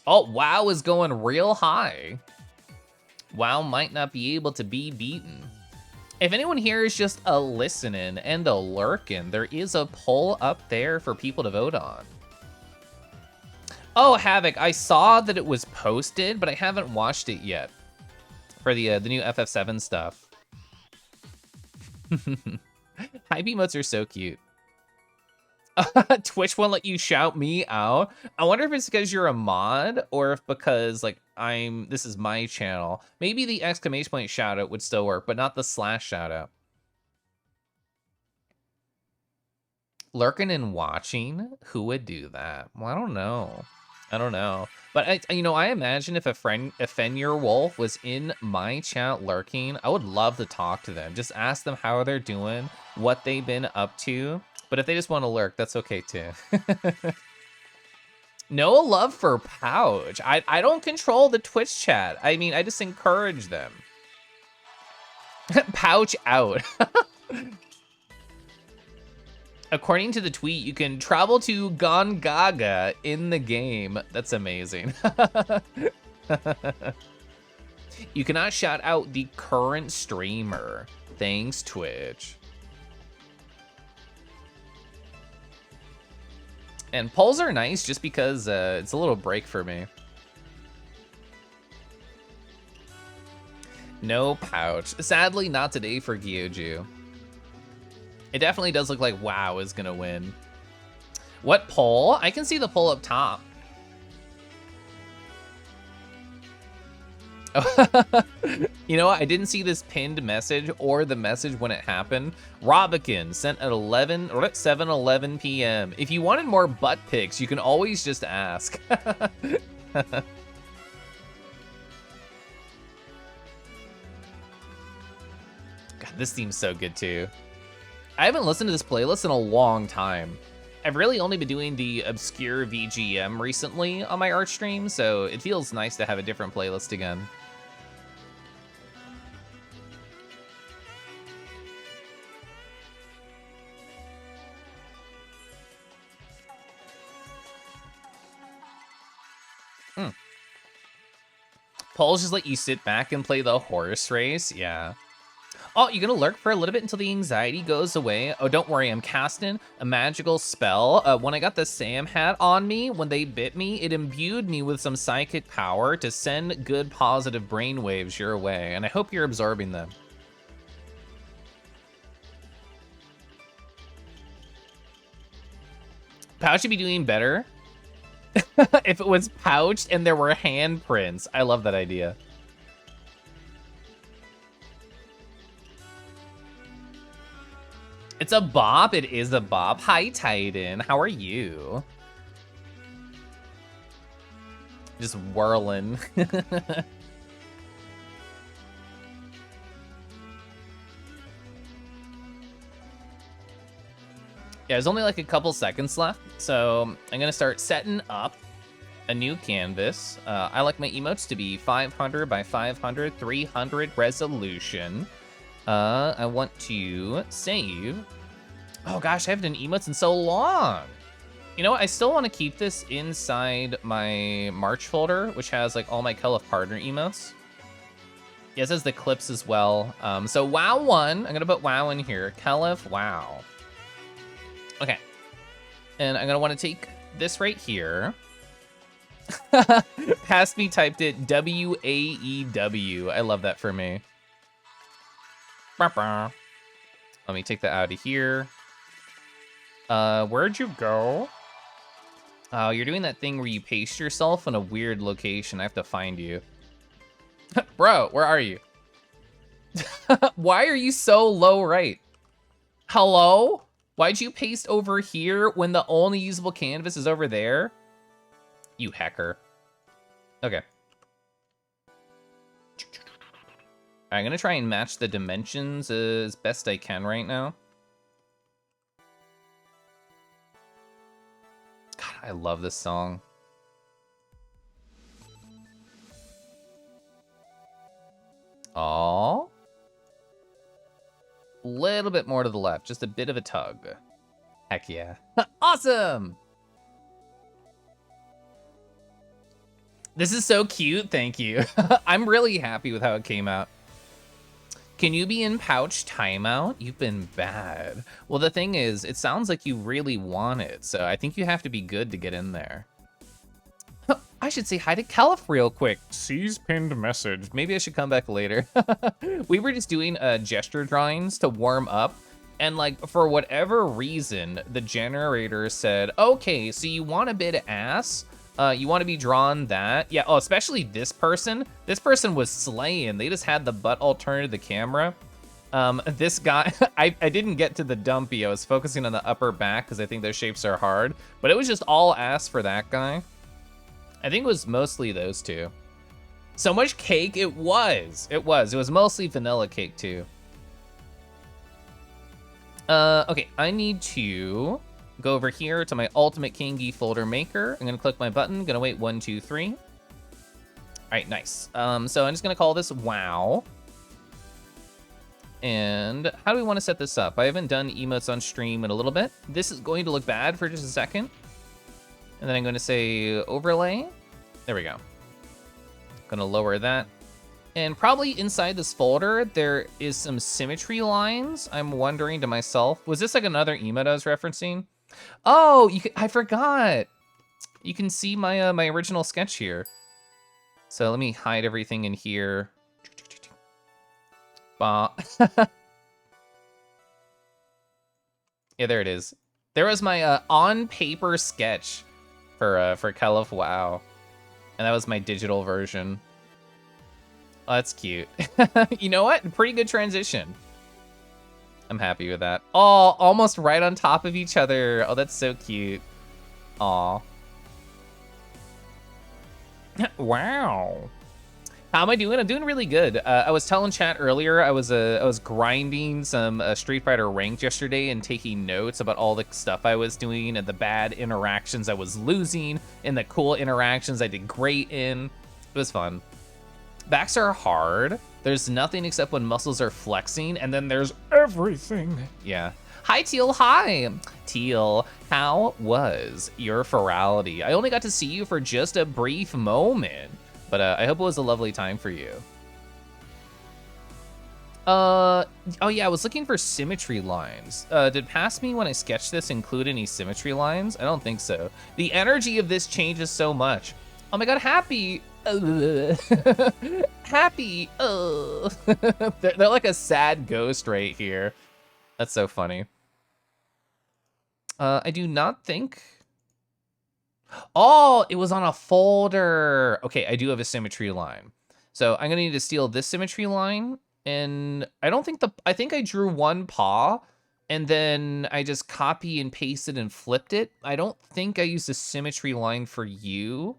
Oh, WoW is going real high. WoW might not be able to be beaten. If anyone here is just a listening and a lurking, there is a poll up there for people to vote on. Oh, Havoc, I saw that it was posted, but I haven't watched it yet for the new FF7 stuff. Hype emotes are so cute. Twitch won't let you shout me out. I wonder if it's because you're a mod or if because like this is my channel. Maybe the exclamation point shout out would still work, but not the slash shout out. Lurking and watching, who would do that? Well, I don't know. But I imagine if a Fenrir Wolf was in my chat lurking, I would love to talk to them. Just ask them how they're doing, what they've been up to. But if they just want to lurk, that's okay too. No love for Pouch. I don't control the Twitch chat. I mean, I just encourage them. Pouch out. According to the tweet, you can travel to Gongaga in the game. That's amazing. You cannot shout out the current streamer. Thanks, Twitch. And polls are nice just because it's a little break for me. No Pouch. Sadly, not today for Gyoju. It definitely does look like WoW is gonna win. What poll? I can see the poll up top. You know what? I didn't see this pinned message or the message when it happened. Robikin sent at 7:11 p.m. If you wanted more butt pics, you can always just ask. God, this theme's so good too. I haven't listened to this playlist in a long time. I've really only been doing the obscure VGM recently on my art stream, so it feels nice to have a different playlist again. Polls just let you sit back and play the horse race, yeah. Oh, you're gonna lurk for a little bit until the anxiety goes away. Oh, don't worry, I'm casting a magical spell. When I got the Sam hat on me, when they bit me, it imbued me with some psychic power to send good positive brainwaves your way, and I hope you're absorbing them. Pouch should be doing better if it was pouched and there were handprints. I love that idea. It's a bop. It is a bop. Hi, Titan. How are you? Just whirling. Yeah, there's only like a couple seconds left, so I'm gonna start setting up a new canvas. I like my emotes to be 500 by 500, 300 resolution. I want to save. Oh gosh, I haven't done emotes in so long. You know what? I still want to keep this inside my March folder, which has like all my Keliff partner emotes. Yeah, it says the clips as well. So WoW 1, I'm gonna put WoW in here. Keliff WoW. Okay. And I'm gonna want to take this right here. Past me typed it W-A-E-W. I love that for me. Let me take that out of here. Where'd you go? Oh, you're doing that thing where you paste yourself in a weird location. I have to find you. Bro, where are you? Why are you so low right? Hello? Why'd you paste over here when the only usable canvas is over there? You hacker. Okay. I'm gonna try and match the dimensions as best I can right now. God, I love this song. Aww. Little bit more to the left, just a bit of a tug. Heck yeah. Awesome! This is so cute, thank you. I'm really happy with how it came out. Can you be in pouch timeout? You've been bad. Well, the thing is, it sounds like you really want it, so I think you have to be good to get in there. I should say hi to Keliff real quick. C's pinned message. Maybe I should come back later. We were just doing gesture drawings to warm up, and like, for whatever reason, the generator said, okay, so you want a bit of ass? You want to be drawn that? Yeah, oh, especially this person. This person was slaying. They just had the butt all turned to the camera. This guy, I didn't get to the dumpy. I was focusing on the upper back because I think those shapes are hard. But it was just all ass for that guy. I think it was mostly those two. So much cake, it was. It was mostly vanilla cake too. Okay, I need to go over here to my Ultimate Kangi folder maker. I'm gonna click my button, gonna wait 1, 2, 3. All right, nice. So I'm just gonna call this wow. And how do we wanna set this up? I haven't done emotes on stream in a little bit. This is going to look bad for just a second. And then I'm gonna say overlay. There we go. Gonna lower that. And probably inside this folder, there is some symmetry lines. I'm wondering to myself, was this like another emote I was referencing? Oh, I forgot. You can see my my original sketch here. So let me hide everything in here. Yeah, there it is. There was my on paper sketch for Keliff Wow, and that was my digital version. Oh, that's cute. You know what? Pretty good transition. I'm happy with that. Oh, almost right on top of each other. Oh, that's so cute. Aw. Wow. How am I doing? I'm doing really good. I was telling chat earlier, I was grinding some Street Fighter ranked yesterday and taking notes about all the stuff I was doing and the bad interactions I was losing and the cool interactions I did great in. It was fun. Backs are hard. There's nothing except when muscles are flexing, and then there's everything. Yeah. Hi, Teal. Hi. Teal, how was your ferality? I only got to see you for just a brief moment, but I hope it was a lovely time for you. Oh yeah, I was looking for symmetry lines. Did Past Me when I sketched this include any symmetry lines? I don't think so. The energy of this changes so much. Oh my god, Happy. Happy. They're like a sad ghost right here. That's so funny. I do not think. Oh, it was on a folder. Okay, I do have a symmetry line. So I'm gonna need to steal this symmetry line. And I don't think I think I drew one paw and then I just copy and pasted and flipped it. I don't think I used a symmetry line for you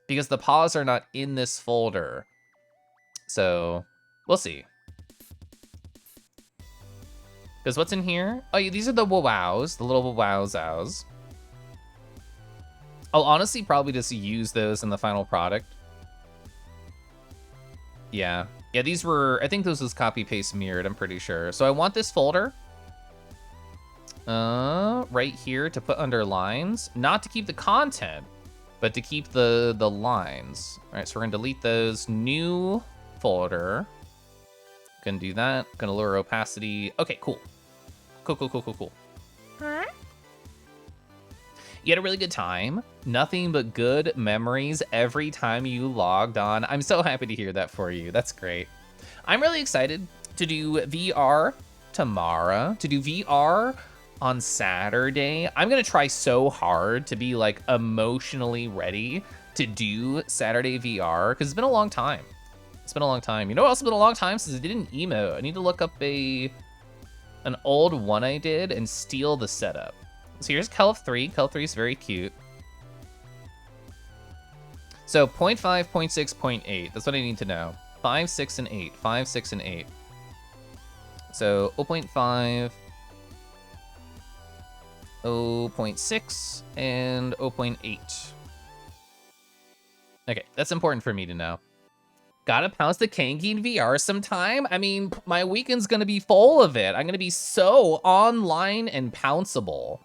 because the paws are not in this folder. So we'll see. Because what's in here? Oh, yeah, these are the wows, the little wows. I'll honestly probably just use those in the final product. Yeah. Yeah, these were, I think those was copy paste mirrored, I'm pretty sure. So I want this folder right here to put under lines, not to keep the content, but to keep the lines. All right, so we're gonna delete those. New folder. Gonna do that. Gonna lower opacity. Okay, cool. Cool. Huh? You had a really good time. Nothing but good memories every time you logged on. I'm so happy to hear that for you. That's great. I'm really excited to do VR tomorrow, to do VR on Saturday. I'm gonna try so hard to be like emotionally ready to do Saturday VR because it's been a long time. It's been a long time. You know what else has been a long time since I did an emote? I need to look up an old one I did and steal the setup. So here's Keliff 3. Keliff 3 is very cute. So 0.5, 0.6, 0.8. That's what I need to know. 5, 6, and 8. 5, 6, and 8. So 0.5, 0.6, and 0.8. Okay, that's important for me to know. Gotta pounce the Kangi in VR sometime. I mean, my weekend's gonna be full of it. I'm gonna be so online and pounceable.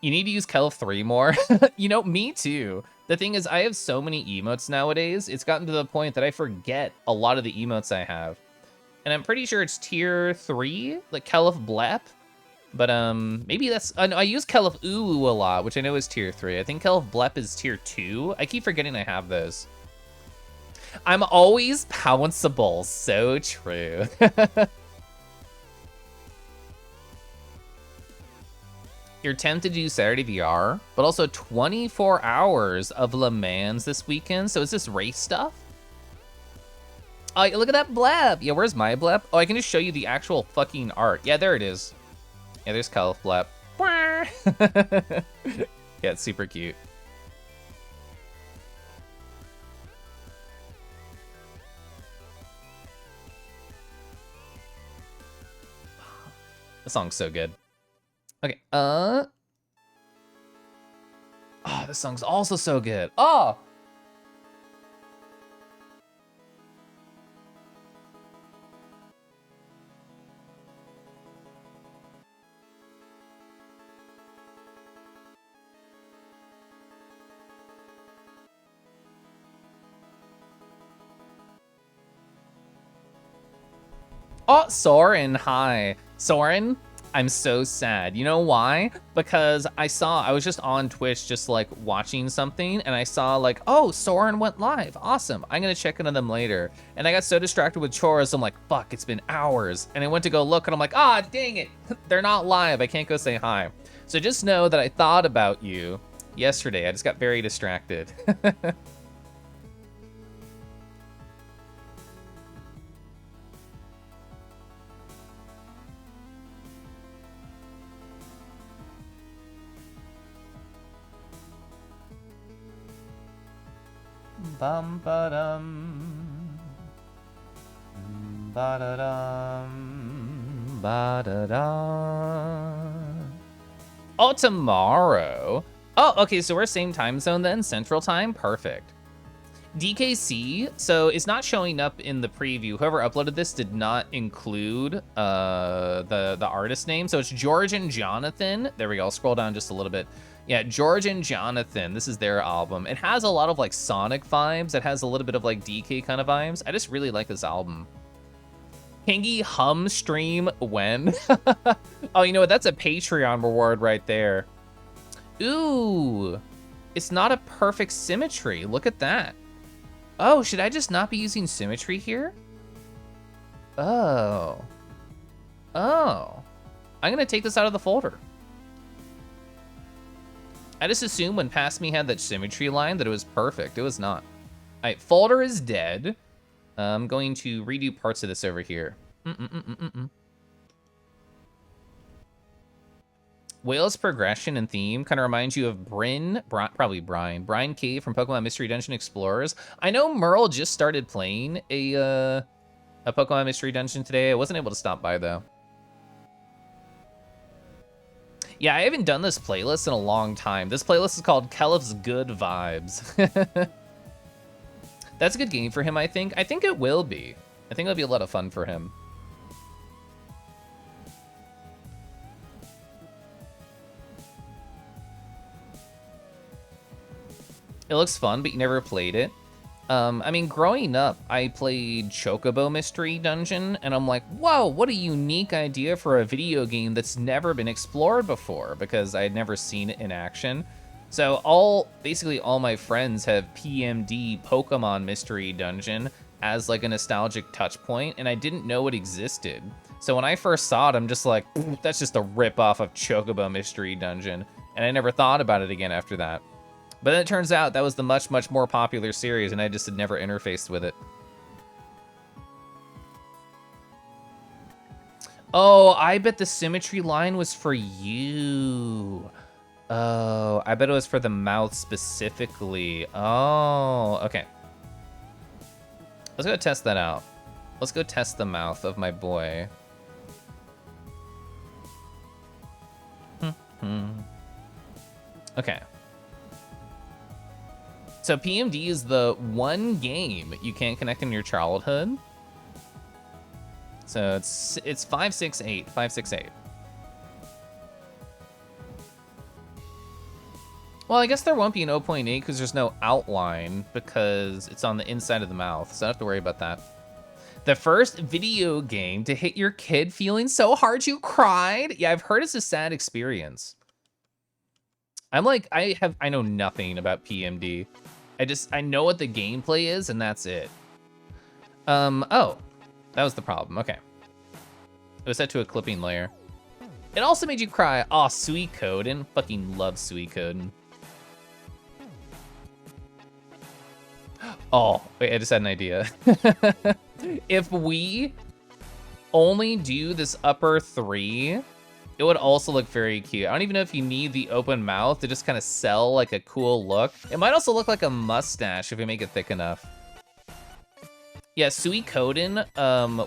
You need to use Keliff 3 more. You know, me too. The thing is, I have so many emotes nowadays, it's gotten to the point that I forget a lot of the emotes I have. And I'm pretty sure it's tier 3, like Keliff Blep. But maybe that's, I use Keliff Ooh a lot, which I know is tier 3. I think Keliff Blep is tier 2. I keep forgetting I have those. I'm always pounceable, so true. You're tempted to do Saturday VR, but also 24 hours of Le Mans this weekend. So is this race stuff? Oh, look at that bleb. Yeah, where's my bleb? Oh, I can just show you the actual fucking art. Yeah, there it is. Yeah, there's Keliff bleb. Yeah, it's super cute. The song's so good. Okay, oh, this song's also so good. Oh! Oh, Soren, hi. Soren, I'm so sad. You know why? Because I was just on Twitch just like watching something and I saw like, oh, Soren went live. Awesome. I'm gonna check into them later. And I got so distracted with chores, I'm like, fuck, it's been hours. And I went to go look and I'm like, ah, dang it. They're not live. I can't go say hi. So just know that I thought about you yesterday. I just got very distracted. Bum ba dum, ba da dum, ba da da. Oh, tomorrow. Oh, okay. So we're same time zone then, Central Time. Perfect. DKC. So it's not showing up in the preview. Whoever uploaded this did not include the artist name. So it's George and Jonathan. There we go. I'll scroll down just a little bit. Yeah, George and Jonathan, this is their album. It has a lot of like Sonic vibes. It has a little bit of like DK kind of vibes. I just really like this album. Kingy hum stream when? Oh, you know what? That's a Patreon reward right there. Ooh, it's not a perfect symmetry. Look at that. Oh, should I just not be using symmetry here? Oh. Oh. I'm gonna take this out of the folder. I just assumed when Past Me had that symmetry line that it was perfect. It was not. All right, folder is dead. I'm going to redo parts of this over here. Whale's progression and theme kind of reminds you of probably Brian K from Pokemon Mystery Dungeon Explorers. I know Merle just started playing a Pokemon Mystery Dungeon today. I wasn't able to stop by though. Yeah, I haven't done this playlist in a long time. This playlist is called Keliff's Good Vibes. That's a good game for him, I think. I think it will be. I think it'll be a lot of fun for him. It looks fun, but you never played it. I mean, growing up, I played Chocobo Mystery Dungeon, and I'm like, whoa, what a unique idea for a video game that's never been explored before, because I had never seen it in action. So basically all my friends have PMD Pokemon Mystery Dungeon as like a nostalgic touch point, and I didn't know it existed. So when I first saw it, I'm just like, that's just a rip-off of Chocobo Mystery Dungeon. And I never thought about it again after that. But then it turns out that was the much, much more popular series, and I just had never interfaced with it. Oh, I bet the symmetry line was for you. Oh, I bet it was for the mouth specifically. Oh, okay. Let's go test that out. Let's go test the mouth of my boy. Okay. So PMD is the one game you can't connect in your childhood. So it's 568, 568. Well, I guess there won't be an 0.8 because there's no outline because it's on the inside of the mouth, so I don't have to worry about that. The first video game to hit your kid feeling so hard you cried? Yeah, I've heard it's a sad experience. I'm like, I know nothing about PMD. I know what the gameplay is, and that's it. Oh, that was the problem, okay. It was set to a clipping layer. It also made you cry. Aw, Suikoden. Fucking love Suikoden. Oh, wait, I just had an idea. If we only do this upper 3, it would also look very cute. I don't even know if you need the open mouth to just kind of sell like a cool look. It might also look like a mustache if we make it thick enough. Yeah, Suikoden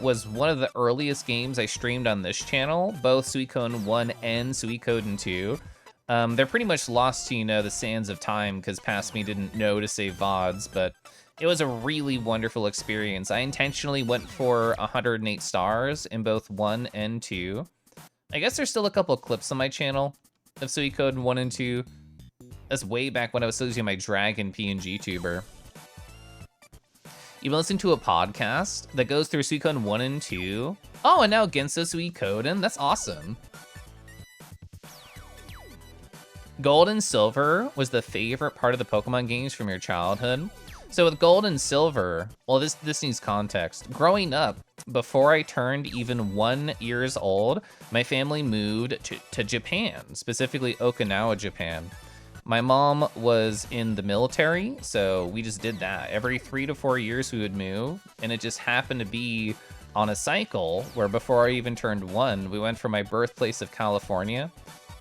was one of the earliest games I streamed on this channel, both Suikoden 1 and Suikoden 2. They're pretty much lost to, you know, the sands of time because past me didn't know to save VODs, but it was a really wonderful experience. I intentionally went for 108 stars in both 1 and 2. I guess there's still a couple of clips on my channel of Suikoden 1 and 2. That's way back when I was still using my Dragon PNG tuber. You've been listening to a podcast that goes through Suikoden 1 and 2. Oh, and now Genso Suikoden. That's awesome. Gold and Silver was the favorite part of the Pokemon games from your childhood. So with Gold and Silver, well, this needs context. Growing up, before I turned even 1 year old, my family moved to Japan, specifically Okinawa, Japan. My mom was in the military, so we just did that. Every 3 to 4 years we would move, and it just happened to be on a cycle where before I even turned 1, we went from my birthplace of California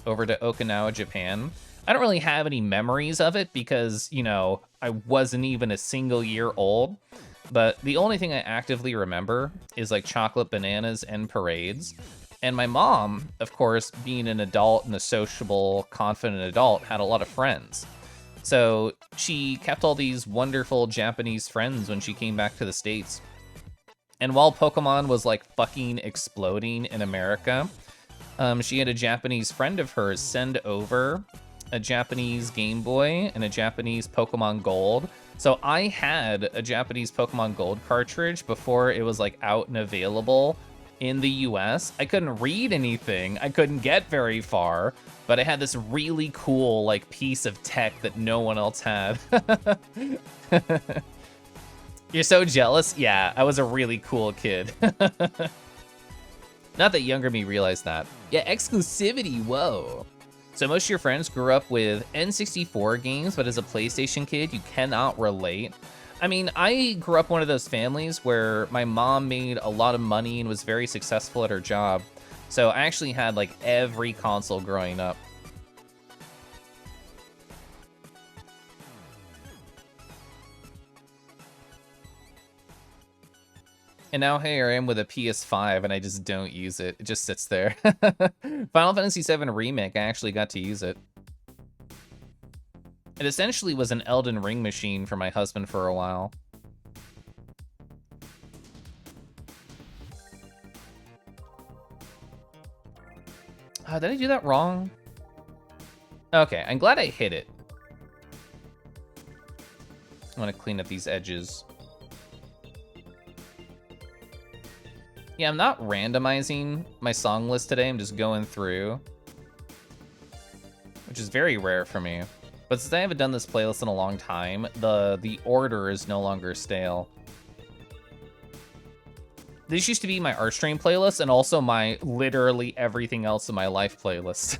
over to Okinawa, Japan. I don't really have any memories of it because, you know, I wasn't even a single year old, but the only thing I actively remember is like chocolate bananas and parades. And my mom, of course, being an adult and a sociable, confident adult, had a lot of friends. So she kept all these wonderful Japanese friends when she came back to the States. And while Pokemon was like fucking exploding in America, she had a Japanese friend of hers send over a Japanese Game Boy and a Japanese Pokemon Gold. So I had a Japanese Pokemon Gold cartridge before it was like out and available in the US. I couldn't read anything. I couldn't get very far, but I had this really cool like piece of tech that no one else had. You're so jealous? Yeah, I was a really cool kid. Not that younger me realized that. Yeah, exclusivity, whoa. So most of your friends grew up with N64 games, but as a PlayStation kid, you cannot relate. I mean, I grew up one of those families where my mom made a lot of money and was very successful at her job. So I actually had like every console growing up. And now here I am with a PS5 and I just don't use it. It just sits there. Final Fantasy VII Remake, I actually got to use it. It essentially was an Elden Ring machine for my husband for a while. Oh, did I do that wrong? Okay, I'm glad I hit it. I want to clean up these edges. Yeah, I'm not randomizing my song list today. I'm just going through, which is very rare for me. But since I haven't done this playlist in a long time, the order is no longer stale. This used to be my art stream playlist and also my literally everything else in my life playlist.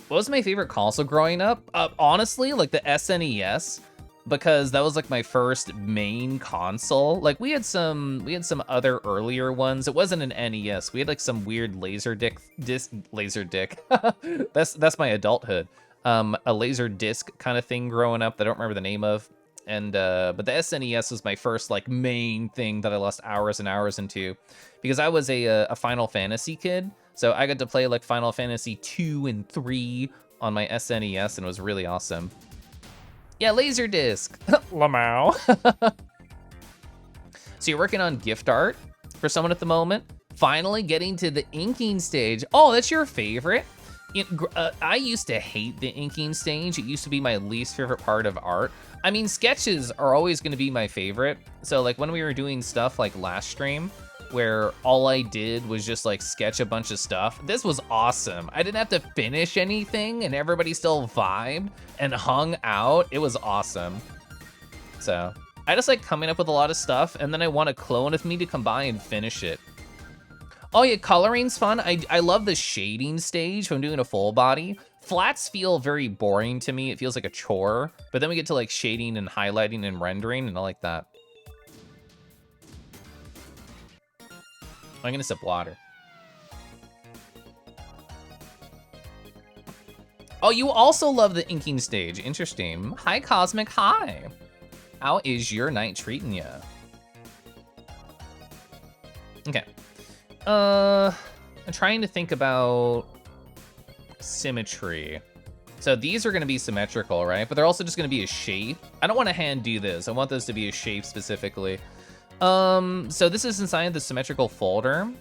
What was my favorite console growing up? Honestly, like the SNES, because that was like my first main console. Like we had some other earlier ones. It wasn't an NES. We had like some weird laser disc. That's my adulthood. A laser disc kind of thing growing up that I don't remember the name of. And but the SNES was my first like main thing that I lost hours and hours into, because I was a Final Fantasy kid. So I got to play like Final Fantasy 2 and 3 on my SNES, and it was really awesome. Yeah, Laserdisc. Lamau. So you're working on gift art for someone at the moment. Finally getting to the inking stage. Oh, that's your favorite? I used to hate the inking stage. It used to be my least favorite part of art. I mean, sketches are always going to be my favorite. So like when we were doing stuff like last stream, where all I did was just like sketch a bunch of stuff, this was awesome. I didn't have to finish anything and everybody still vibed and hung out. It was awesome. So I just like coming up with a lot of stuff, and then I want a clone of me to come by and finish it. Oh yeah, coloring's fun. I love the shading stage when I'm doing a full body. Flats feel very boring to me. It feels like a chore, but then we get to like shading and highlighting and rendering, and I like that. I'm gonna sip water. Oh, you also love the inking stage. Interesting. Hi, Cosmic. Hi. How is your night treating you? Okay. I'm trying to think about symmetry. So these are gonna be symmetrical, right? But they're also just gonna be a shape. I don't want to hand do this. I want this to be a shape specifically. So this is inside the symmetrical folder.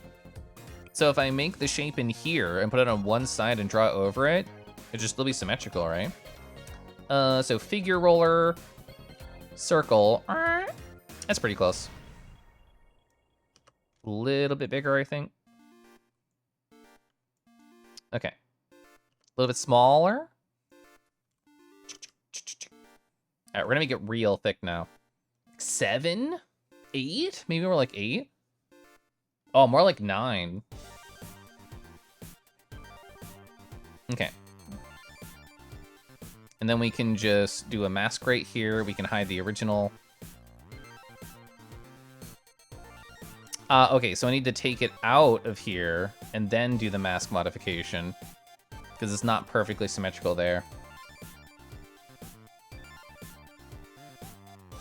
So if I make the shape in here and put it on one side and draw over it, it'll just still be symmetrical, right? So figure roller, circle. That's pretty close. A little bit bigger, I think. Okay. A little bit smaller. All right, we're gonna make it real thick now. 7? 8? Maybe more like 8? Oh, more like 9. Okay. And then we can just do a mask right here. We can hide the original. Okay, so I need to take it out of here and then do the mask modification, because it's not perfectly symmetrical there. All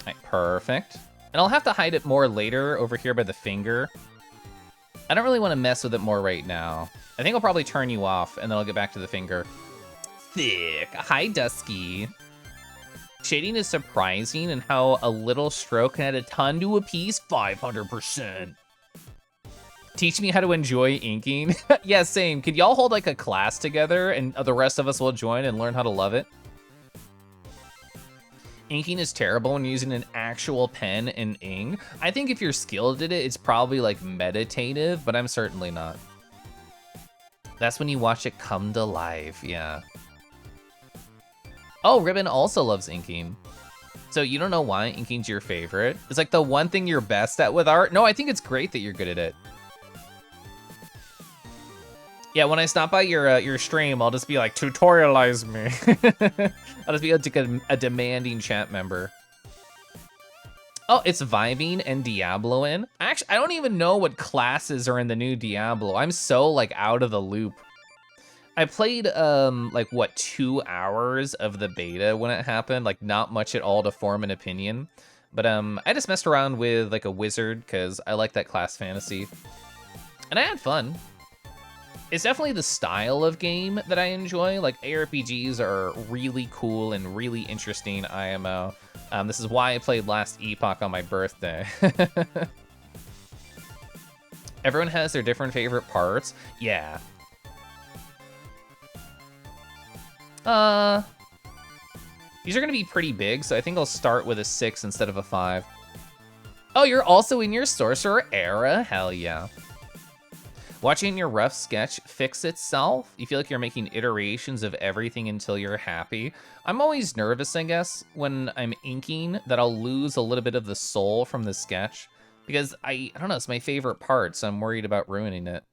right, perfect. And I'll have to hide it more later over here by the finger. I don't really want to mess with it more right now. I think I'll probably turn you off, and then I'll get back to the finger. Thick. Hi, Dusky. Shading is surprising, and how a little stroke can add a ton to a piece. 500%. Teach me how to enjoy inking. Yeah, same. Could y'all hold like a class together, and the rest of us will join and learn how to love it? Inking is terrible when you're using an actual pen and ink. I think if you're skilled at it, it's probably like meditative, but I'm certainly not. That's when you watch it come to life, yeah. Oh, Ribbon also loves inking. So you don't know why inking's your favorite? It's like the one thing you're best at with art? No, I think it's great that you're good at it. Yeah, when I stop by your stream, I'll just be like, tutorialize me. I'll just be a demanding chat member. Oh, it's vibing and Diabloing. Actually, I don't even know what classes are in the new Diablo. I'm so like out of the loop. I played like what, 2 hours of the beta when it happened, like not much at all to form an opinion. But I just messed around with like a wizard because I like that class fantasy. And I had fun. It's definitely the style of game that I enjoy. Like ARPGs are really cool and really interesting IMO. This is why I played Last Epoch on my birthday. Everyone has their different favorite parts. Yeah. These are gonna be pretty big, so I think I'll start with a 6 instead of a 5. Oh, you're also in your Sorcerer era? Hell yeah. Watching your rough sketch fix itself? You feel like you're making iterations of everything until you're happy? I'm always nervous, I guess, when I'm inking that I'll lose a little bit of the soul from the sketch. Because I don't know, it's my favorite part, so I'm worried about ruining it.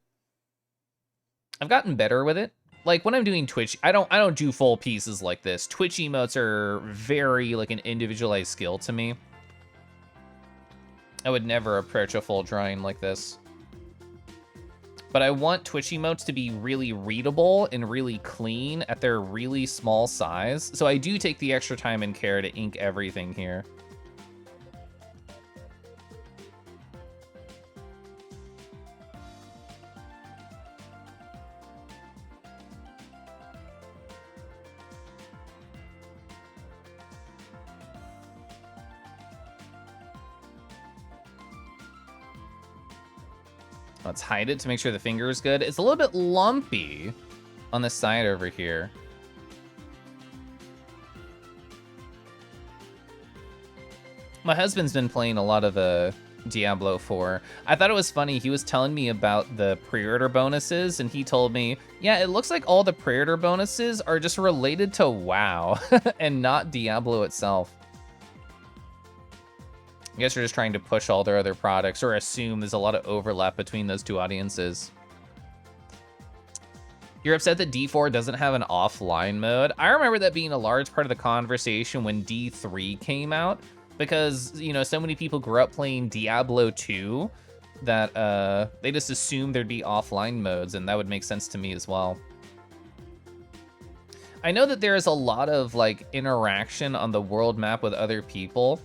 I've gotten better with it. Like when I'm doing Twitch, I don't do full pieces like this. Twitch emotes are very like an individualized skill to me. I would never approach a full drawing like this. But I want Twitch emotes to be really readable and really clean at their really small size. So I do take the extra time and care to ink everything here. Let's hide it to make sure the finger is good. It's a little bit lumpy on the side over here. My husband's been playing a lot of Diablo 4. I thought it was funny. He was telling me about the pre-order bonuses, and he told me, yeah, it looks like all the pre-order bonuses are just related to WoW and not Diablo itself. I guess they're just trying to push all their other products or assume there's a lot of overlap between those two audiences. You're upset that D4 doesn't have an offline mode. I remember that being a large part of the conversation when D3 came out because, you know, so many people grew up playing Diablo 2 that they just assumed there'd be offline modes, and that would make sense to me as well. I know that there is a lot of like interaction on the world map with other people.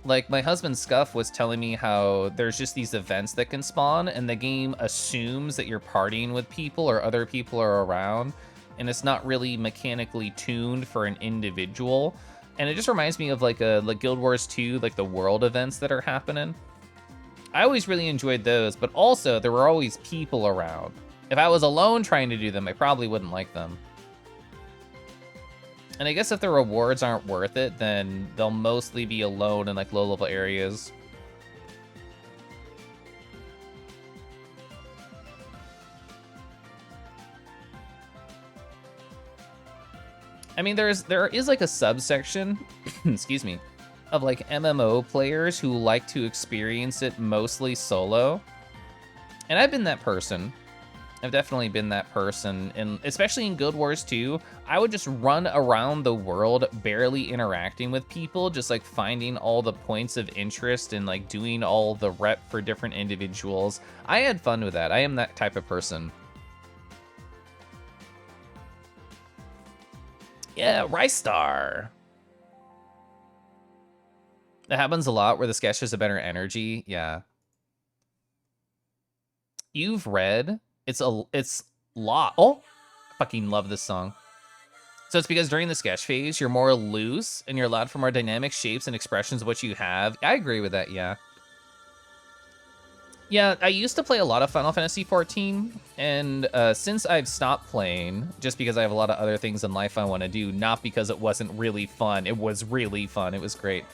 Like, my husband Scuff was telling me how there's just these events that can spawn, and the game assumes that you're partying with people or other people are around, and it's not really mechanically tuned for an individual. And it just reminds me of like Guild Wars 2, like the world events that are happening. I always really enjoyed those, but also there were always people around. If I was alone trying to do them, I probably wouldn't like them. And I guess if the rewards aren't worth it, then they'll mostly be alone in like low-level areas. I mean, there is like a subsection, excuse me, of like MMO players who like to experience it mostly solo. And I've been that person. I've definitely been that person, and especially in Guild Wars 2, I would just run around the world barely interacting with people, just like finding all the points of interest and like doing all the rep for different individuals. I had fun with that. I am that type of person. Yeah, Rice Star. That happens a lot where the sketch has a better energy. Yeah. You've read... It's lot. Oh, I fucking love this song. So it's because during the sketch phase, you're more loose and you're allowed for more dynamic shapes and expressions of what you have. I agree with that, yeah. Yeah, I used to play a lot of Final Fantasy XIV, and since I've stopped playing, just because I have a lot of other things in life I want to do, not because it wasn't really fun. It was really fun. It was great.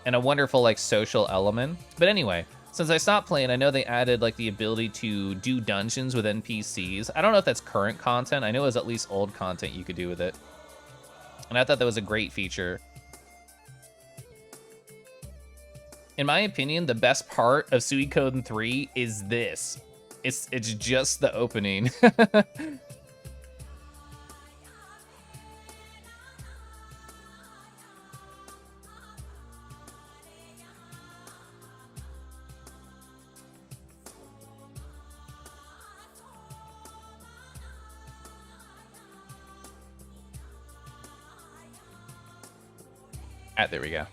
And a wonderful, like, social element. But anyway... Since I stopped playing, I know they added like the ability to do dungeons with NPCs. I don't know if that's current content. I know it was at least old content you could do with it. And I thought that was a great feature. In my opinion, the best part of Suikoden 3 is this. It's just the opening. There we go.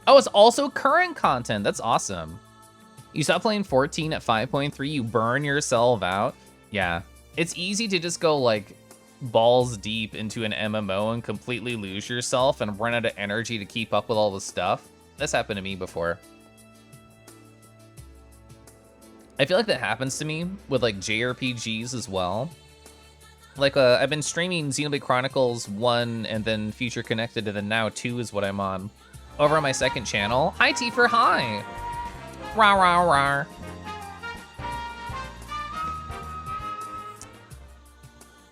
Oh, it's also current content. That's awesome. You stop playing 14 at 5.3, you burn yourself out. Yeah, it's easy to just go like balls deep into an MMO and completely lose yourself and run out of energy to keep up with all the stuff. That's happened to me before. I feel like that happens to me with like JRPGs as well. Like, I've been streaming Xenoblade Chronicles 1 and then Future Connected, and then now 2 is what I'm on. Over on my second channel. Hi, Tifa, hi! Rah, rah, rah.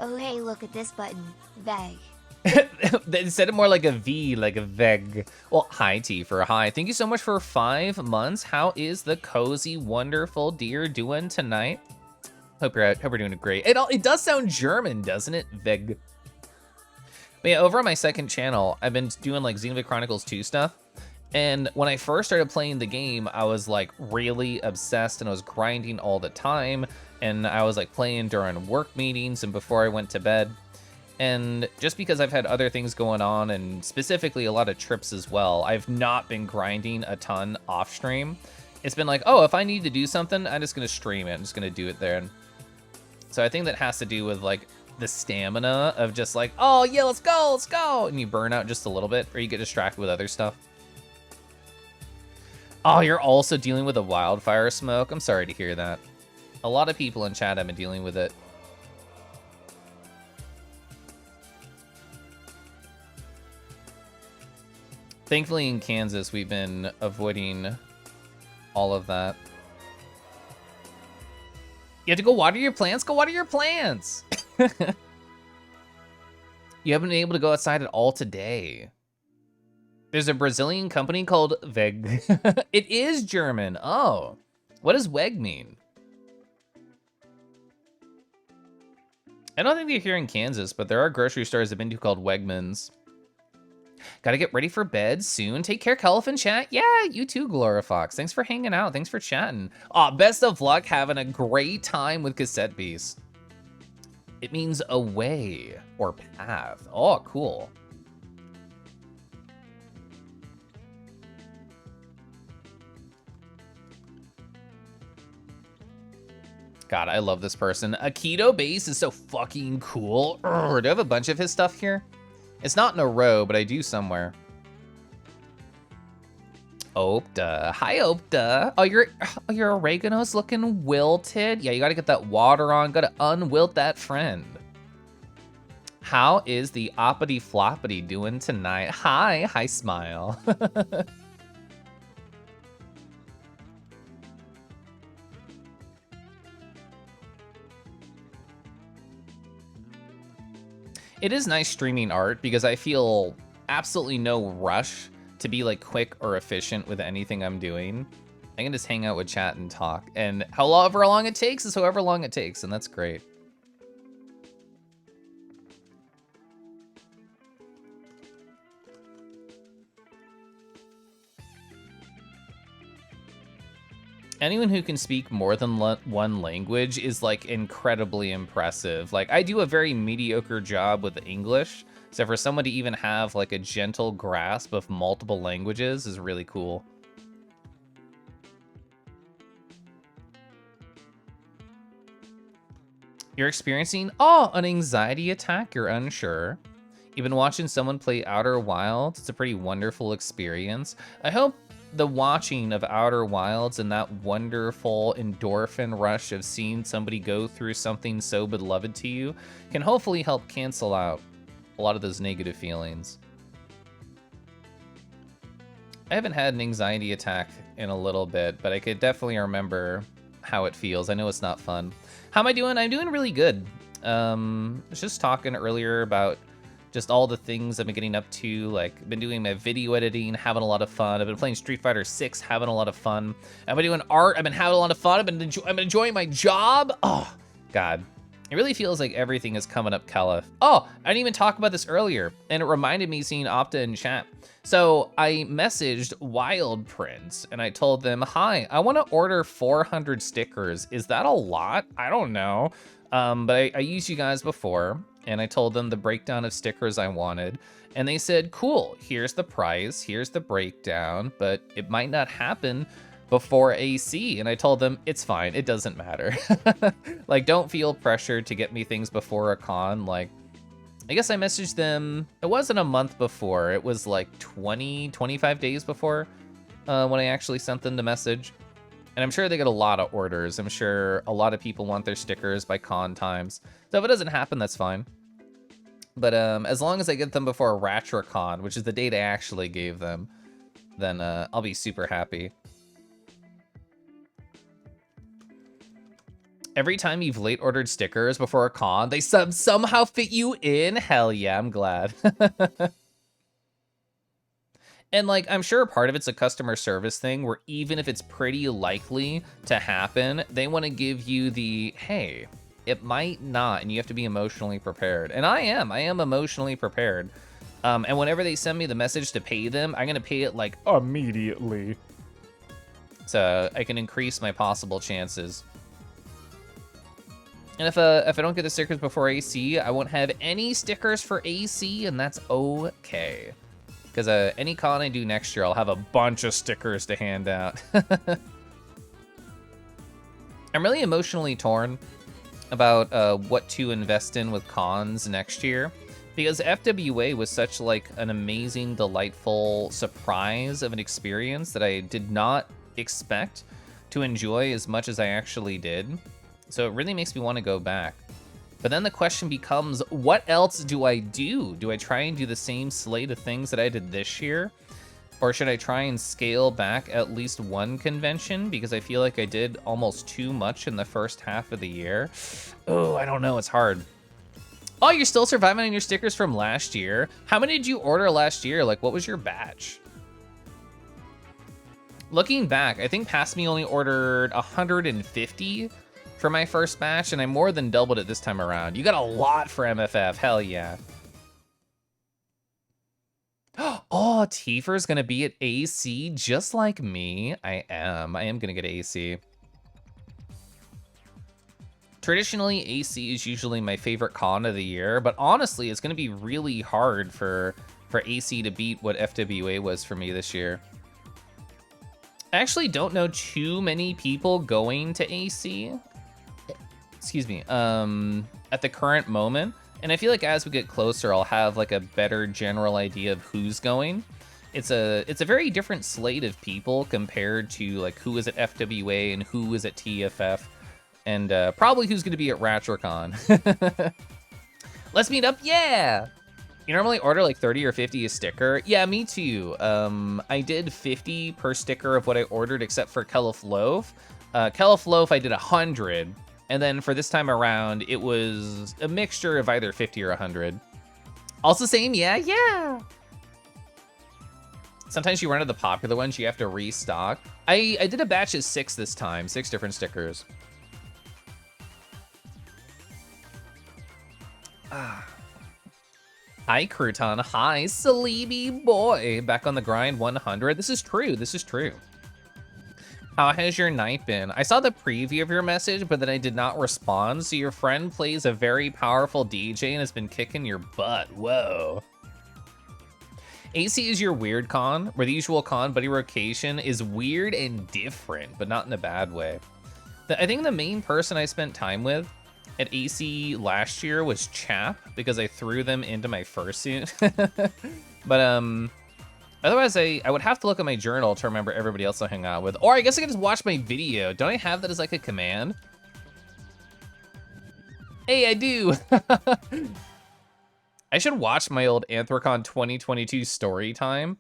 Oh hey, look at this button. Vague. They said it more like a V, like a veg. Well, hi T for hi. Thank you so much for 5 months. How is the cozy, wonderful deer doing tonight? Hope you're doing great. It does sound German, doesn't it? Veg. But yeah, over on my second channel, I've been doing like Xenoblade Chronicles 2 stuff. And when I first started playing the game, I was like really obsessed and I was grinding all the time. And I was like playing during work meetings and before I went to bed. And just because I've had other things going on and specifically a lot of trips as well, I've not been grinding a ton off stream. It's been like, oh, if I need to do something, I'm just gonna stream it. I'm just gonna do it there. So I think that has to do with like the stamina of just like, oh yeah, let's go. And you burn out just a little bit or you get distracted with other stuff. Oh, you're also dealing with a wildfire smoke? I'm sorry to hear that. A lot of people in chat have been dealing with it. Thankfully in Kansas, we've been avoiding all of that. You have to go water your plants? Go water your plants! You haven't been able to go outside at all today. There's a Brazilian company called Weg. It is German. Oh, what does Weg mean? I don't think they're here in Kansas, but there are grocery stores I've been to called Wegmans. Gotta get ready for bed soon. Take care, Keliff in chat. Yeah, you too, Glorifox. Thanks for hanging out. Thanks for chatting. Aw, best of luck having a great time with Cassette Beast. It means away or path. Oh, cool. God, I love this person. Aikido base is so fucking cool. Urgh, do I have a bunch of his stuff here? It's not in a row, but I do somewhere. Opta. Hi, Opta. Oh, your oregano's looking wilted. Yeah, you gotta get that water on. Gotta unwilt that friend. How is the Oppity Floppity doing tonight? Hi, Smile. It is nice streaming art because I feel absolutely no rush to be like quick or efficient with anything I'm doing. I can just hang out with chat and talk, and however long it takes is however long it takes, and that's great. Anyone who can speak more than one language is like incredibly impressive. Like I do a very mediocre job with English, so for someone to even have like a gentle grasp of multiple languages is really cool. You're experiencing, an anxiety attack, you're unsure. You've been watching someone play Outer Wilds. It's a pretty wonderful experience. I hope the watching of Outer Wilds and that wonderful endorphin rush of seeing somebody go through something so beloved to you can hopefully help cancel out a lot of those negative feelings. I haven't had an anxiety attack in a little bit, but I could definitely remember how it feels. I know it's not fun. How am I doing? I'm doing really good. I was just talking earlier about just all the things I've been getting up to, like been doing my video editing, having a lot of fun. I've been playing Street Fighter 6, having a lot of fun. I've been doing art, I've been having a lot of fun. I've been enjoying my job. Oh, God. It really feels like everything is coming up, Keliff. Oh, I didn't even talk about this earlier, and it reminded me seeing Opta in chat. So I messaged Wild Prince, and I told them, hi, I want to order 400 stickers. Is that a lot? I don't know. But I used you guys before, and I told them the breakdown of stickers I wanted, and they said, cool, here's the price, here's the breakdown, but it might not happen before AC. And I told them, it's fine, it doesn't matter. Like, don't feel pressured to get me things before a con. Like, I guess I messaged them, it wasn't a month before, it was like 25 days before when I actually sent them the message. And I'm sure they get a lot of orders. I'm sure a lot of people want their stickers by con times. So if it doesn't happen, that's fine. But as long as I get them before RatraCon, which is the date I actually gave them, then I'll be super happy. Every time you've late ordered stickers before a con, they somehow fit you in? Hell yeah, I'm glad. And like, I'm sure part of it's a customer service thing where even if it's pretty likely to happen, they want to give you the, hey, it might not, and you have to be emotionally prepared. And I am emotionally prepared. And whenever they send me the message to pay them, I'm gonna pay it like immediately. So I can increase my possible chances. And if I don't get the stickers before AC, I won't have any stickers for AC, and that's okay. Because any con I do next year, I'll have a bunch of stickers to hand out. I'm really emotionally torn about what to invest in with cons next year. Because FWA was such like an amazing, delightful surprise of an experience that I did not expect to enjoy as much as I actually did. So it really makes me want to go back. But then the question becomes, what else do I do? Do I try and do the same slate of things that I did this year? Or should I try and scale back at least one convention? Because I feel like I did almost too much in the first half of the year. Oh, I don't know, it's hard. Oh, you're still surviving on your stickers from last year? How many did you order last year? Like, what was your batch? Looking back, I think Past Me only ordered 150 for my first batch, and I more than doubled it this time around. You got a lot for MFF, hell yeah. Oh, Tifer's gonna be at AC just like me. I am gonna get AC. Traditionally, AC is usually my favorite con of the year, but honestly, it's gonna be really hard for AC to beat what FWA was for me this year. I actually don't know too many people going to AC. Excuse me, at the current moment. And I feel like as we get closer, I'll have like a better general idea of who's going. It's a very different slate of people compared to like who is at FWA and who is at TFF, and probably who's gonna be at RatroCon. Let's meet up, yeah! You normally order like 30 or 50 a sticker? Yeah, me too. I did 50 per sticker of what I ordered except for Keliff Loaf. Keliff Loaf I did 100. And then for this time around, it was a mixture of either 50 or 100. Also same, yeah. Sometimes you run out of the popular ones, you have to restock. I did a batch of 6 this time, 6 different stickers. Hi, Crouton. Hi, Sleepy boy. Back on the grind, 100. This is true. How has your night been? I saw the preview of your message, but then I did not respond, so your friend plays a very powerful DJ and has been kicking your butt. Whoa. AC is your weird con, where the usual con buddy rotation is weird and different, but not in a bad way. I think the main person I spent time with at AC last year was Chap, because I threw them into my fursuit. But otherwise, I would have to look at my journal to remember everybody else I hung out with. Or I guess I could just watch my video. Don't I have that as like a command? Hey, I do. I should watch my old Anthrocon 2022 story time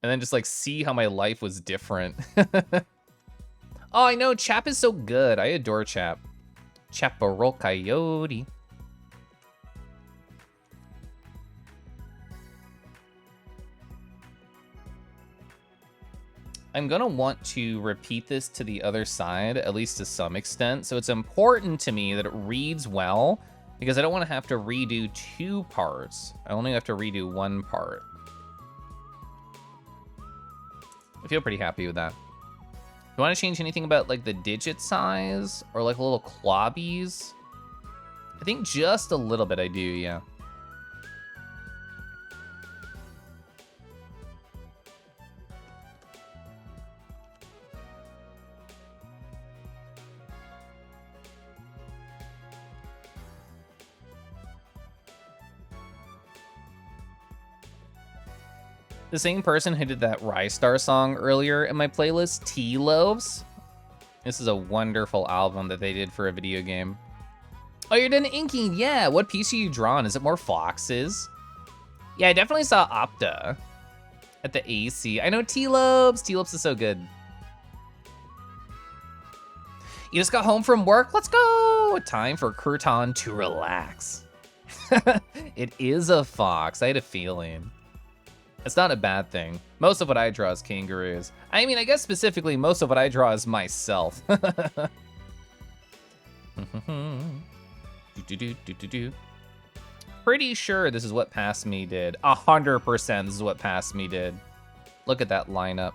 and then just like see how my life was different. Oh, I know, Chap is so good. I adore Chap. Chaparral Coyote. I'm gonna want to repeat this to the other side, at least to some extent. So it's important to me that it reads well, because I don't want to have to redo 2 parts. I only have to redo 1 part. I feel pretty happy with that. Do you want to change anything about like the digit size or like little clobbies? I think just a little bit I do, yeah. The same person who did that Rystar song earlier in my playlist, T-Loaves. This is a wonderful album that they did for a video game. Oh, you're done inking, yeah. What piece are you drawing? Is it more foxes? Yeah, I definitely saw Opta at the AC. I know T-Lobes. T-Lobes is so good. You just got home from work? Let's go! Time for Crouton to relax. It is a fox. I had a feeling. It's not a bad thing. Most of what I draw is kangaroos. I mean, I guess specifically, most of what I draw is myself. Pretty sure this is what Past Me did. 100% this is what Past Me did. Look at that lineup.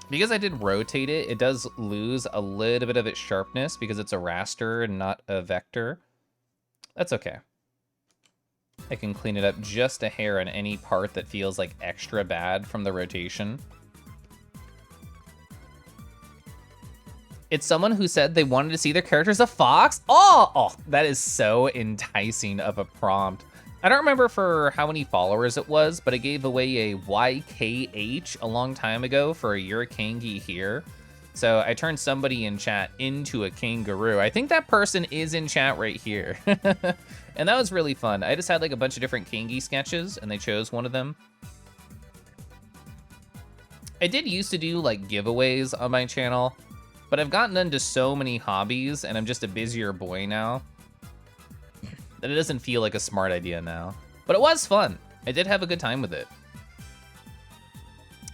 Because I did rotate it, it does lose a little bit of its sharpness because it's a raster and not a vector. That's okay. I can clean it up just a hair on any part that feels like extra bad from the rotation. It's someone who said they wanted to see their character as a fox. Oh, that is so enticing of a prompt. I don't remember for how many followers it was, but I gave away a YKH a long time ago for a You're a Kangi here. So I turned somebody in chat into a kangaroo. I think that person is in chat right here. And that was really fun. I just had like a bunch of different kangi sketches and they chose one of them. I did used to do like giveaways on my channel, but I've gotten into so many hobbies and I'm just a busier boy now that it doesn't feel like a smart idea now. But it was fun. I did have a good time with it.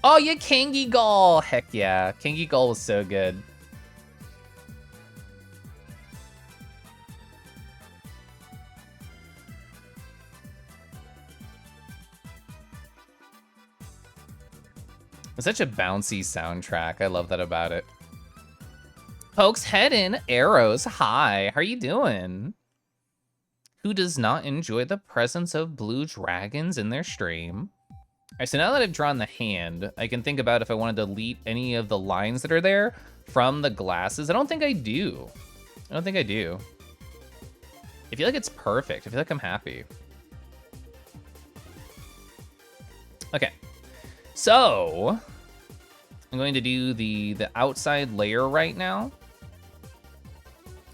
Oh, yeah, Kangi Gull! Heck yeah, Kangi Gull was so good. It's such a bouncy soundtrack. I love that about it. Pokes head in, arrows, hi, how are you doing? Who does not enjoy the presence of blue dragons in their stream? All right, so now that I've drawn the hand, I can think about if I want to delete any of the lines that are there from the glasses. I don't think I do. I don't think I do. I feel like it's perfect. I feel like I'm happy. Okay, so I'm going to do the outside layer right now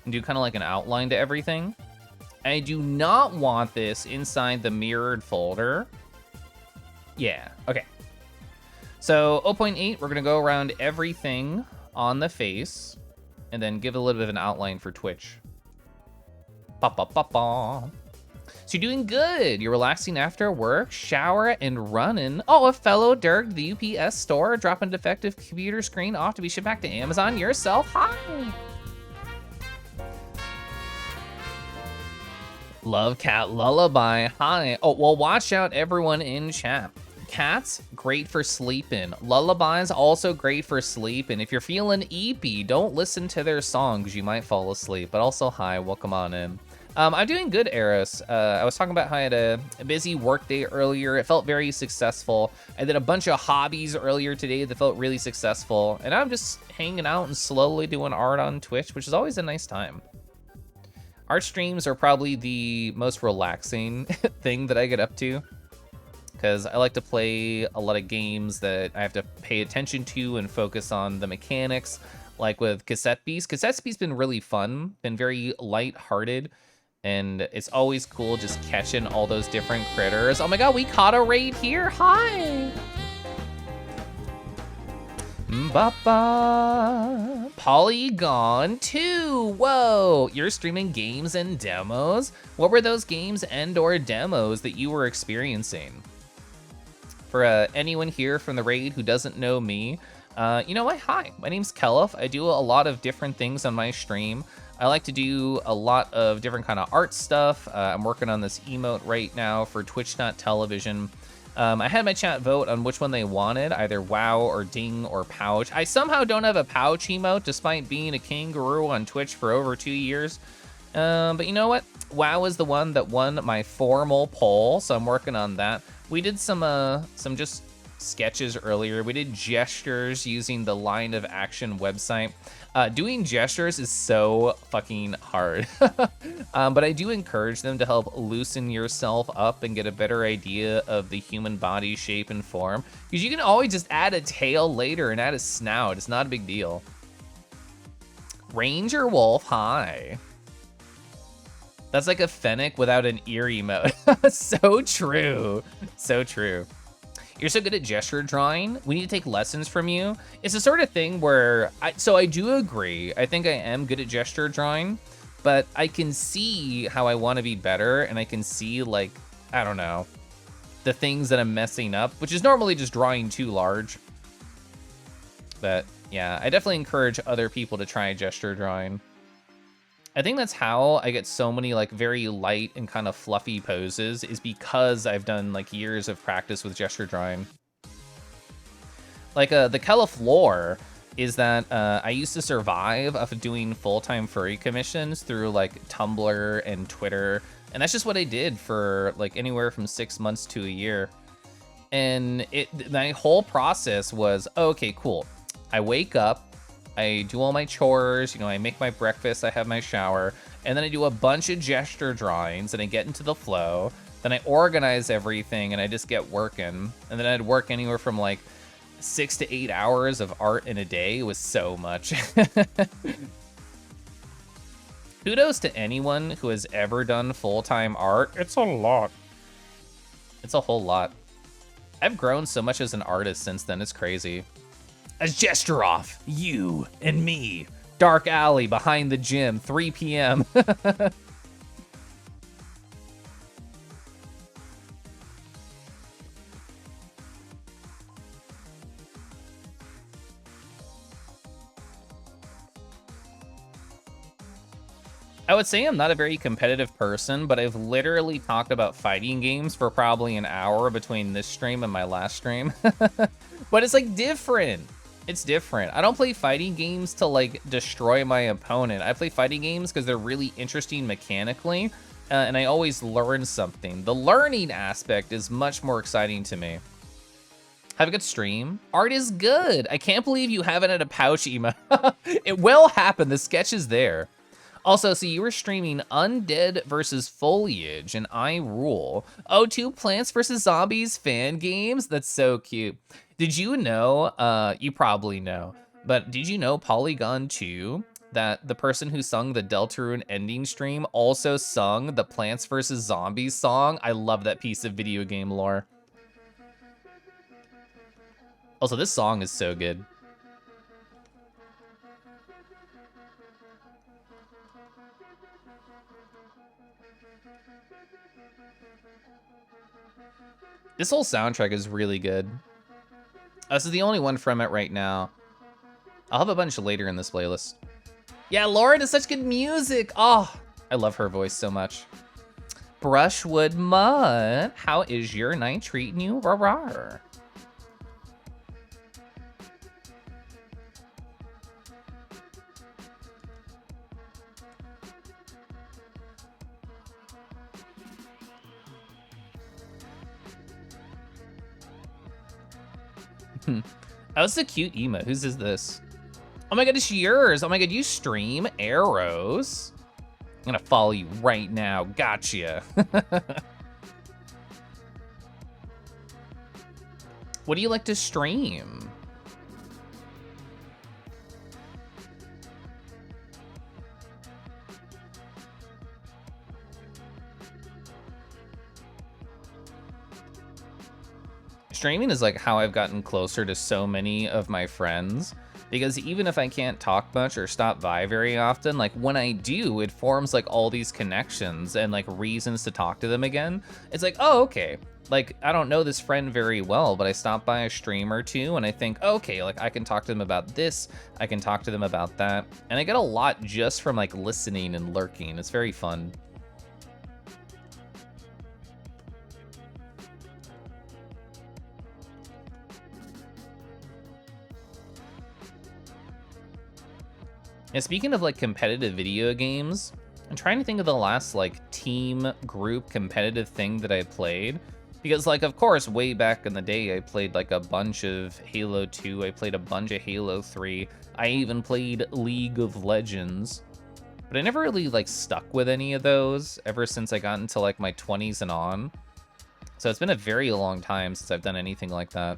and do kind of like an outline to everything. I do not want this inside the mirrored folder. Yeah, okay. So 0.8, we're gonna go around everything on the face and then give a little bit of an outline for Twitch. Ba ba ba ba. So you're doing good. You're relaxing after work, shower, and running. Oh, a fellow Dirk, the UPS store, dropping a defective computer screen off to be shipped back to Amazon yourself. Hi. Love Cat Lullaby, hi. Oh, well, watch out everyone in chat. Cats, great for sleeping. Lullabies, also great for sleeping. If you're feeling eepy, don't listen to their songs, you might fall asleep. But also, hi, welcome on in. I'm doing good, Eris. I was talking about how I had a busy work day earlier. It felt very successful. I did a bunch of hobbies earlier today that felt really successful. And I'm just hanging out and slowly doing art on Twitch, which is always a nice time. Art streams are probably the most relaxing thing that I get up to, because I like to play a lot of games that I have to pay attention to and focus on the mechanics, like with Cassette Beast. Cassette Beast's been really fun, been very light-hearted, and it's always cool just catching all those different critters. Oh my god, we caught a raid here, hi! Ba-ba. Polygon 2, whoa! You're streaming games and demos? What were those games and or demos that you were experiencing? For anyone here from the raid who doesn't know me, you know what, hi, my name's Keliff. I do a lot of different things on my stream. I like to do a lot of different kind of art stuff. I'm working on this emote right now for Twitch.tv. I had my chat vote on which one they wanted, either WoW or Ding or Pouch. I somehow don't have a Pouch emote despite being a kangaroo on Twitch for over 2 years. But you know what? WoW is the one that won my formal poll, so I'm working on that. We did some just sketches earlier. We did gestures using the Line of Action website. Doing gestures is so fucking hard. But I do encourage them to help loosen yourself up and get a better idea of the human body shape and form. Because you can always just add a tail later and add a snout. It's not a big deal. Ranger Wolf, hi. That's like a Fennec without an ear emote. So true. So true. You're so good at gesture drawing. We need to take lessons from you. It's the sort of thing where, I do agree. I think I am good at gesture drawing, but I can see how I want to be better, and I can see, like, I don't know, the things that I'm messing up, which is normally just drawing too large. But yeah, I definitely encourage other people to try gesture drawing. I think that's how I get so many like very light and kind of fluffy poses, is because I've done like years of practice with gesture drawing. Like the Keliff lore is that I used to survive off of doing full-time furry commissions through like Tumblr and Twitter. And that's just what I did for like anywhere from 6 months to a year. And my whole process was, okay, cool. I wake up, I do all my chores, you know, I make my breakfast, I have my shower, and then I do a bunch of gesture drawings and I get into the flow. Then I organize everything and I just get working. And then I'd work anywhere from like 6 to 8 hours of art in a day. It was so much. Kudos to anyone who has ever done full-time art. It's a lot. It's a whole lot. I've grown so much as an artist since then, it's crazy. A gesture off, you and me. Dark alley behind the gym, 3 p.m. I would say I'm not a very competitive person, but I've literally talked about fighting games for probably an hour between this stream and my last stream. But it's like different. It's different. I don't play fighting games to like destroy my opponent. I play fighting games because they're really interesting mechanically, and I always learn something. The learning aspect is much more exciting to me. Have a good stream. Art is good. I can't believe you haven't had a pouch emo. It will happen. The sketch is there. Also, so you were streaming Undead versus Foliage, and I rule. Oh, 2 Plants vs. Zombies fan games? That's so cute. Did you know, you probably know, but did you know Polygon 2, that the person who sung the Deltarune ending stream also sung the Plants vs. Zombies song? I love that piece of video game lore. Also, this song is so good. This whole soundtrack is really good. This is the only one from it right now. I'll have a bunch later in this playlist. Yeah, Laura does such good music. Oh, I love her voice so much. Brushwood Mud, how is your night treating you? Rawr. Oh, it's a cute emo. Whose is this? Oh my god, it's yours. Oh my god, you stream arrows. I'm gonna follow you right now. Gotcha. What do you like to stream? Streaming is like how I've gotten closer to so many of my friends, because even if I can't talk much or stop by very often, like when I do, it forms like all these connections and like reasons to talk to them again. It's like, oh, okay. Like, I don't know this friend very well, but I stop by a stream or two and I think, oh, okay, like I can talk to them about this, I can talk to them about that. And I get a lot just from like listening and lurking. It's very fun. And speaking of like competitive video games, I'm trying to think of the last like team group competitive thing that I played. Because like, of course, way back in the day, I played like a bunch of Halo 2. I played a bunch of Halo 3. I even played League of Legends. But I never really like stuck with any of those ever since I got into like my 20s and on. So it's been a very long time since I've done anything like that.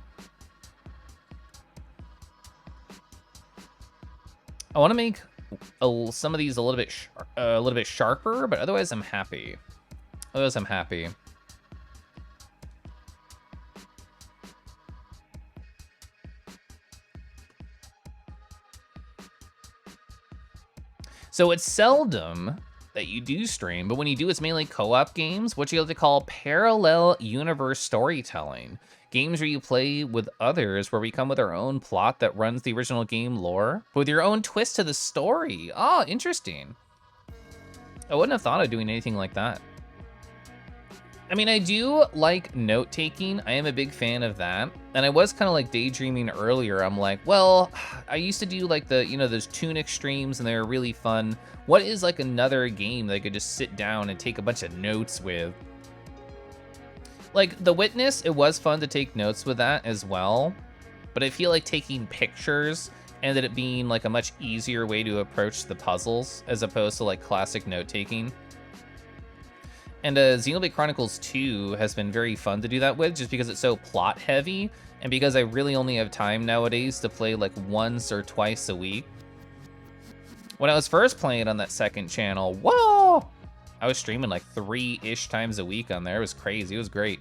I want to make some of these a little bit sharper, but otherwise I'm happy. So it's seldom that you do stream, but when you do, it's mainly co-op games, what you like to call parallel universe storytelling. Games where you play with others, where we come with our own plot that runs the original game lore, but with your own twist to the story. Oh, interesting. I wouldn't have thought of doing anything like that. I mean, I do like note-taking. I am a big fan of that. And I was kind of like daydreaming earlier. I'm like, well, I used to do like the, those Tunic streams and they were really fun. What is like another game that I could just sit down and take a bunch of notes with? Like The Witness, it was fun to take notes with that as well. But I feel like taking pictures ended up being like a much easier way to approach the puzzles as opposed to like classic note-taking. And Xenoblade Chronicles 2 has been very fun to do that with, just because it's so plot heavy, and because I really only have time nowadays to play like once or twice a week. When I was first playing on that second channel, whoa! I was streaming like 3-ish times a week on there. It was crazy, it was great.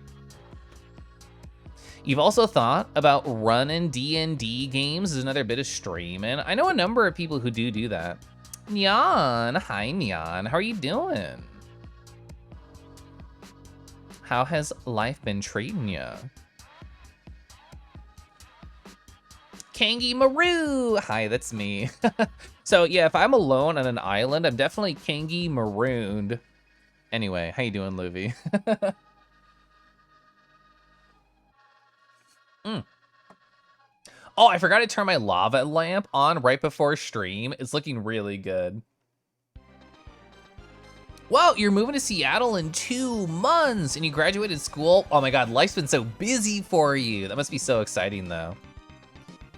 You've also thought about running D&D games as another bit of streaming. I know a number of people who do that. Nyan, hi Nyan, how are you doing? How has life been treating you? Kangi Maru! Hi, that's me. So yeah, if I'm alone on an island, I'm definitely Kangi Marooned. Anyway, how you doing, Luvi? Oh, I forgot to turn my lava lamp on right before stream. It's looking really good. Wow, you're moving to Seattle in 2 months and you graduated school? Oh my God, life's been so busy for you. That must be so exciting though.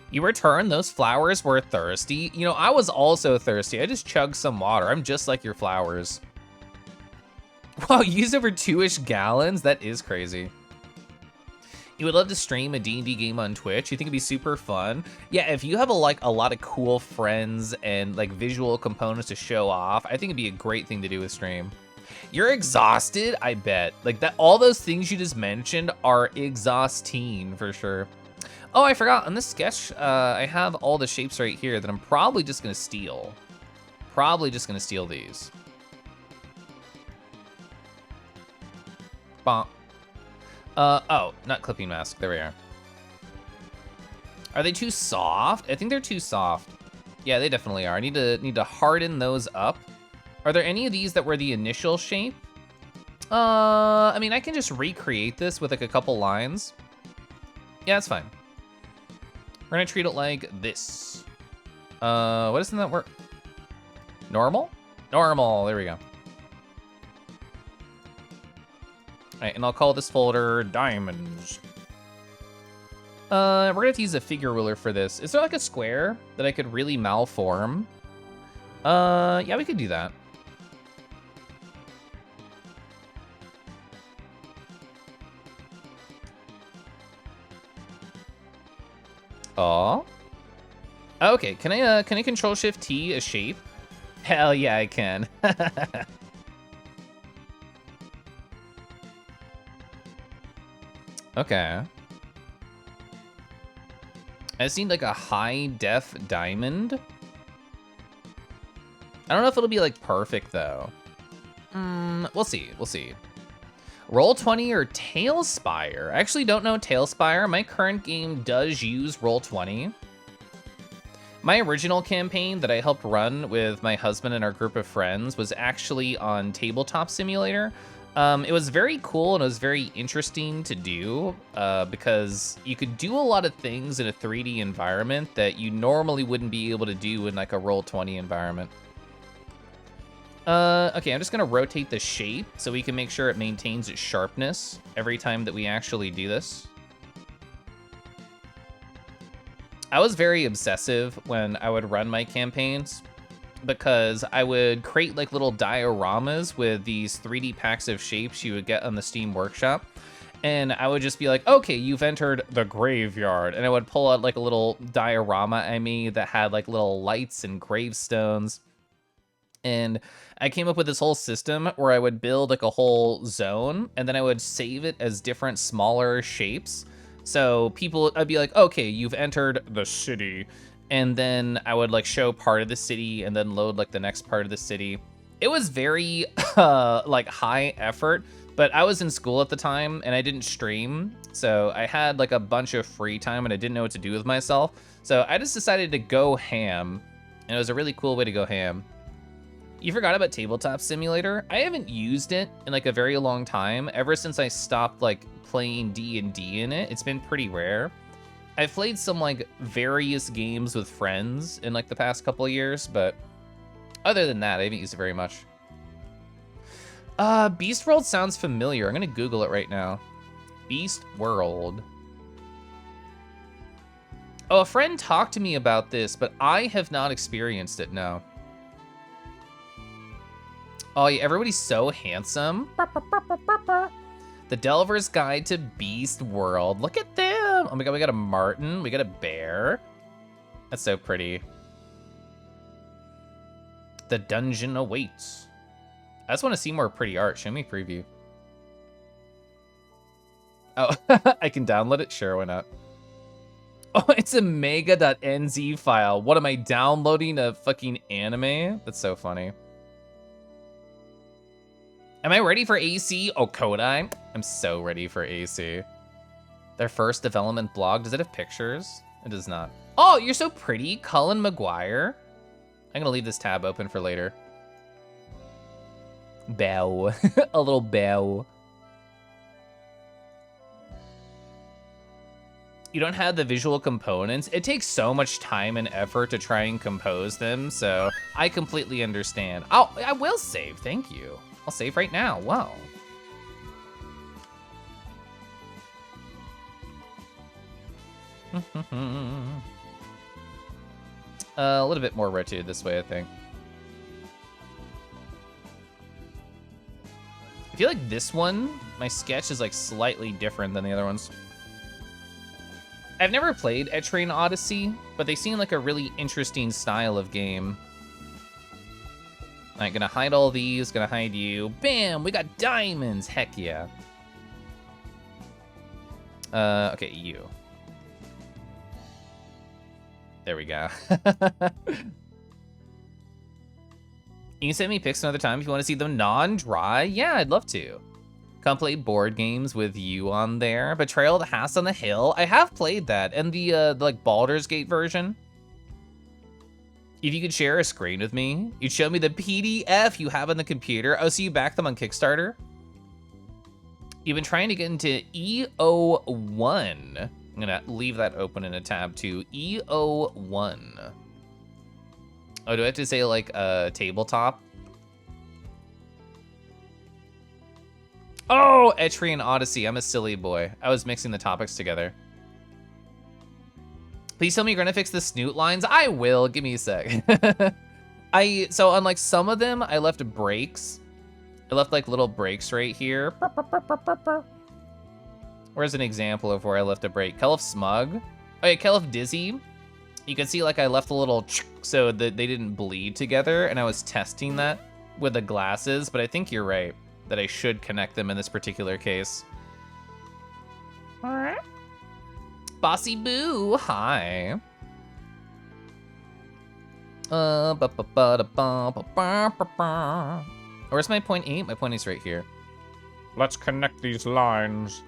You returned, those flowers were thirsty. I was also thirsty. I just chugged some water. I'm just like your flowers. Wow, you used over 2-ish gallons? That is crazy. You would love to stream a D&D game on Twitch. You think it'd be super fun? Yeah, if you have a lot of cool friends and like visual components to show off, I think it'd be a great thing to do with stream. You're exhausted? I bet. Like that, all those things you just mentioned are exhausting for sure. Oh, I forgot, on this sketch, I have all the shapes right here that I'm probably just gonna steal. Probably just gonna steal these. Bonk. Oh, not clipping mask. There we are. Are they too soft? I think they're too soft. Yeah, they definitely are. I need to harden those up. Are there any of these that were the initial shape? I mean, I can just recreate this with like a couple lines. Yeah, that's fine. We're gonna treat it like this. What isn't that word? Normal? Normal, there we go. All right, and I'll call this folder diamonds. We're gonna have to use a figure ruler for this. Is there like a square that I could really malform? Yeah, we could do that. Oh. Okay, can I Control Shift T a shape? Hell yeah, I can. Okay. I just need like a high def diamond. I don't know if it'll be like perfect though. We'll see, we'll see. Roll20 or Tailspire? I actually don't know Tailspire. My current game does use Roll20. My original campaign that I helped run with my husband and our group of friends was actually on Tabletop Simulator. It was very cool and it was very interesting to do because you could do a lot of things in a 3D environment that you normally wouldn't be able to do in like a Roll20 environment. Okay, I'm just gonna rotate the shape so we can make sure it maintains its sharpness every time that we actually do this. I was very obsessive when I would run my campaigns because I would create like little dioramas with these 3D packs of shapes you would get on the Steam Workshop. And I would just be like, okay, you've entered the graveyard. And I would pull out like a little diorama I made that had like little lights and gravestones. And I came up with this whole system where I would build like a whole zone and then I would save it as different smaller shapes. So I'd be like, okay, you've entered the city. and then I would like show part of the city and then load like the next part of the city. It was very like high effort, but I was in school at the time and I didn't stream, so I had like a bunch of free time and I didn't know what to do with myself. So I just decided to go ham, and it was a really cool way to go ham. You forgot about Tabletop Simulator? I haven't used it in like a very long time. Ever since I stopped like playing D&D in it, it's been pretty rare. I've played some like various games with friends in like the past couple of years, but other than that, I haven't used it very much. Beast World sounds familiar. I'm gonna Google it right now. Beast World. Oh, a friend talked to me about this, but I have not experienced it, no. Oh yeah, everybody's so handsome. The Delver's Guide to Beast World. Look at them. Oh my god, we got a marten, we got a bear. That's so pretty. The dungeon awaits. I just want to see more pretty art. Show me a preview. Oh, I can download it? Sure, why not? Oh, it's a mega.nz file. What am I downloading, a fucking anime? That's so funny. Am I ready for AC? Oh, Kodai? I'm so ready for AC. Their first development blog. Does it have pictures? It does not. Oh, you're so pretty, Cullen McGuire. I'm gonna leave this tab open for later. Bow. A little bow. You don't have the visual components. It takes so much time and effort to try and compose them, so I completely understand. Oh, I will save, thank you. I'll save right now, wow. A little bit more rotated this way, I think. I feel like this one, my sketch is like slightly different than the other ones. I've never played Etrian Odyssey, but they seem like a really interesting style of game. Alright, gonna hide all these, gonna hide you. Bam, we got diamonds, heck yeah. Okay, you. There we go. You can send me pics another time if you want to see them non-dry. Yeah, I'd love to. Come play board games with you on there. Betrayal of the House on the Hill. I have played that, and the like Baldur's Gate version. If you could share a screen with me, you'd show me the PDF you have on the computer. Oh, so you back them on Kickstarter? You've been trying to get into EO1. I'm gonna leave that open in a tab too. EO1. Oh, do I have to say like tabletop? Oh, Etrian Odyssey. I'm a silly boy. I was mixing the topics together. Please tell me you're gonna fix the snoot lines. I will. Give me a sec. So on like some of them, I left breaks. I left like little breaks right here. Where's an example of where I left a break? Keliff Smug. Oh yeah, Keliff Dizzy. You can see like I left a little so that they didn't bleed together, and I was testing that with the glasses, but I think you're right that I should connect them in this particular case. Bossy Boo, hi. Where's my point 8? My point 8's right here. Let's connect these lines.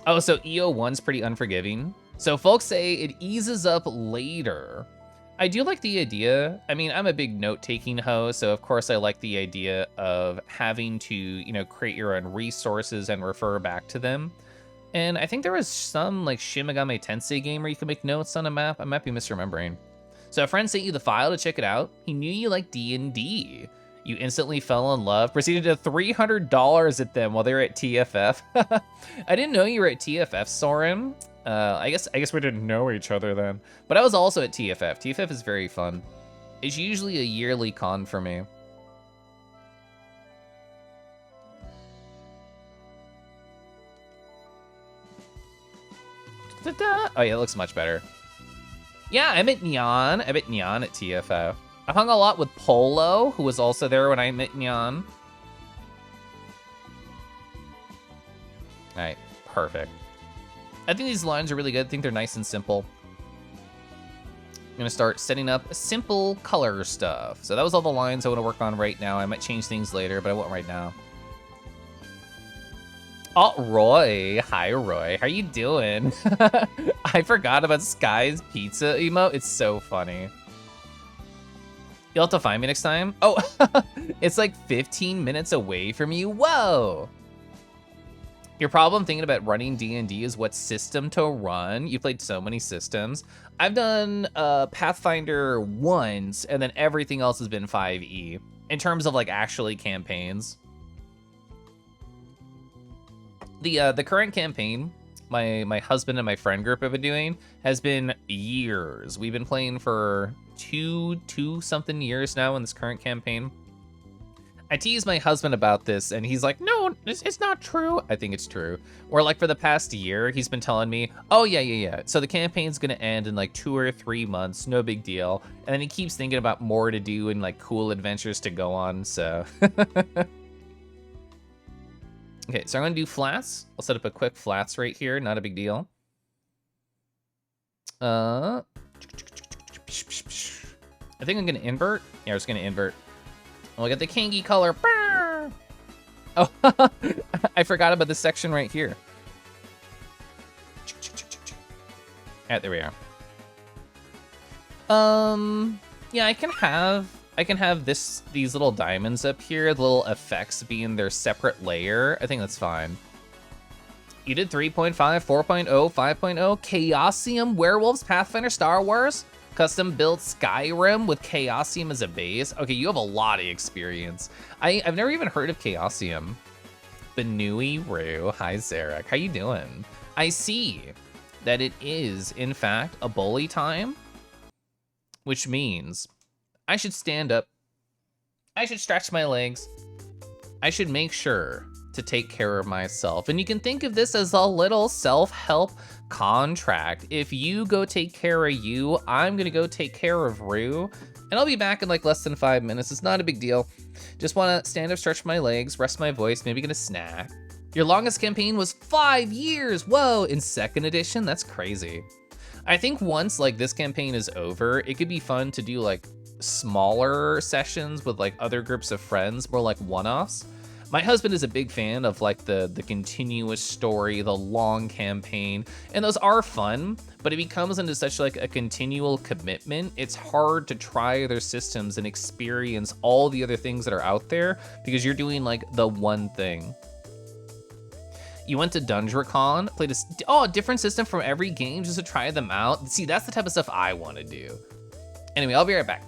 Oh, so EO1's pretty unforgiving. So folks say it eases up later. I do like the idea. I mean, I'm a big note-taking hoe, so of course I like the idea of having to, you know, create your own resources and refer back to them. And I think there was some like Shin Megami Tensei game where you can make notes on a map. I might be misremembering. So a friend sent you the file to check it out. He knew you liked D&D. You instantly fell in love, proceeded to $300 at them while they were at TFF. I didn't know you were at TFF, Soren. I guess We didn't know each other then. but I was also at TFF. TFF is very fun. It's usually a yearly con for me. Oh yeah, it looks much better. Yeah, I met Nyan. I met Nyan at TFF. I hung a lot with Polo, who was also there when I met Nyan. Alright, perfect. I think these lines are really good. I think they're nice and simple. I'm gonna start setting up simple color stuff. So that was all the lines I want to work on right now. I might change things later, but I won't right now. Oh, Roy. Hi, Roy. How you doing? I forgot about Sky's pizza emote. It's so funny. You'll have to find me next time. Oh, it's like 15 minutes away from you. Whoa. Your problem thinking about running D&D is what system to run. You played so many systems. I've done Pathfinder once, and then everything else has been 5e in terms of like actually campaigns. The current campaign my husband and my friend group have been doing has been years. We've been playing for two something years now in this current campaign. I tease my husband about this, and he's like, no, it's not true. I think it's true. Or like for the past year, he's been telling me, oh yeah. So the campaign's gonna end in like 2 or 3 months, no big deal. And then he keeps thinking about more to do and like cool adventures to go on, so. Okay, so I'm gonna do flats. I'll set up a quick flats right here, not a big deal. I think I'm gonna invert. Yeah, we're just gonna invert. Look at the kinky color. Oh, I forgot about this section right here. Alright, there we are. Yeah, I can have these little diamonds up here, the little effects being their separate layer. I think that's fine. You did 3.5, 4.0, 5.0, Chaosium, Werewolves, Pathfinder, Star Wars, custom built Skyrim with Chaosium as a base. Okay, you have a lot of experience. I've never even heard of Chaosium. Benui Rue, hi Zarek, how you doing? I see that it is, in fact, a bully time, which means I should stand up, I should stretch my legs, I should make sure to take care of myself. And you can think of this as a little self-help contract. If you go take care of you, I'm gonna go take care of Rue, and I'll be back in like less than 5 minutes. It's not a big deal. Just wanna stand up, stretch my legs, rest my voice, maybe get a snack. Your longest campaign was 5 years. Whoa, in 2nd edition, that's crazy. I think once like this campaign is over, it could be fun to do like smaller sessions with like other groups of friends, more like one-offs. My husband is a big fan of like the continuous story, the long campaign, and those are fun, but it becomes into such like a continual commitment. It's hard to try other systems and experience all the other things that are out there because you're doing like the one thing. You went to DungeonCon, played a different system from every game just to try them out. See, that's the type of stuff I want to do. Anyway, I'll be right back.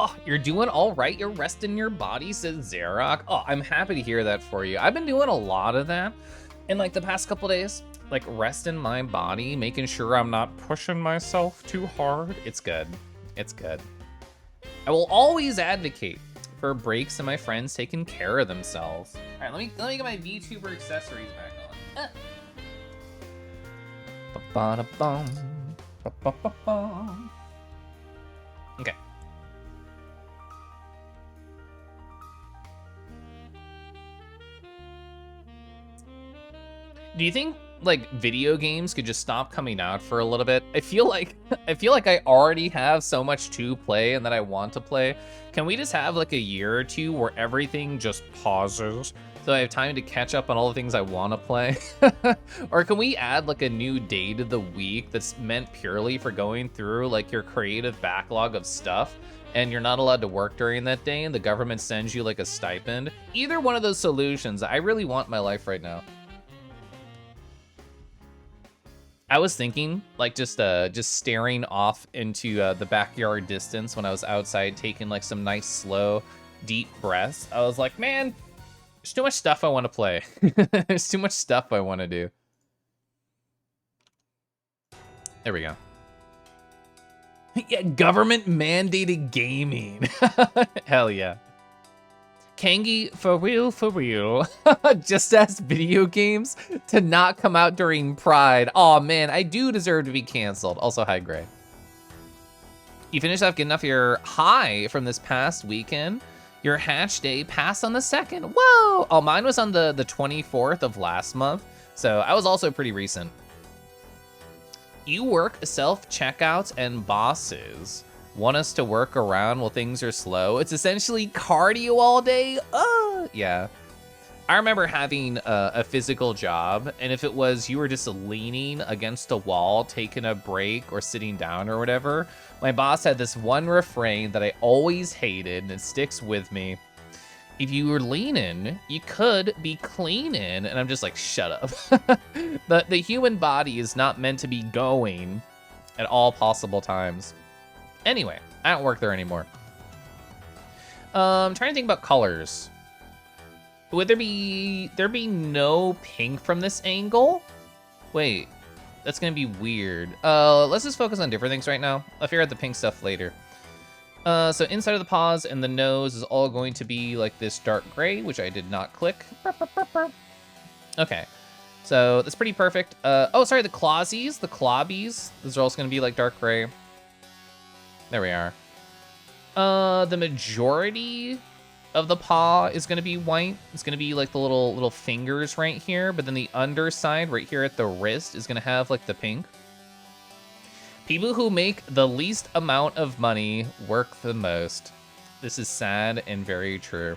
Oh, you're doing all right. You're resting your body, says Xerox. Oh, I'm happy to hear that for you. I've been doing a lot of that in like the past couple days, like resting my body, making sure I'm not pushing myself too hard. It's good. It's good. I will always advocate for breaks and my friends taking care of themselves. All right, let me get my VTuber accessories back on. Ba-ba-da-bum. Ba-ba-ba-bum. Okay. Do you think like video games could just stop coming out for a little bit? I feel like I already have so much to play and that I want to play. Can we just have like a year or two where everything just pauses so I have time to catch up on all the things I want to play? Or can we add like a new day to the week that's meant purely for going through like your creative backlog of stuff, and you're not allowed to work during that day and the government sends you like a stipend? Either one of those solutions. I really want my life right now. I was thinking, like, just staring off into the backyard distance when I was outside taking, like, some nice, slow, deep breaths. I was like, man, there's too much stuff I want to play. There's too much stuff I want to do. There we go. Yeah, government-mandated gaming. Hell yeah. Kangi, for real, just ask video games to not come out during Pride. Aw, man, I do deserve to be canceled. Also, hi, Gray. You finished off getting off your high from this past weekend. Your hatch day passed on the 2nd. Whoa! Oh, mine was on the 24th of last month, so I was also pretty recent. You work self-checkouts and bosses. Want us to work around while things are slow? It's essentially cardio all day? Yeah. I remember having a physical job, and if it was you were just leaning against a wall, taking a break or sitting down or whatever, my boss had this one refrain that I always hated, and it sticks with me. If you were leaning, you could be cleaning. And I'm just like, shut up. The human body is not meant to be going at all possible times. Anyway, I don't work there anymore. I'm trying to think about colors. Would there be no pink from this angle? Wait, that's gonna be weird. Let's just focus on different things right now. I'll figure out the pink stuff later. So inside of the paws and the nose is all going to be like this dark gray, which I did not click. Okay, so that's pretty perfect. Oh, sorry, the clawsies, the clawbies, those are also gonna be like dark gray. There we are. The majority of the paw is gonna be white. It's gonna be like the little fingers right here, but then the underside right here at the wrist is gonna have like the pink. People who make the least amount of money work the most. This is sad and very true.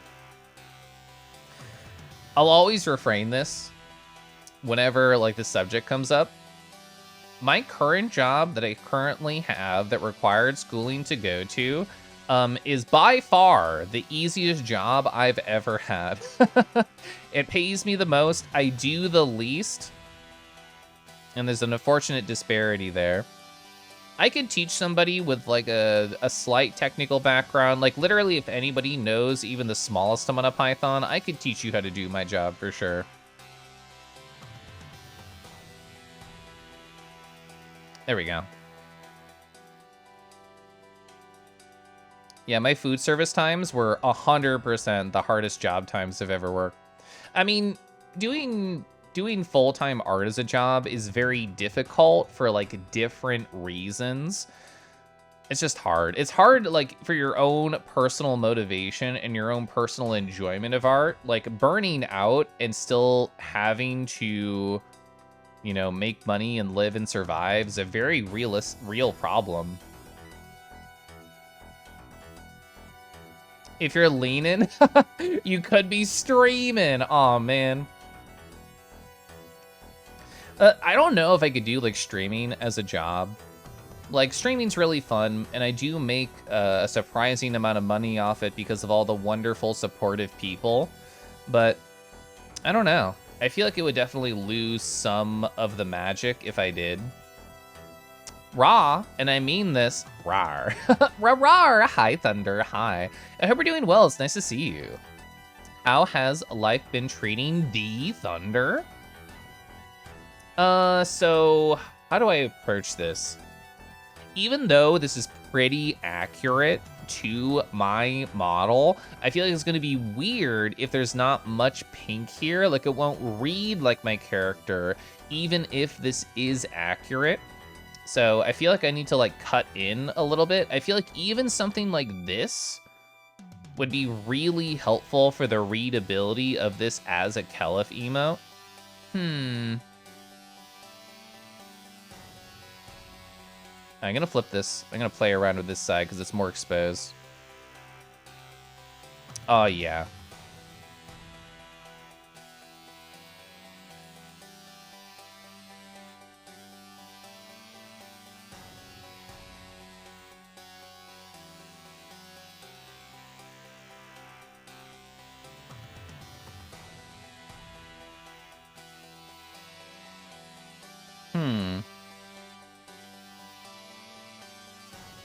I'll always refrain this whenever like the subject comes up. My current job that I currently have that required schooling to go to is by far the easiest job I've ever had. It pays me the most, I do the least, and there's an unfortunate disparity there. I could teach somebody with like a slight technical background, like literally if anybody knows even the smallest amount of Python, I could teach you how to do my job for sure. There we go. Yeah, my food service times were 100% the hardest job times I've ever worked. I mean, doing full-time art as a job is very difficult for like different reasons. It's just hard. It's hard like for your own personal motivation and your own personal enjoyment of art, like burning out and still having to, you know, make money and live and survive is a very real problem. If you're leaning, you could be streaming. Aw, man. I don't know if I could do like streaming as a job. Like streaming's really fun, and I do make a surprising amount of money off it because of all the wonderful supportive people. But I don't know. I feel like it would definitely lose some of the magic if I did. Raw, and I mean this, rar. Rar. Hi, Thunder, hi. I hope you're doing well, it's nice to see you. How has life been treating thee, Thunder? So, how do I approach this? Even though this is pretty accurate to my model, I feel like it's gonna be weird if there's not much pink here. Like, it won't read like my character, even if this is accurate. So I feel like I need to like cut in a little bit. I feel like even something like this would be really helpful for the readability of this as a Keliff emote. I'm gonna flip this. I'm gonna play around with this side because it's more exposed. Oh yeah.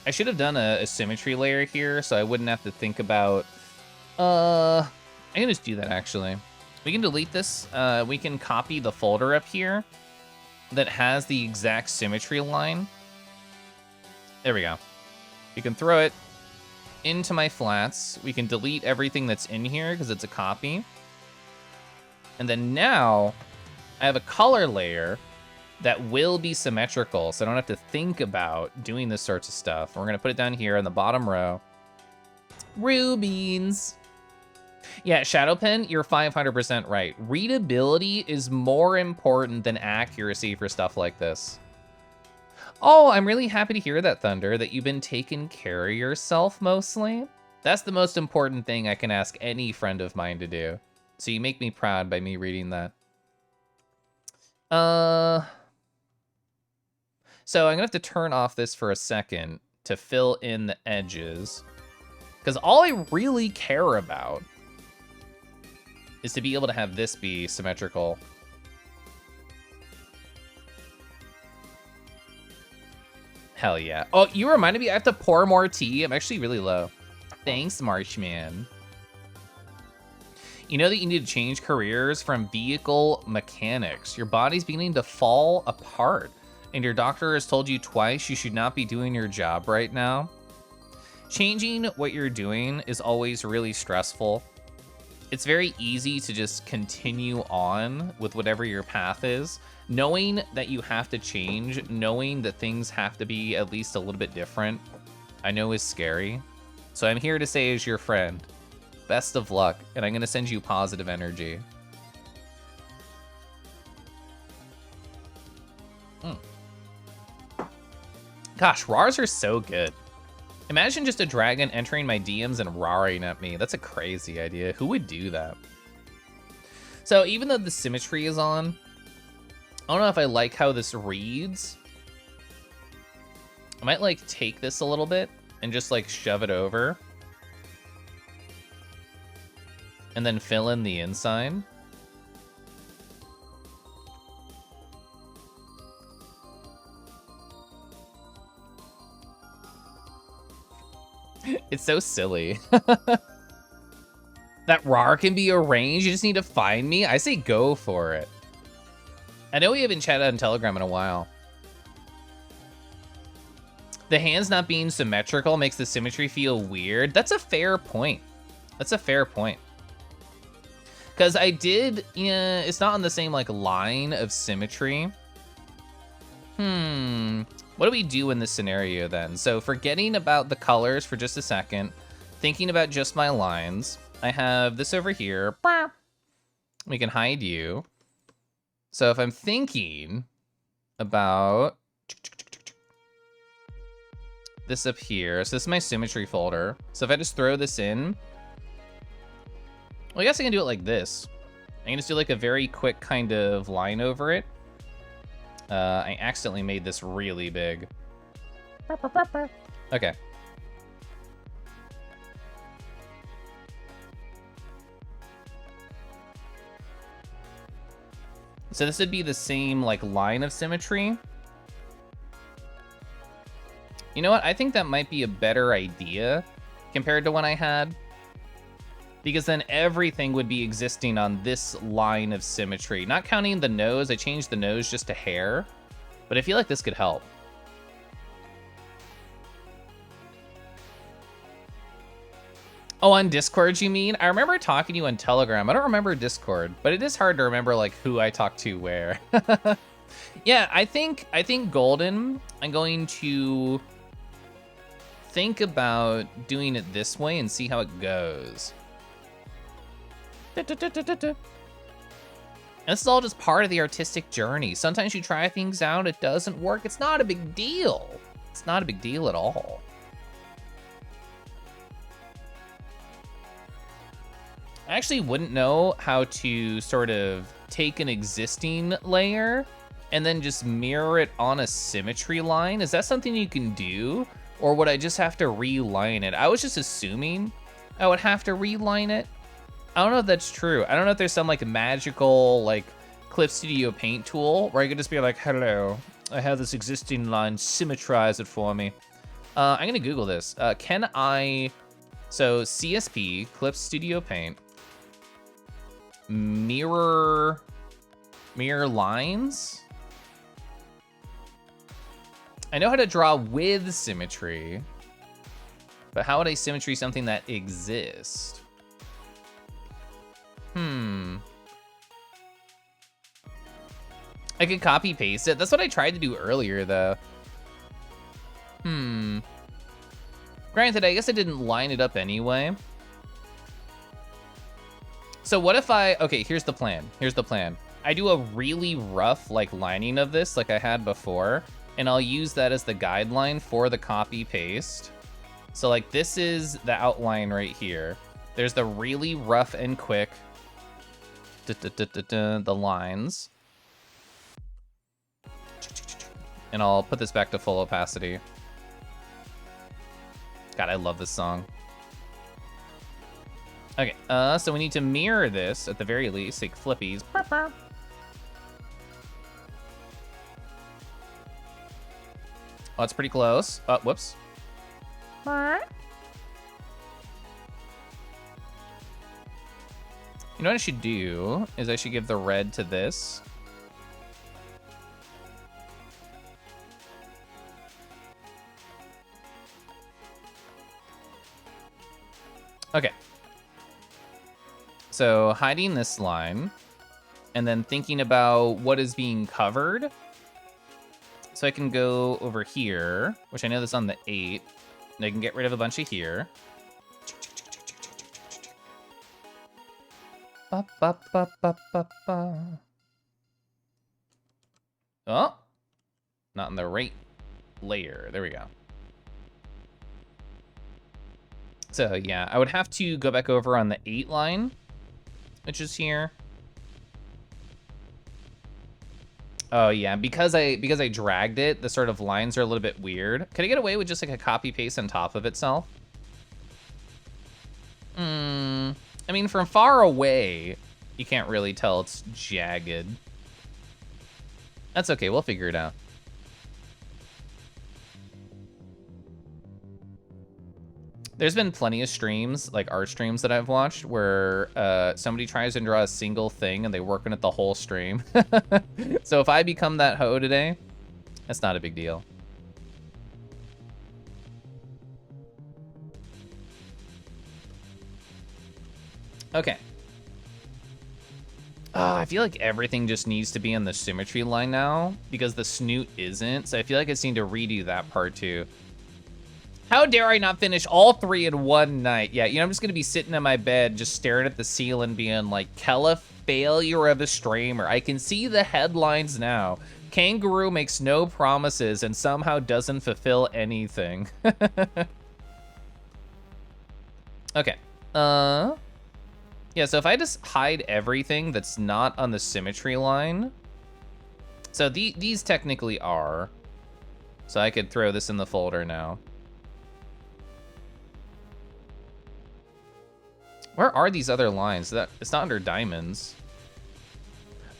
I should have done a symmetry layer here so I wouldn't have to think about... I can just do that, actually. We can delete this. We can copy the folder up here that has the exact symmetry line. There we go. We can throw it into my flats. We can delete everything that's in here because it's a copy. And then now I have a color layer that will be symmetrical, so I don't have to think about doing this sorts of stuff. We're gonna put it down here in the bottom row. Rubeens. Yeah, Shadowpen, you're 500% right. Readability is more important than accuracy for stuff like this. Oh, I'm really happy to hear that, Thunder, that you've been taking care of yourself mostly. That's the most important thing I can ask any friend of mine to do. So you make me proud by me reading that. So I'm gonna have to turn off this for a second to fill in the edges. Because all I really care about is to be able to have this be symmetrical. Hell yeah. Oh, you reminded me I have to pour more tea. I'm actually really low. Thanks, Marshman. You know that you need to change careers from vehicle mechanics. Your body's beginning to fall apart. And your doctor has told you twice you should not be doing your job right now. Changing what you're doing is always really stressful. It's very easy to just continue on with whatever your path is. Knowing that you have to change, knowing that things have to be at least a little bit different, I know is scary. So I'm here to say as your friend, best of luck, and I'm gonna send you positive energy. Gosh, RARs are so good. Imagine just a dragon entering my DMs and RARing at me. That's a crazy idea. Who would do that? So even though the symmetry is on, I don't know if I like how this reads. I might like take this a little bit and just like shove it over. And then fill in the inside. It's so silly. That RAR can be arranged, you just need to find me? I say go for it. I know we haven't chatted on Telegram in a while. The hands not being symmetrical makes the symmetry feel weird. That's a fair point. That's a fair point. Because I did, yeah, it's not on the same like line of symmetry. What do we do in this scenario then? So forgetting about the colors for just a second, thinking about just my lines, I have this over here. We can hide you. So if I'm thinking about this up here, so this is my symmetry folder. So if I just throw this in, well, I guess I can do it like this. I can just do like a very quick kind of line over it. I accidentally made this really big. Okay. So this would be the same like line of symmetry. You know what? I think that might be a better idea compared to one I had. Because then everything would be existing on this line of symmetry. Not counting the nose. I changed the nose just a hair. But I feel like this could help. Oh, on Discord, you mean? I remember talking to you on Telegram. I don't remember Discord, but it is hard to remember like who I talked to where. Yeah, I think Golden, I'm going to think about doing it this way and see how it goes. And this is all just part of the artistic journey. Sometimes you try things out, it doesn't work. It's not a big deal. It's not a big deal at all. I actually wouldn't know how to sort of take an existing layer and then just mirror it on a symmetry line. Is that something you can do? Or would I just have to reline it? I was just assuming I would have to reline it. I don't know if that's true. I don't know if there's some like magical like Cliff Studio Paint tool where I could just be like, hello, I have this existing line, symmetrize it for me. I'm gonna Google this. Can I, so CSP, Cliff Studio Paint, mirror lines? I know how to draw with symmetry, but how would I symmetry something that exists? I could copy paste it. That's what I tried to do earlier though. Granted, I guess I didn't line it up anyway. So what if okay, here's the plan. I do a really rough like lining of this like I had before, and I'll use that as the guideline for the copy paste. So like this is the outline right here. There's the really rough and quick, the lines. And I'll put this back to full opacity. God, I love this song. Okay, so we need to mirror this at the very least, like flippies. Oh, that's pretty close. Oh, whoops. You know what I should do is I should give the red to this. Okay. So hiding this line and then thinking about what is being covered. So I can go over here, which I know that's on the 8. And I can get rid of a bunch of here. Ba, ba, ba, ba, ba, ba. Oh, not in the right layer. There we go. So yeah, I would have to go back over on the 8 line, which is here. Oh yeah, because I dragged it, the sort of lines are a little bit weird. Could I get away with just like a copy paste on top of itself? I mean, from far away, you can't really tell it's jagged. That's okay, we'll figure it out. There's been plenty of streams, like art streams that I've watched, where somebody tries to draw a single thing and they work on it the whole stream. So if I become that hoe today, that's not a big deal. Okay. I feel like everything just needs to be on the symmetry line now, because the snoot isn't, so I feel like I just need to redo that part too. How dare I not finish all 3 in one night? Yeah, you know, I'm just gonna be sitting in my bed, just staring at the ceiling, being like, Keliff, failure of a streamer. I can see the headlines now. Kangaroo makes no promises and somehow doesn't fulfill anything. Okay. Yeah, so if I just hide everything that's not on the symmetry line. So these technically are. So I could throw this in the folder now. Where are these other lines? It's not under diamonds.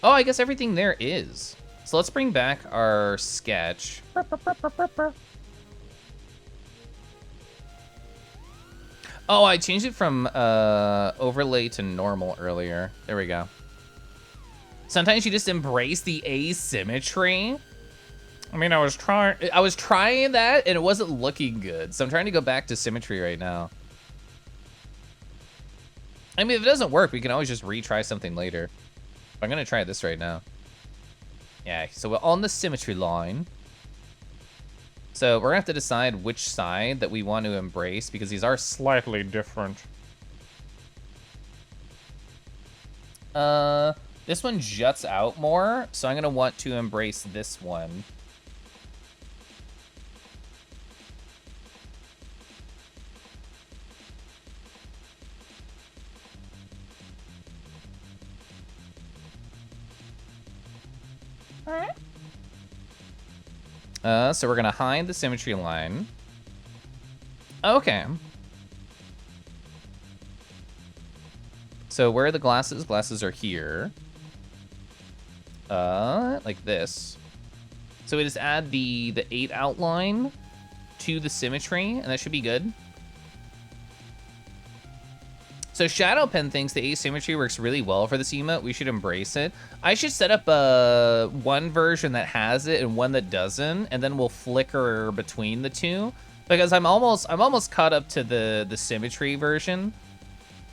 Oh, I guess everything there is. So let's bring back our sketch. Oh, I changed it from overlay to normal earlier. There we go. Sometimes you just embrace the asymmetry. I mean, I was trying that, and it wasn't looking good. So I'm trying to go back to symmetry right now. I mean, if it doesn't work, we can always just retry something later. But I'm gonna try this right now. Yeah, so we're on the symmetry line. So we're gonna have to decide which side that we want to embrace because these are slightly different. This one juts out more, so I'm gonna want to embrace this one. So we're gonna hide the symmetry line. Okay. So where are the glasses? Glasses are here. Like this. So we just add the 8 outline to the symmetry, and that should be good. So Shadowpen thinks the asymmetry works really well for this emote. We should embrace it. I should set up one version that has it and one that doesn't, and then we'll flicker between the two. Because I'm almost caught up to the symmetry version.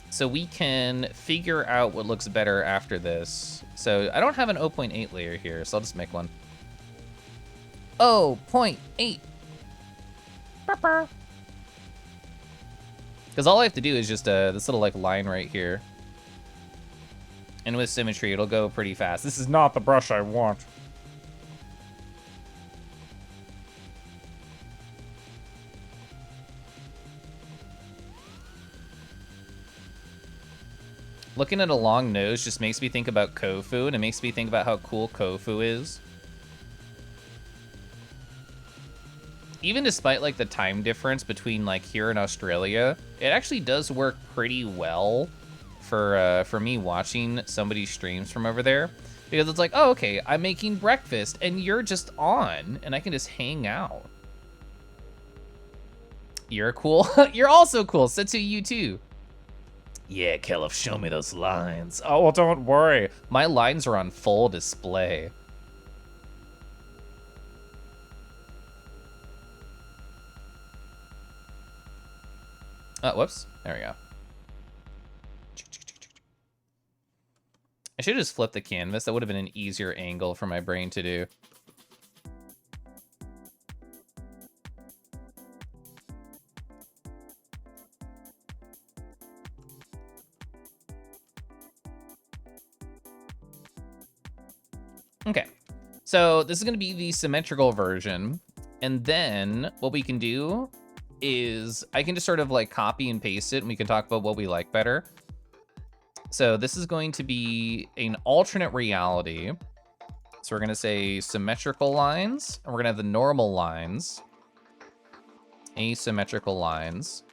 So we can figure out what looks better after this. So I don't have an 0.8 layer here, so I'll just make one. 0.8. Because all I have to do is just this little like line right here. And with symmetry, it'll go pretty fast. This is not the brush I want. Looking at a long nose just makes me think about Kofu, and it makes me think about how cool Kofu is. Even despite like the time difference between like here and Australia, it actually does work pretty well for me watching somebody's streams from over there, because it's like, oh, okay, I'm making breakfast and you're just on and I can just hang out. You're cool. You're also cool. Setsu, you too. Yeah, Keliff, show me those lines. Oh, well, don't worry. My lines are on full display. Whoops. There we go. I should have just flipped the canvas. That would have been an easier angle for my brain to do. Okay, so this is going to be the symmetrical version. And then what we can do is I can just sort of like copy and paste it, and we can talk about what we like better. So this is going to be an alternate reality. So we're going to say symmetrical lines, and we're going to have the normal lines, asymmetrical lines.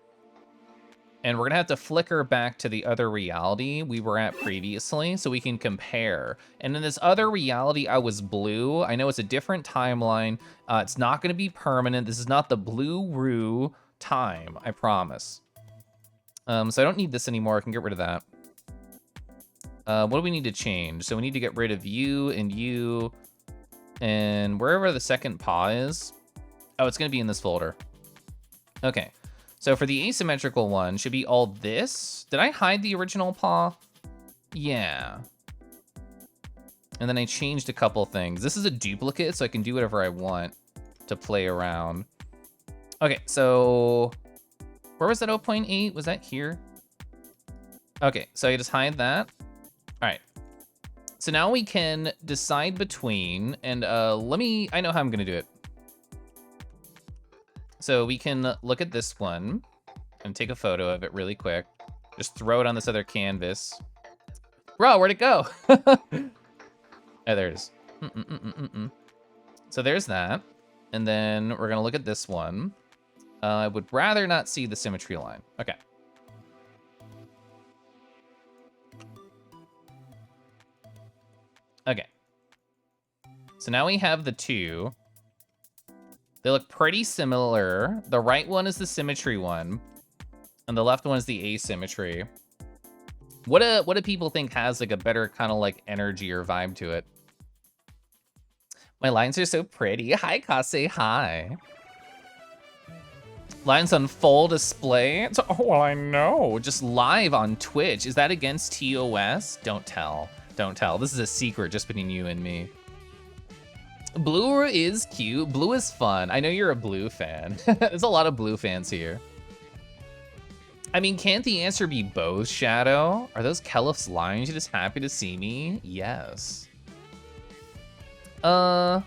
And we're gonna have to flicker back to the other reality we were at previously so we can compare. And in this other reality, I was blue. I know it's a different timeline. It's not gonna be permanent. This is not the blue-roo time, I promise. So I don't need this anymore. I can get rid of that. What do we need to change? So we need to get rid of you and wherever the second paw is. Oh, it's gonna be in this folder. Okay. So for the asymmetrical one, should be all this. Did I hide the original paw? Yeah. And then I changed a couple things. This is a duplicate, so I can do whatever I want to play around. Okay, so where was that 0.8? Was that here? Okay, so I just hide that. All right. So now we can decide between, and I know how I'm gonna do it. So we can look at this one and take a photo of it really quick. Just throw it on this other canvas. Bro, where'd it go? Oh, there it is. So there's that. And then we're gonna look at this one. I would rather not see the symmetry line. Okay. Okay. So now we have the two. They look pretty similar. The right one is the symmetry one. And the left one is the asymmetry. What do people think has like a better kind of like energy or vibe to it? My lines are so pretty. Hi, Kase. Hi. Lines on full display. Oh, well, I know. Just live on Twitch. Is that against TOS? Don't tell. Don't tell. This is a secret just between you and me. Blue is cute. Blue is fun. I know you're a Blue fan. There's a lot of Blue fans here. I mean, can't the answer be both, Shadow? Are those Keliff's lines? You just happy to see me? Yes. I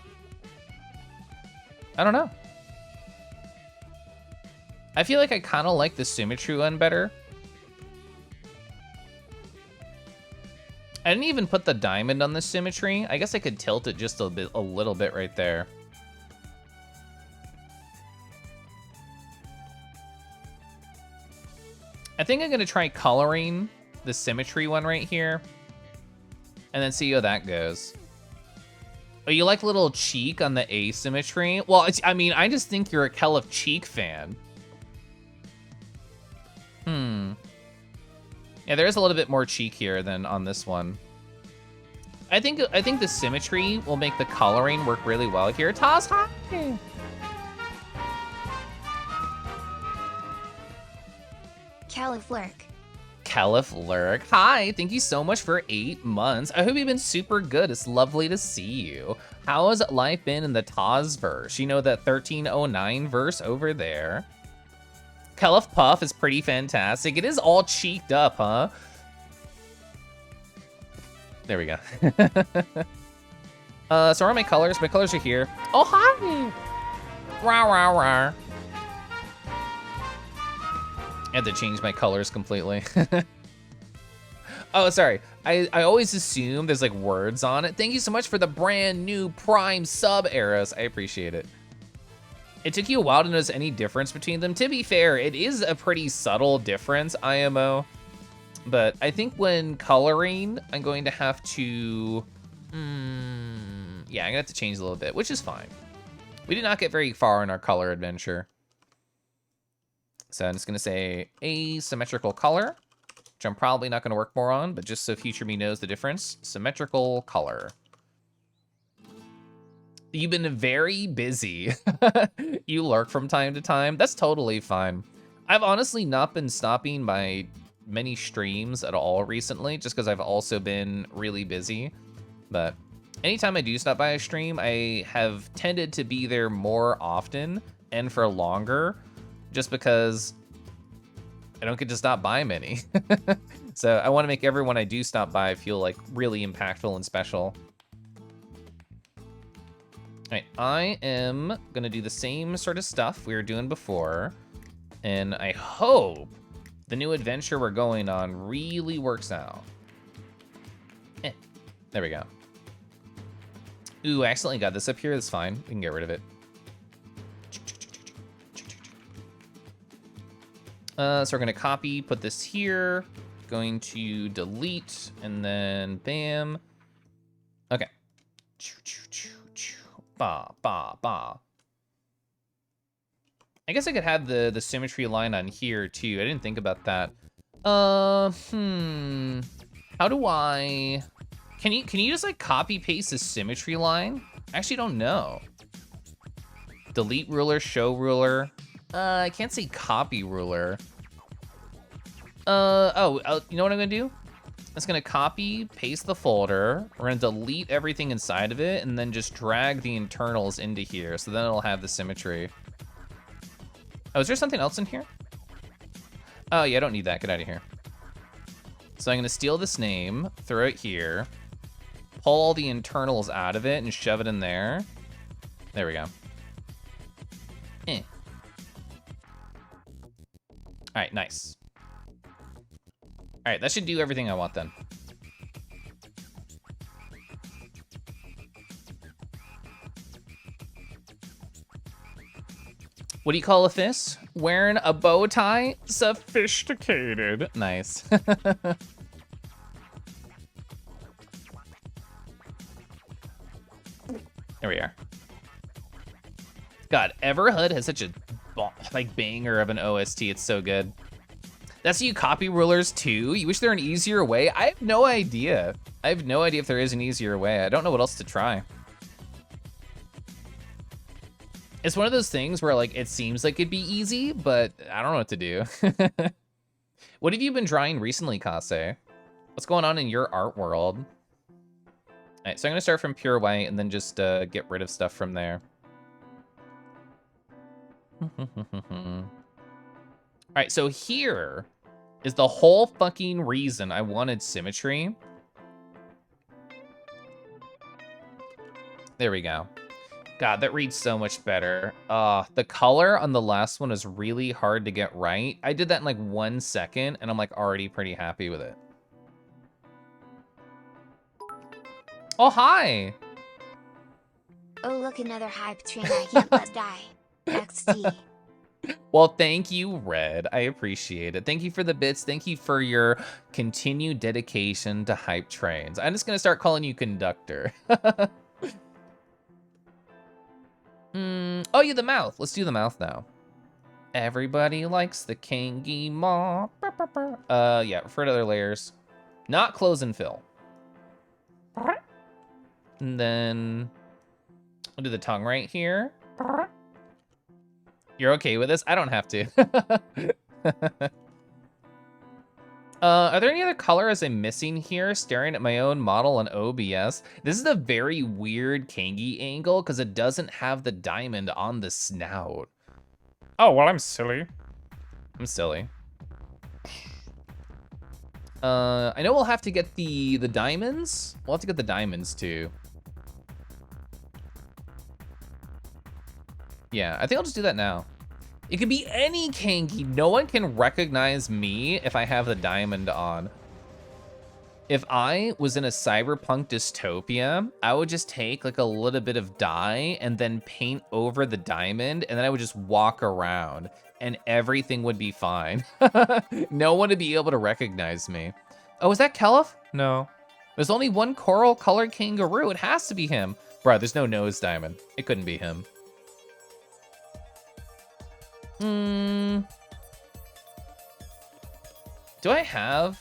don't know. I feel like I kind of like the symmetry one better. I didn't even put the diamond on the symmetry. I guess I could tilt it just a little bit right there. I think I'm gonna try coloring the symmetry one right here, and then see how that goes. Oh, you like little cheek on the asymmetry? Well, I mean, I just think you're a Keliff cheek fan. Yeah, there is a little bit more cheek here than on this one. I think the symmetry will make the coloring work really well here. Taz, hi! Keliff Lurk. Keliff Lurk. Hi, thank you so much for 8 months. I hope you've been super good. It's lovely to see you. How has life been in the Taz verse? You know, that 1309 verse over there. Keliff Puff is pretty fantastic. It is all cheeked up, huh? There we go. So where are my colors? My colors are here. Oh, hi! Rah, rah, rah. I had to change my colors completely. Oh, sorry. I always assume there's like words on it. Thank you so much for the brand new Prime sub arrows. I appreciate it. It took you a while to notice any difference between them. To be fair, it is a pretty subtle difference, IMO. But I think when coloring, I'm going to have to... yeah, I'm gonna have to change a little bit, which is fine. We did not get very far in our color adventure. So I'm just gonna say asymmetrical color, which I'm probably not gonna work more on, but just so future me knows the difference, symmetrical color. You've been very busy. You lurk from time to time. That's totally fine. I've honestly not been stopping by many streams at all recently, just because I've also been really busy. But anytime I do stop by a stream, I have tended to be there more often and for longer, just because I don't get to stop by many. So I want to make everyone I do stop by feel like really impactful and special. All right, I am gonna do the same sort of stuff we were doing before, and I hope the new adventure we're going on really works out. There we go. Ooh, I accidentally got this up here. That's fine. We can get rid of it. So we're gonna copy, put this here, going to delete, and then bam. Okay. Ba, ba, ba. I guess I could have the symmetry line on here too. I didn't think about that. How do I... Can you just like copy paste the symmetry line? I actually don't know. Delete ruler, show ruler. I can't say copy ruler. You know what I'm gonna do? I'm just gonna copy, paste the folder. We're gonna delete everything inside of it and then just drag the internals into here. So then it'll have the symmetry. Oh, is there something else in here? Oh yeah, I don't need that, get out of here. So I'm gonna steal this name, throw it here, pull all the internals out of it and shove it in there. There we go. All right, nice. All right, that should do everything I want then. What do you call a fist? Wearing a bow tie? Sophisticated. Nice. There we are. God, Everhood has such a like banger of an OST. It's so good. That's you copy rulers too? You wish there an easier way? I have no idea. I have no idea if there is an easier way. I don't know what else to try. It's one of those things where like it seems like it'd be easy, but I don't know what to do. What have you been drawing recently, Kase? What's going on in your art world? All right, so I'm gonna start from pure white and then just get rid of stuff from there. All right, so here is the whole fucking reason I wanted symmetry. There we go. God, that reads so much better. The color on the last one is really hard to get right. I did that in like 1 second, and I'm like already pretty happy with it. Oh, hi! Oh look, another hype train, I can't let die. XD. Well, thank you, Red. I appreciate it. Thank you for the bits. Thank you for your continued dedication to hype trains. I'm just gonna start calling you Conductor. Oh, yeah, the mouth. Let's do the mouth now. Everybody likes the Kangi Maw. Yeah, refer to other layers. Not close and fill. And then we'll do the tongue right here. You're okay with this? I don't have to. Are there any other colors I'm missing here? Staring at my own model on OBS. This is a very weird Kangi angle because it doesn't have the diamond on the snout. Oh, well, I'm silly. I'm silly. I know we'll have to get the diamonds. We'll have to get the diamonds too. Yeah, I think I'll just do that now. It could be any Kangi. No one can recognize me if I have the diamond on. If I was in a cyberpunk dystopia, I would just take like a little bit of dye and then paint over the diamond, and then I would just walk around and everything would be fine. No one would be able to recognize me. Oh, is that Keliff? No. There's only one coral colored kangaroo. It has to be him. Bro, there's no nose diamond. It couldn't be him. Do I have?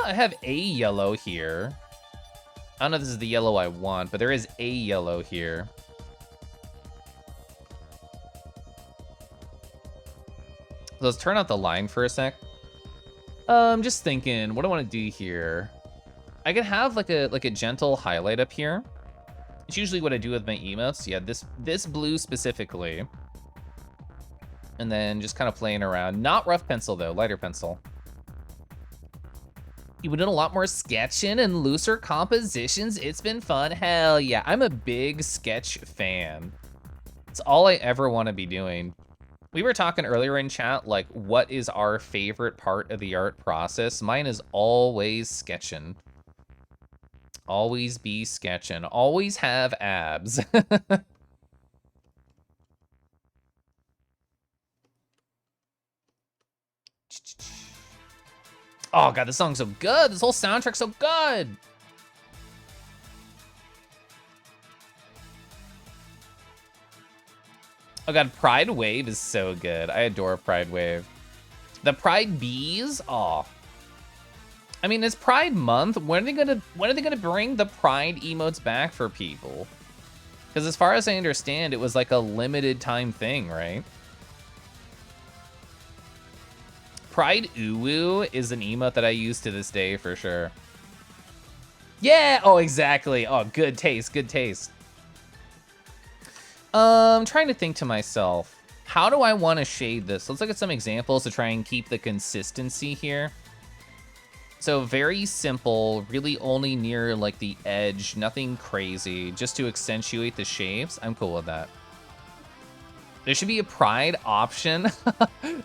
I have a yellow here. I don't know if this is the yellow I want, but there is a yellow here. So let's turn out the line for a sec. I'm just thinking, what do I want to do here? I could have like a gentle highlight up here. It's usually what I do with my emotes. Yeah, this blue specifically. And then just kind of playing around. Not rough pencil though, lighter pencil. You've been doing a lot more sketching and looser compositions. It's been fun. Hell yeah, I'm a big sketch fan. It's all I ever want to be doing. We were talking earlier in chat, like what is our favorite part of the art process? Mine is always sketching. Always be sketching. Always have abs. Oh god, this song's so good. This whole soundtrack's so good. Oh god, Pride Wave is so good. I adore Pride Wave. The Pride Bees, oh. I mean, it's Pride Month. When are they gonna bring the Pride emotes back for people? Because as far as I understand, it was like a limited time thing, right? Pride Uwu is an emote that I use to this day for sure. Yeah, oh, exactly. Oh, good taste, good taste. I'm trying to think to myself, how do I want to shade this? Let's look at some examples to try and keep the consistency here. So very simple, really only near like the edge, nothing crazy, just to accentuate the shapes. I'm cool with that. There should be a Pride option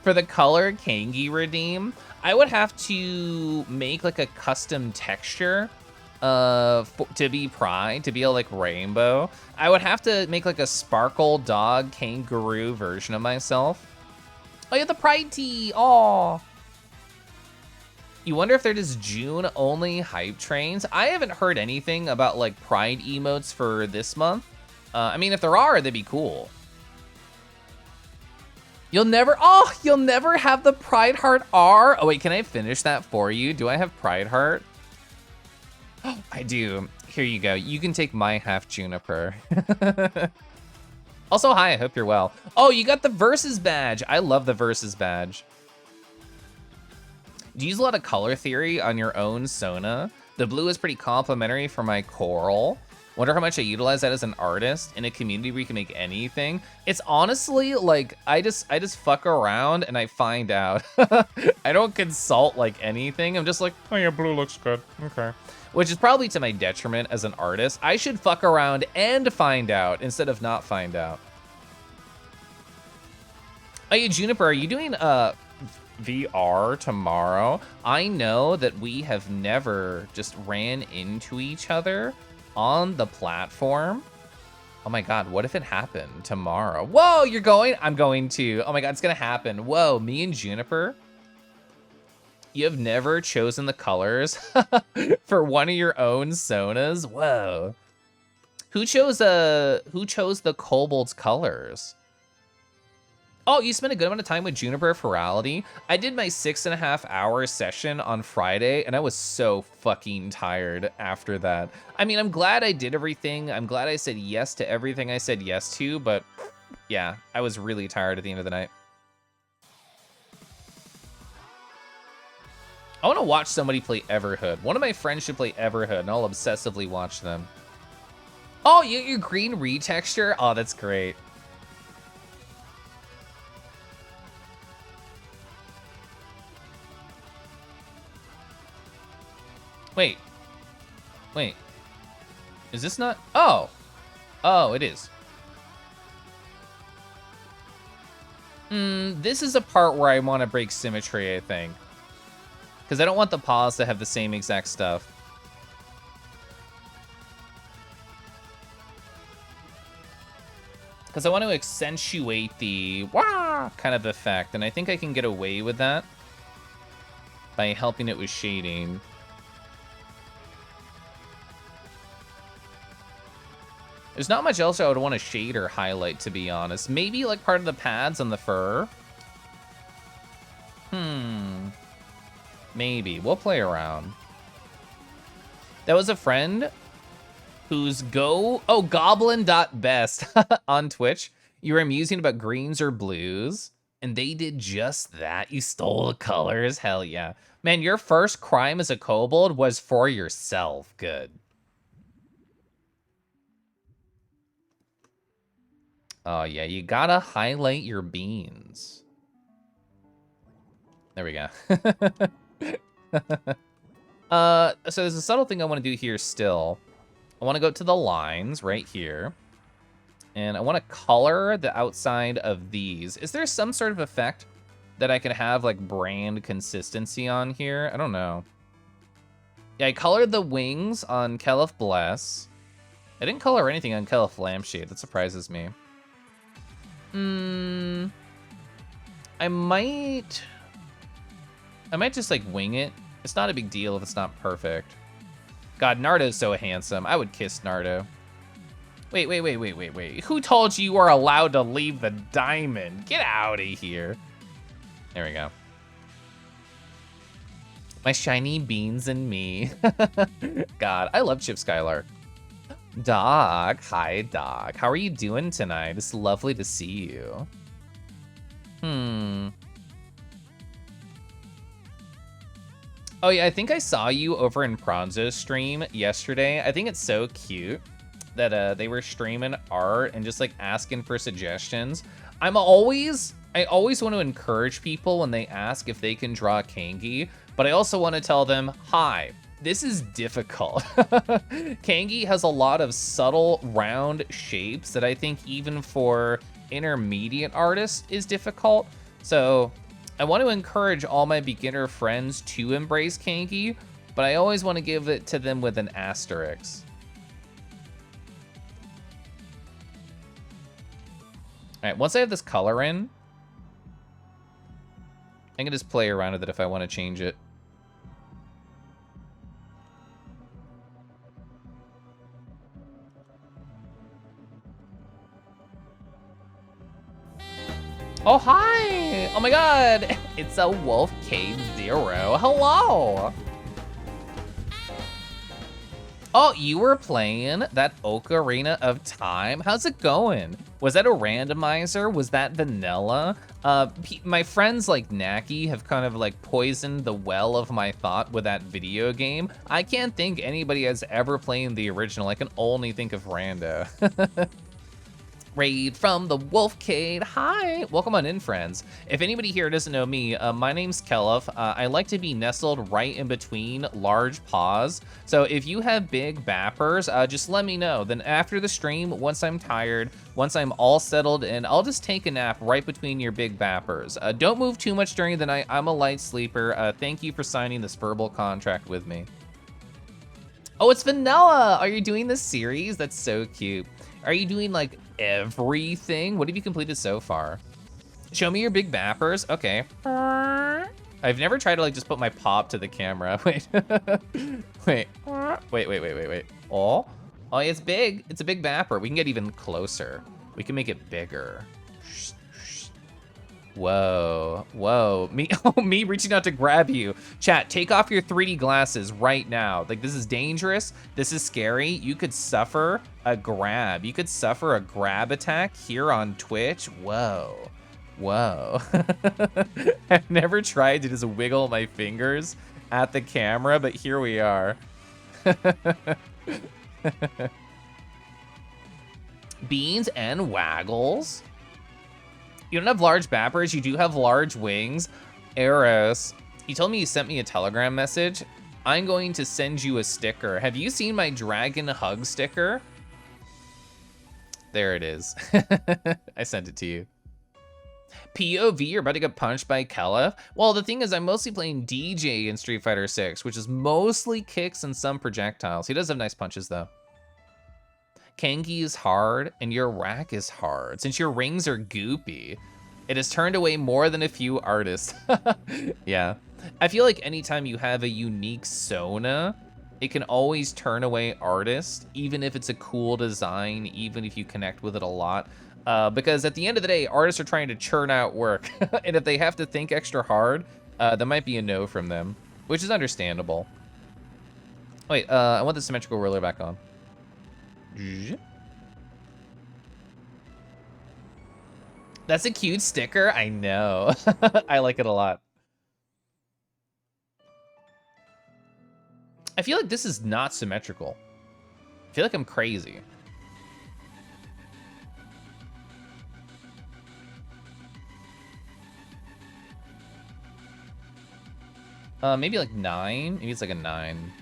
for the color Kangi redeem. I would have to make like a custom texture to be Pride, to be a like rainbow. I would have to make like a sparkle dog kangaroo version of myself. Oh, you have the Pride tee. Aw. You wonder if they're just June only hype trains. I haven't heard anything about like Pride emotes for this month. I mean, if there are, that'd be cool. You'll never have the Pride Heart R. Oh wait, can I finish that for you? Do I have Pride Heart? I do. Here you go. You can take my half Juniper. Also, hi, I hope you're well. Oh, you got the Versus badge. I love the Versus badge. Do you use a lot of color theory on your own Sona? The blue is pretty complimentary for my coral. Wonder how much I utilize that as an artist in a community where you can make anything. It's honestly like, I just fuck around and I find out. I don't consult like anything. I'm just like, Oh yeah, blue looks good. Okay. which is probably to my detriment as an artist. I should fuck around and find out instead of not find out. Oh, yeah, Juniper, are you doing VR tomorrow? I know that we have never just ran into each other on the platform. Oh my God, what if it happened tomorrow? Whoa, you're going? I'm going to. Oh my God, it's gonna happen. Whoa, me and Juniper? You have never chosen the colors for one of your own Sonas? Whoa. Who chose the Kobold's colors? Oh, you spent a good amount of time with Juniper Ferality. I did my 6.5 hour session on Friday, and I was so fucking tired after that. I mean, I'm glad I did everything. I'm glad I said yes to everything I said yes to, but yeah, I was really tired at the end of the night. I want to watch somebody play Everhood. One of my friends should play Everhood, and I'll obsessively watch them. Oh, you get your green retexture? Oh, that's great. Wait. Is this not? Oh. Oh, it is. This is a part where I want to break symmetry, I think. Because I don't want the paws to have the same exact stuff. Because I want to accentuate the wah kind of effect, and I think I can get away with that by helping it with shading. There's not much else I would want to shade or highlight, to be honest. Maybe like part of the pads on the fur. Maybe. We'll play around. That was a friend who's goblin.best on Twitch. You were musing about greens or blues, and they did just that. You stole the colors. Hell yeah. Man, your first crime as a kobold was for yourself. Good. Oh, yeah, you gotta highlight your beans. There we go. So there's a subtle thing I want to do here still. I want to go to the lines right here. And I want to color the outside of these. Is there some sort of effect that I can have, like, brand consistency on here? I don't know. Yeah, I colored the wings on Keliff Bless. I didn't color anything on Keliff Lampshade. That surprises me. I might just like wing it. It's not a big deal if it's not perfect. God, Nardo's so handsome. I would kiss Nardo. Wait. Who told you are allowed to leave the diamond? Get out of here. There we go. My shiny beans and me. God, I love Chip Skylark. Doc, hi Doc. How are you doing tonight? It's lovely to see you. Oh yeah, I think I saw you over in Pronzo's stream yesterday. I think it's so cute that they were streaming art and just like asking for suggestions. I always want to encourage people when they ask if they can draw Kangi, but I also want to tell them, hi, this is difficult. Kangi has a lot of subtle round shapes that I think even for intermediate artists is difficult. So I want to encourage all my beginner friends to embrace Kangi, but I always want to give it to them with an asterisk. All right, once I have this color in, I can just play around with it if I want to change it. Oh, hi! Oh my god! It's a Wolf Cave Zero. Hello! Oh, you were playing that Ocarina of Time? How's it going? Was that a randomizer? Was that vanilla? My friends like Naki have kind of like poisoned the well of my thought with that video game. I can't think anybody has ever played the original. I can only think of Rando. Raid from the Wolf Cave. Hi, welcome on in, friends. If anybody here doesn't know me, my name's Keliff. I like to be nestled right in between large paws. So if you have big bappers, just let me know. Then after the stream, once I'm tired, once I'm all settled in, I'll just take a nap right between your big bappers. Don't move too much during the night. I'm a light sleeper. Thank you for signing this verbal contract with me. Oh, it's vanilla. Are you doing this series? That's so cute. Are you doing like everything? What have you completed so far? Show me your big bappers. Okay. I've never tried to like just put my paw to the camera. Wait. Wait. Oh, it's big. It's a big bapper. We can get even closer. We can make it bigger. Whoa. Me reaching out to grab you. Chat, take off your 3D glasses right now. Like, this is dangerous. This is scary. You could suffer a grab. You could suffer a grab attack here on Twitch. Whoa. I've never tried to just wiggle my fingers at the camera, but here we are. Beans and waggles. You don't have large bappers, you do have large wings. Eros, you told me you sent me a Telegram message. I'm going to send you a sticker. Have you seen my dragon hug sticker? There it is. I sent it to you. POV, you're about to get punched by Keliff. Well, the thing is, I'm mostly playing DJ in Street Fighter 6, which is mostly kicks and some projectiles. He does have nice punches, though. Kangi is hard, and your rack is hard. Since your rings are goopy, it has turned away more than a few artists. Yeah. I feel like anytime you have a unique Sona, it can always turn away artists, even if it's a cool design, even if you connect with it a lot. Because at the end of the day, artists are trying to churn out work. And if they have to think extra hard, that might be a no from them, which is understandable. Wait, I want the symmetrical ruler back on. That's a cute sticker. I know. I like it a lot. I feel like this is not symmetrical. I feel like I'm crazy. Maybe like 9. Maybe it's like a 9.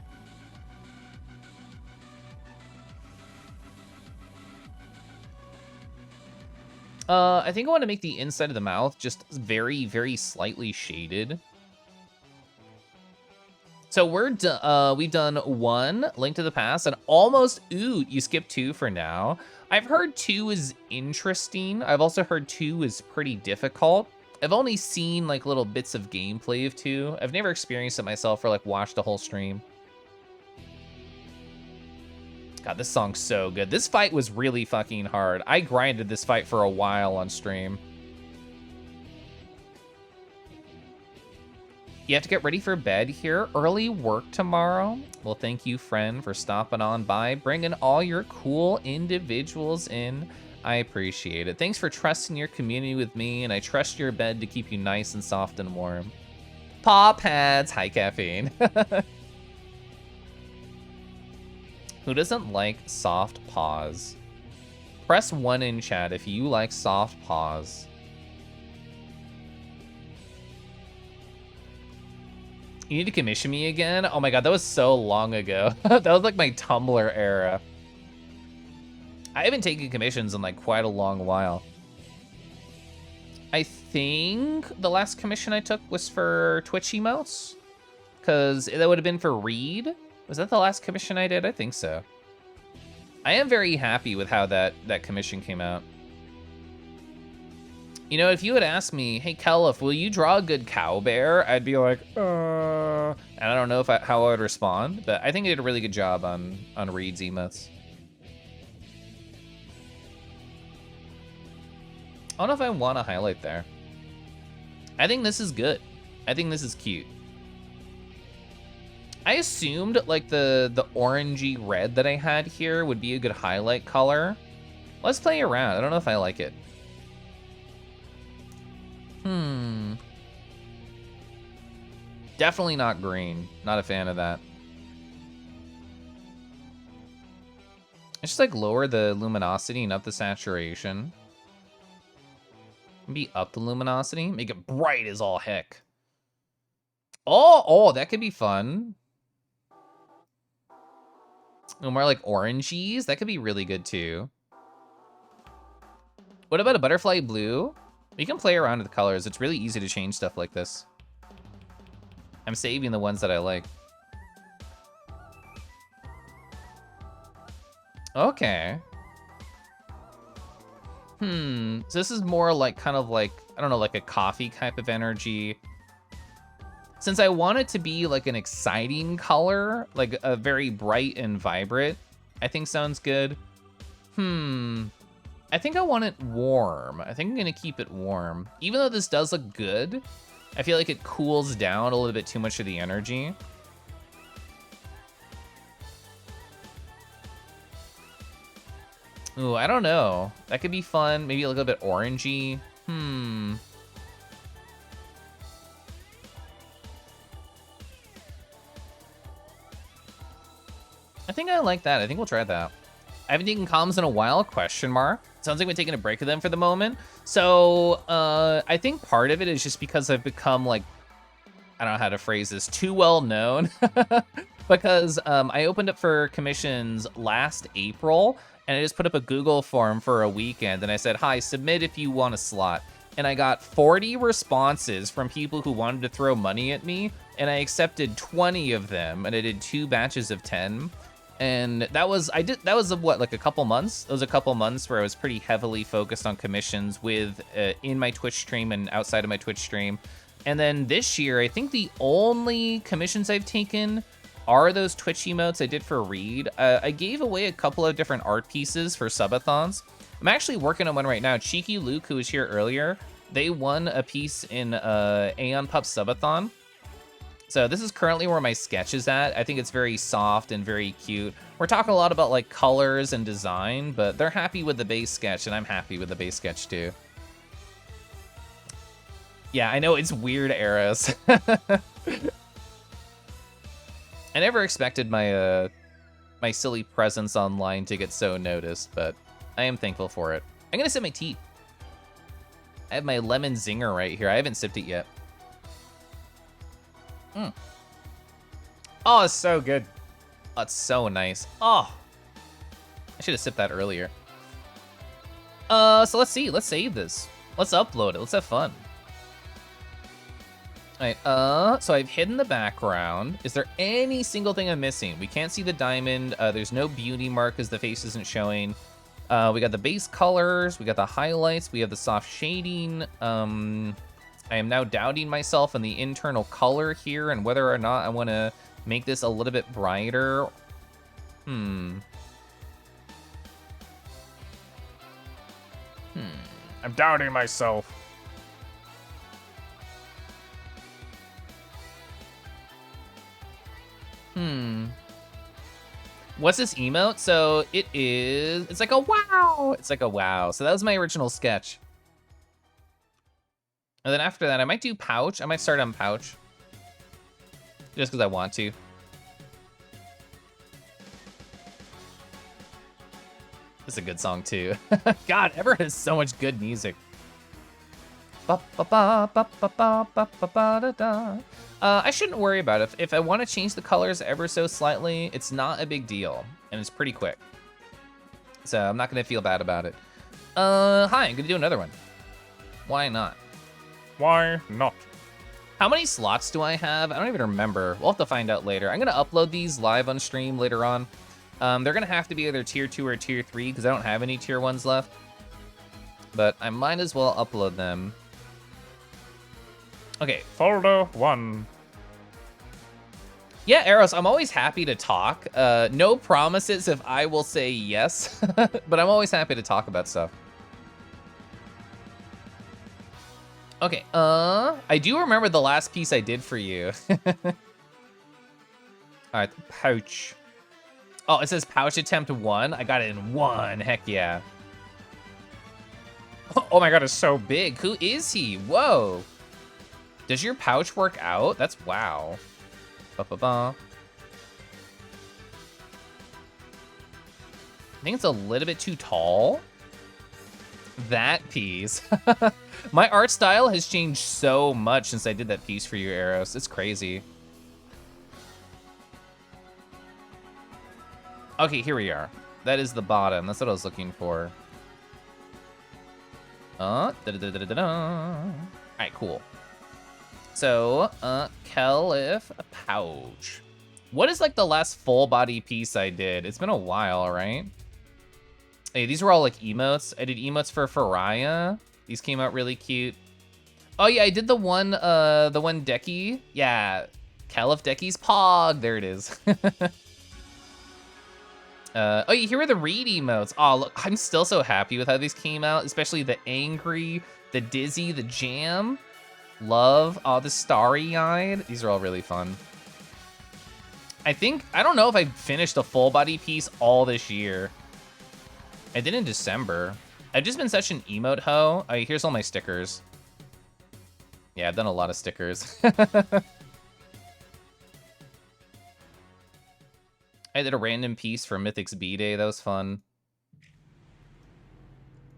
I think I want to make the inside of the mouth just very, very slightly shaded. So we've done 1, Link to the Past, and almost, ooh, you skipped 2 for now. I've heard 2 is interesting. I've also heard 2 is pretty difficult. I've only seen like little bits of gameplay of 2. I've never experienced it myself or like watched the whole stream. God, this song's so good. This fight was really fucking hard. I grinded this fight for a while on stream. You have to get ready for bed here. Early work tomorrow. Well, thank you, friend, for stopping on by, bringing all your cool individuals in. I appreciate it. Thanks for trusting your community with me, and I trust your bed to keep you nice and soft and warm. Paw pads. High caffeine. Who doesn't like soft paws? Press 1 in chat if you like soft paws. You need to commission me again? Oh my god, that was so long ago. That was like my Tumblr era. I haven't taken commissions in like quite a long while. I think the last commission I took was for Twitch emotes, because that would have been for Reed. Was that the last commission I did? I think so. I am very happy with how that commission came out. You know, if you had asked me, hey, Keliff, will you draw a good cow bear? I'd be like, and I don't know how I would respond, but I think I did a really good job on Reed's emotes. I don't know if I want to highlight there. I think this is good. I think this is cute. I assumed like the orangey red that I had here would be a good highlight color. Let's play around. I don't know if I like it. Definitely not green. Not a fan of that. It's just like lower the luminosity and up the saturation. Maybe up the luminosity. Make it bright as all heck. Oh, that could be fun. More like oranges. That could be really good too. What about a butterfly blue? We can play around with the colors. It's really easy to change stuff like this. I'm saving the ones that I like. Okay. So this is more like kind of like, I don't know, like a coffee type of energy. Since I want it to be like an exciting color, like a very bright and vibrant, I think sounds good. I think I want it warm. I think I'm gonna keep it warm. Even though this does look good, I feel like it cools down a little bit too much of the energy. Ooh, I don't know. That could be fun. Maybe a little bit orangey. I think I like that. I think we'll try that. I haven't taken comms in a while, question mark. Sounds like we're taking a break of them for the moment. So I think part of it is just because I've become like, I don't know how to phrase this, too well known. Because I opened up for commissions last April and I just put up a Google form for a weekend and I said, hi, submit if you want a slot. And I got 40 responses from people who wanted to throw money at me, and I accepted 20 of them, and I did 2 batches of 10. And that was what, like a couple months? It was a couple months where I was pretty heavily focused on commissions with in my Twitch stream and outside of my Twitch stream. And then this year, I think the only commissions I've taken are those Twitch emotes I did for Reed. I gave away a couple of different art pieces for subathons. I'm actually working on one right now. Cheeky Luke, who was here earlier, they won a piece in Aeon Pup subathon. So this is currently where my sketch is at. I think it's very soft and very cute. We're talking a lot about like colors and design, but they're happy with the base sketch and I'm happy with the base sketch too. Yeah, I know it's weird, Eris. I never expected my my silly presence online to get so noticed, but I am thankful for it. I'm gonna sip my tea. I have my lemon zinger right here. I haven't sipped it yet. Oh, it's so good. Oh, it's so nice. Oh, I should have sipped that earlier. So let's see. Let's save this. Let's upload it. Let's have fun. All right, so I've hidden the background. Is there any single thing I'm missing? We can't see the diamond. There's no beauty mark because the face isn't showing. We got the base colors. We got the highlights. We have the soft shading. I am now doubting myself on the internal color here and whether or not I want to make this a little bit brighter. I'm doubting myself. What's this emote? So it's like a wow. It's like a wow. So that was my original sketch. And then after that, I might do pouch. I might start on pouch. Just because I want to. This is a good song too. God, Ever has so much good music. I shouldn't worry about it. If I want to change the colors ever so slightly, it's not a big deal. And it's pretty quick. So I'm not going to feel bad about it. Hi, I'm going to do another one. Why not? Why not? How many slots do I have? I don't even remember. We'll have to find out later. I'm going to upload these live on stream later on. They're going to have to be either tier 2 or tier 3 because I don't have any tier 1s left. But I might as well upload them. Okay. Folder 1. Yeah, Eros, I'm always happy to talk. No promises if I will say yes, but I'm always happy to talk about stuff. Okay, I do remember the last piece I did for you. All right, pouch. Oh, it says pouch attempt 1. I got it in 1. Heck yeah. Oh my god, it's so big. Who is he? Whoa. Does your pouch work out? That's wow. Ba-ba-ba. I think it's a little bit too tall. That piece. My art style has changed so much since I did that piece for you, Eros. It's crazy. Okay, here we are. That is the bottom. That's what I was looking for. Da-da-da-da-da-da. All right, cool. So, Keliff pouch. What is like the last full body piece I did? It's been a while, right? Hey, these were all like emotes. I did emotes for Faraya. These came out really cute. Oh yeah, I did the one Decky. Yeah, Keliff Decky's Pog. There it is. Oh, here are the Reed emotes. Oh, look, I'm still so happy with how these came out, especially the Angry, the Dizzy, the Jam, Love, the Starry-Eyed. These are all really fun. I don't know if I finished a full body piece all this year. I did in December. I've just been such an emote hoe. Oh, here's all my stickers. Yeah, I've done a lot of stickers. I did a random piece for Mythic's B-Day. That was fun.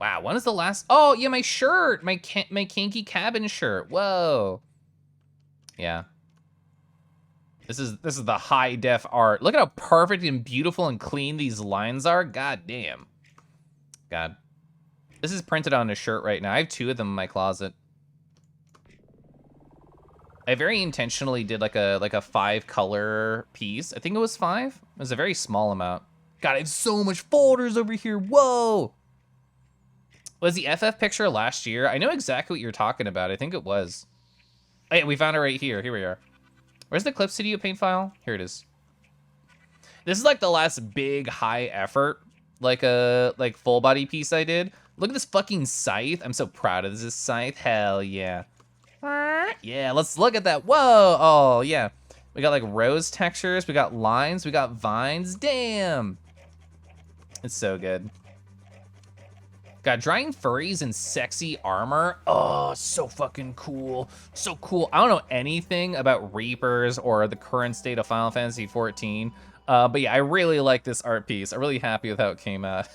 Wow, when is the last? Oh, yeah, my shirt. My Kinky Cabin shirt. Whoa. Yeah. This is the high def art. Look at how perfect and beautiful and clean these lines are. God damn. God. This is printed on a shirt right now. I have 2 of them in my closet. I very intentionally did like a 5-color piece. I think it was 5. It was a very small amount. God, I have so much folders over here. Whoa. Was the FF picture last year? I know exactly what you're talking about. I think it was. Oh, yeah, we found it right here. Here we are. Where's the Clip Studio paint file? Here it is. This is like the last big high effort, like full body piece I did. Look at this fucking scythe. I'm so proud of this scythe. Hell yeah. Yeah, let's look at that. Whoa. Oh yeah. We got like rose textures. We got lines. We got vines. Damn. It's so good. Got drying furries and sexy armor. Oh, so fucking cool. So cool. I don't know anything about Reapers or the current state of Final Fantasy XIV. But yeah, I really like this art piece. I'm really happy with how it came out.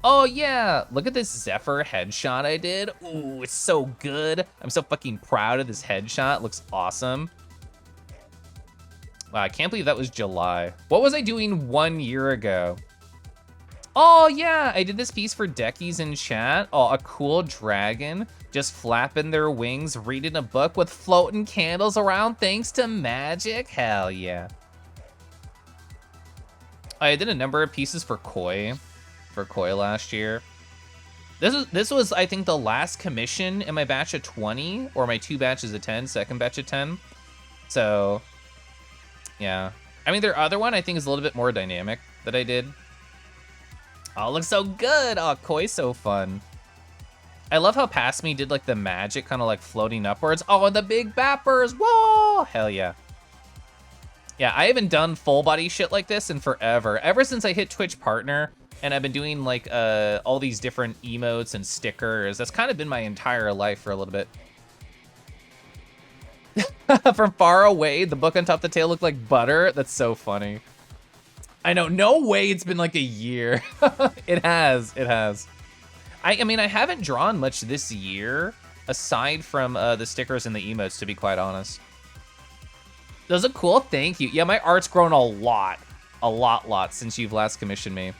Oh yeah, look at this Zephyr headshot I did. Ooh, it's so good. I'm so fucking proud of this headshot. It looks awesome. Wow, I can't believe that was July. What was I doing 1 year ago? Oh yeah, I did this piece for Deckies in chat. Oh, a cool dragon just flapping their wings, reading a book with floating candles around thanks to magic. Hell yeah. I did a number of pieces for Koi last year. This was I think the last commission in my batch of 20 or my 2 batches of 10, second batch of 10. So yeah. I mean, their other one I think is a little bit more dynamic that I did. Oh, it looks so good. Oh, Koi's so fun. I love how Past Me did like the magic kind of like floating upwards. Oh, and the big bappers. Whoa, hell yeah. Yeah, I haven't done full body shit like this in forever. Ever since I hit Twitch Partner and I've been doing like all these different emotes and stickers. That's kind of been my entire life for a little bit. From far away, the book on top of the tail looked like butter. That's so funny. I know, no way it's been like a year. It has. I mean, I haven't drawn much this year, aside from the stickers and the emotes, to be quite honest. Those are cool, thank you. Yeah, my art's grown a lot since you've last commissioned me.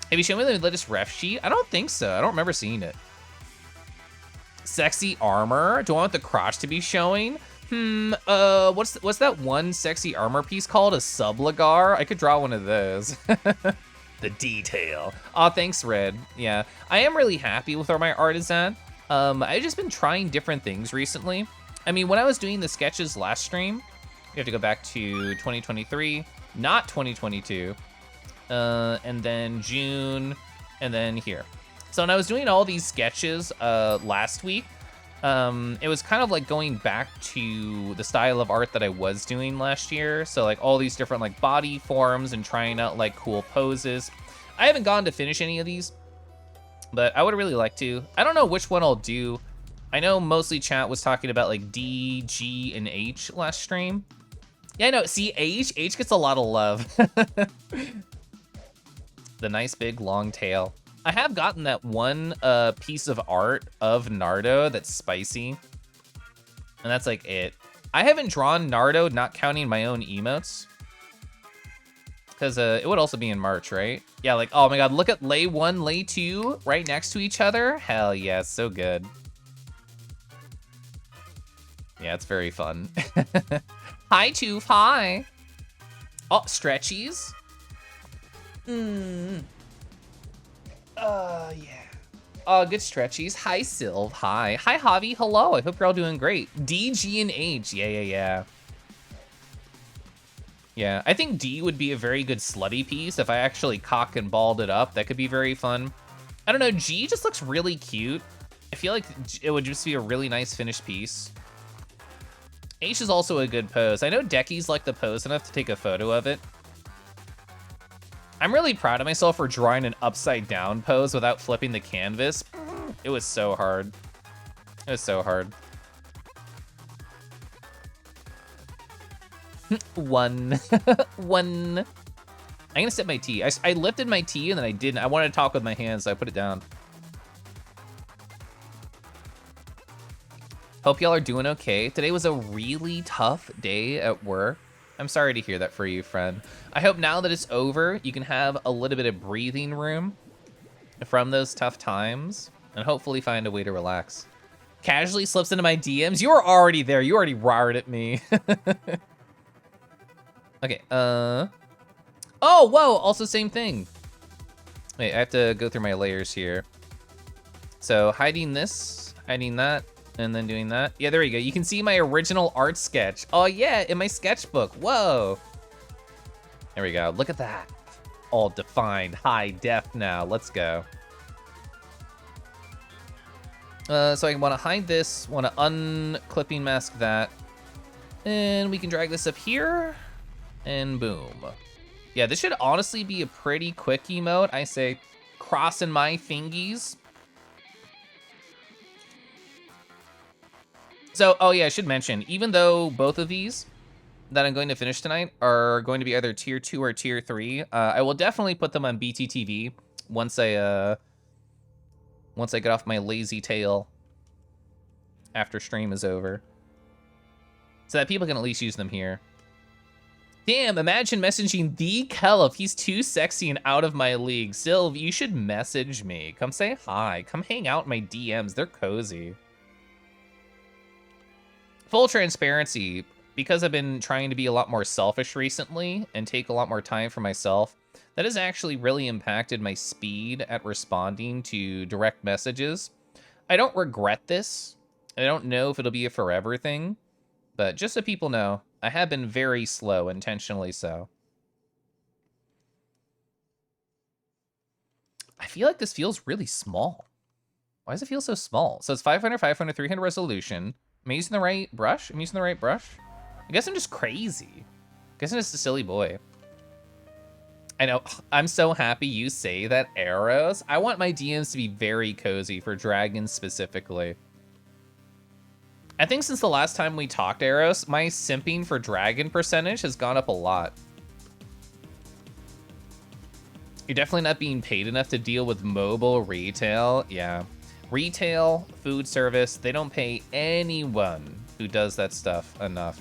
Have you shown me the latest ref sheet? I don't think so, I don't remember seeing it. Sexy armor, do I want the crotch to be showing? What's that one sexy armor piece called? A subligar? I could draw one of those. The detail. Aw, thanks, Red. Yeah, I am really happy with where my art is at. I've just been trying different things recently. I mean, when I was doing the sketches last stream, we have to go back to 2023, not 2022, and then June, and then here. So when I was doing all these sketches last week, It was kind of like going back to the style of art that I was doing last year. So like all these different like body forms and trying out like cool poses. I haven't gone to finish any of these, but I would really like to. I don't know which one I'll do. I know mostly chat was talking about like D, G, and H last stream. Yeah, no, see, H gets a lot of love. The nice big long tail. I have gotten that one piece of art of Nardo that's spicy. And that's like it. I haven't drawn Nardo, not counting my own emotes. Because it would also be in March, right? Yeah, like, oh my god, look at lay 1, lay 2 right next to each other. Hell yeah, so good. Yeah, it's very fun. Hi, Toof, hi. Oh, stretchies. Yeah. Good stretchies. Hi, Sylv, hi. Hi, Javi, hello. I hope you're all doing great. D, G, and H. Yeah. Yeah, I think D would be a very good slutty piece if I actually cock and balled it up. That could be very fun. I don't know, G just looks really cute. I feel like it would just be a really nice finished piece. H is also a good pose. I know Decky's like the pose enough to take a photo of it. I'm really proud of myself for drawing an upside down pose without flipping the canvas. It was so hard. It was so hard. One. One. I'm gonna sip my tea. I lifted my tea and then I didn't. I wanted to talk with my hands, so I put it down. Hope y'all are doing okay. Today was a really tough day at work. I'm sorry to hear that for you, friend. I hope now that it's over, you can have a little bit of breathing room from those tough times and hopefully find a way to relax. Casually slips into my DMs. You were already there. You already roared at me. Okay, oh, whoa, also same thing. Wait, I have to go through my layers here. So hiding this, hiding that, and then doing that. Yeah, there we go. You can see my original art sketch. Oh yeah, in my sketchbook, whoa. There we go, look at that. All defined, high def now, let's go. So I wanna hide this, wanna unclipping mask that, and we can drag this up here. And boom. Yeah, this should honestly be a pretty quick emote. I say crossing my fingies. So, oh yeah, I should mention, even though both of these that I'm going to finish tonight are going to be either tier 2 or tier 3, I will definitely put them on BTTV once I get off my lazy tail after stream is over. So that people can at least use them here. Damn, imagine messaging the Keliff. He's too sexy and out of my league. Sylv, you should message me. Come say hi. Come hang out in my DMs. They're cozy. Full transparency, because I've been trying to be a lot more selfish recently and take a lot more time for myself, that has actually really impacted my speed at responding to direct messages. I don't regret this. I don't know if it'll be a forever thing, but just so people know, I have been very slow, intentionally so. I feel like this feels really small. Why does it feel so small? So it's 500, 500, 300 resolution. Am I using the right brush? I'm using the right brush? I guess I'm just crazy. I guess I'm just a silly boy. I know, I'm so happy you say that, Arrows. I want my DMs to be very cozy for dragons specifically. I think since the last time we talked, Eros, my simping for dragon percentage has gone up a lot. You're definitely not being paid enough to deal with mobile retail. Yeah. Retail, food service, they don't pay anyone who does that stuff enough.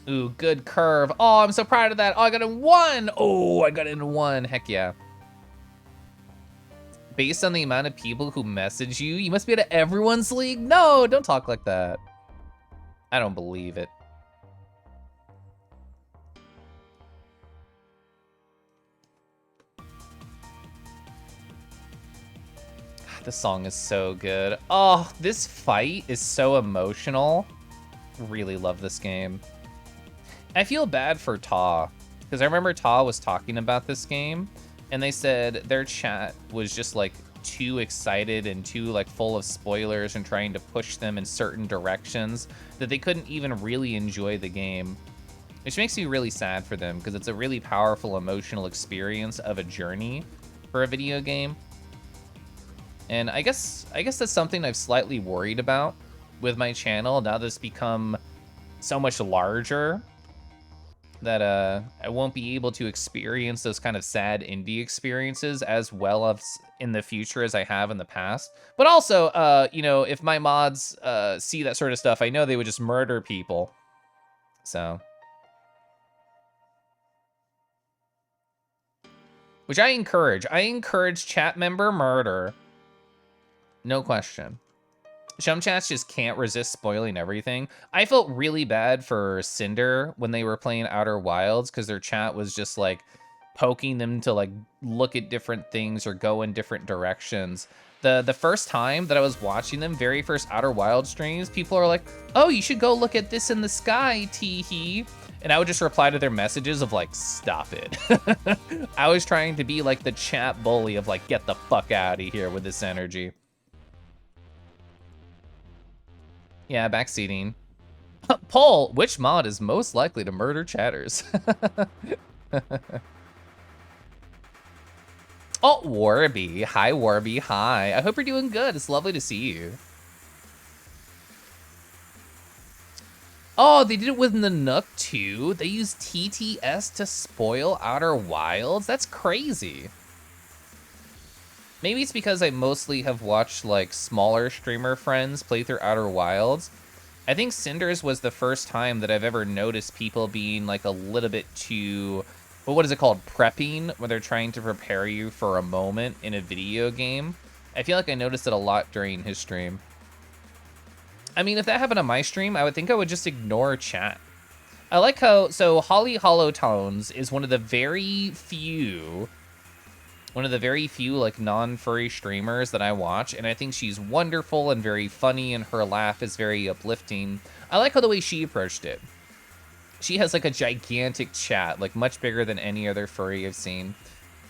Ooh, good curve. Oh, I'm so proud of that. Oh, I got in 1. Oh, I got in 1. Heck yeah. Based on the amount of people who message you, you must be at everyone's league? No, don't talk like that. I don't believe it. This song is so good. Oh, this fight is so emotional. Really love this game. I feel bad for Ta, because I remember Ta was talking about this game, and they said their chat was just like too excited and too like full of spoilers and trying to push them in certain directions that they couldn't even really enjoy the game. Which makes me really sad for them, because it's a really powerful emotional experience of a journey for a video game. And I guess that's something I've slightly worried about with my channel now that it's become so much larger, that I won't be able to experience those kind of sad indie experiences as well as in the future as I have in the past. But also, you know, if my mods see that sort of stuff, I know they would just murder people. So, which I encourage. I encourage chat member murder. No question. Some chats just can't resist spoiling everything. I felt really bad for Cinder when they were playing Outer Wilds, because their chat was just like poking them to like look at different things or go in different directions. The first time that I was watching them, very first Outer Wilds streams, people are like, oh, you should go look at this in the sky, tee-hee. And I would just reply to their messages of like, stop it. I was trying to be like the chat bully of like, get the fuck out of here with this energy. Yeah, backseating. Poll, which mod is most likely to murder chatters? Oh, Warby. Hi, Warby. Hi. I hope you're doing good. It's lovely to see you. Oh, they did it with Nanook too? They used TTS to spoil Outer Wilds? That's crazy. Maybe it's because I mostly have watched like smaller streamer friends play through Outer Wilds. I think Cinders was the first time that I've ever noticed people being like a little bit too, well, what is it called? Prepping, where they're trying to prepare you for a moment in a video game. I feel like I noticed it a lot during his stream. I mean, if that happened on my stream, I would think I would just ignore chat. I like how, so Holly Hollowtones is one of the very few like non-furry streamers that I watch, and I think she's wonderful and very funny, and her laugh is very uplifting. I like how the way she approached it. She has like a gigantic chat, like much bigger than any other furry I've seen.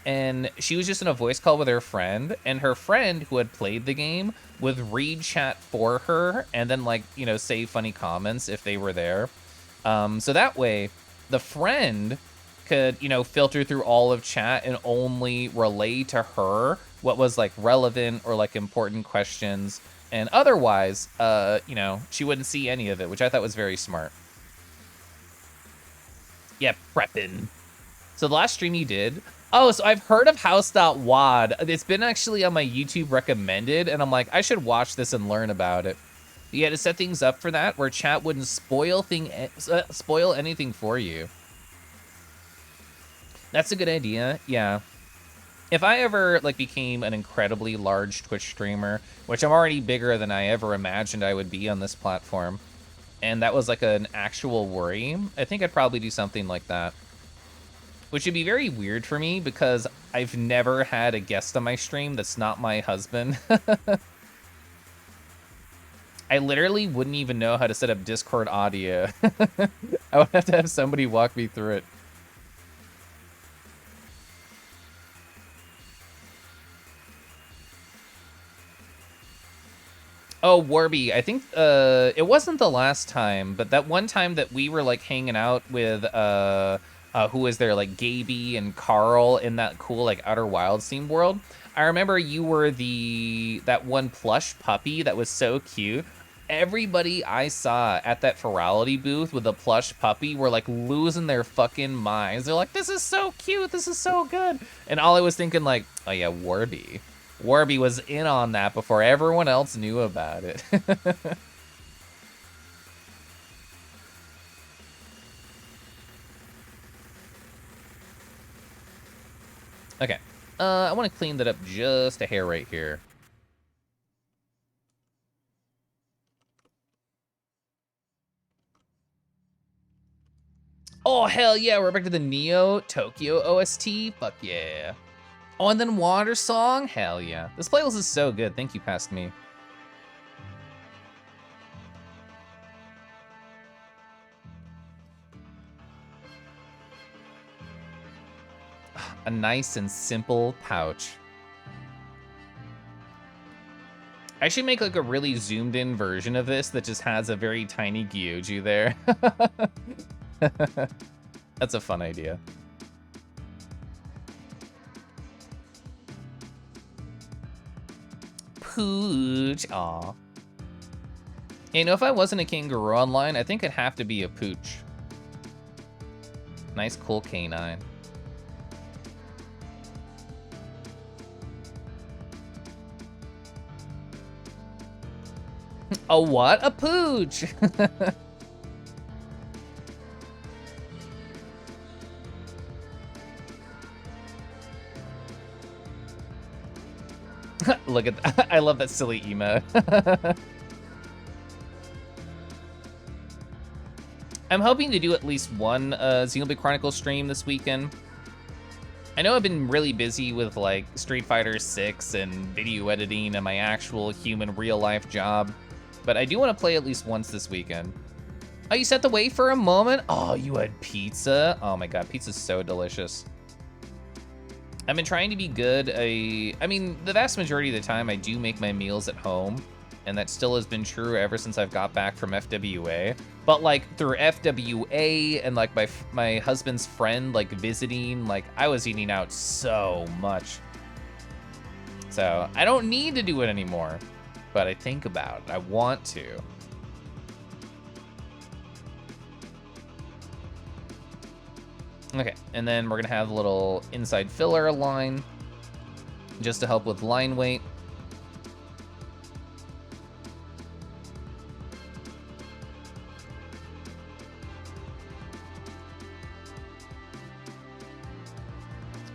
And she was just in a voice call with her friend, and her friend who had played the game would read chat for her and then like, you know, say funny comments if they were there. So that way the friend could, you know, filter through all of chat and only relay to her what was like relevant or like important questions. And otherwise, you know, she wouldn't see any of it, which I thought was very smart. Yeah, prepping. So the last stream you did, oh, so I've heard of House.wad. It's been actually on my YouTube recommended, and I'm like, I should watch this and learn about it. But yeah, to set things up for that, where chat wouldn't spoil anything for you. That's a good idea, yeah. If I ever like became an incredibly large Twitch streamer, which I'm already bigger than I ever imagined I would be on this platform, and that was like an actual worry, I think I'd probably do something like that. Which would be very weird for me because I've never had a guest on my stream that's not my husband. I literally wouldn't even know how to set up Discord audio. I would have to have somebody walk me through it. Oh, Warby, I think it wasn't the last time, but that one time that we were like hanging out with who was there, like Gaby and Carl in that cool like Outer Wilds theme world. I remember you were that one plush puppy that was so cute. Everybody I saw at that Ferality booth with a plush puppy were like losing their fucking minds. They're like, this is so cute, this is so good. And all I was thinking like, oh yeah, Warby. Warby was in on that before everyone else knew about it. Okay, I want to clean that up just a hair right here. Oh, hell yeah, we're back to the Neo Tokyo OST. Fuck yeah. Oh, and then Water Song? Hell yeah. This playlist is so good. Thank you, Past Me. A nice and simple pouch. I should make like a really zoomed in version of this that just has a very tiny Gyoju there. That's a fun idea. Pooch, aw. You know, if I wasn't a kangaroo online, I think it'd have to be a pooch. Nice, cool canine. A what? A pooch! Look at that. I love that silly emote. I'm hoping to do at least one Xenoblade Chronicles stream this weekend. I know I've been really busy with like Street Fighter 6 and video editing and my actual human real life job, but I do want to play at least once this weekend. Oh, you set away for a moment? Oh, you had pizza? Oh my god, pizza's so delicious. I've been trying to be good. I mean, the vast majority of the time I do make my meals at home, and that still has been true ever since I've got back from FWA. But like through FWA and like my husband's friend like visiting, like I was eating out so much. So I don't need to do it anymore, but I think about it. I want to. Okay, and then we're gonna have a little inside filler line just to help with line weight.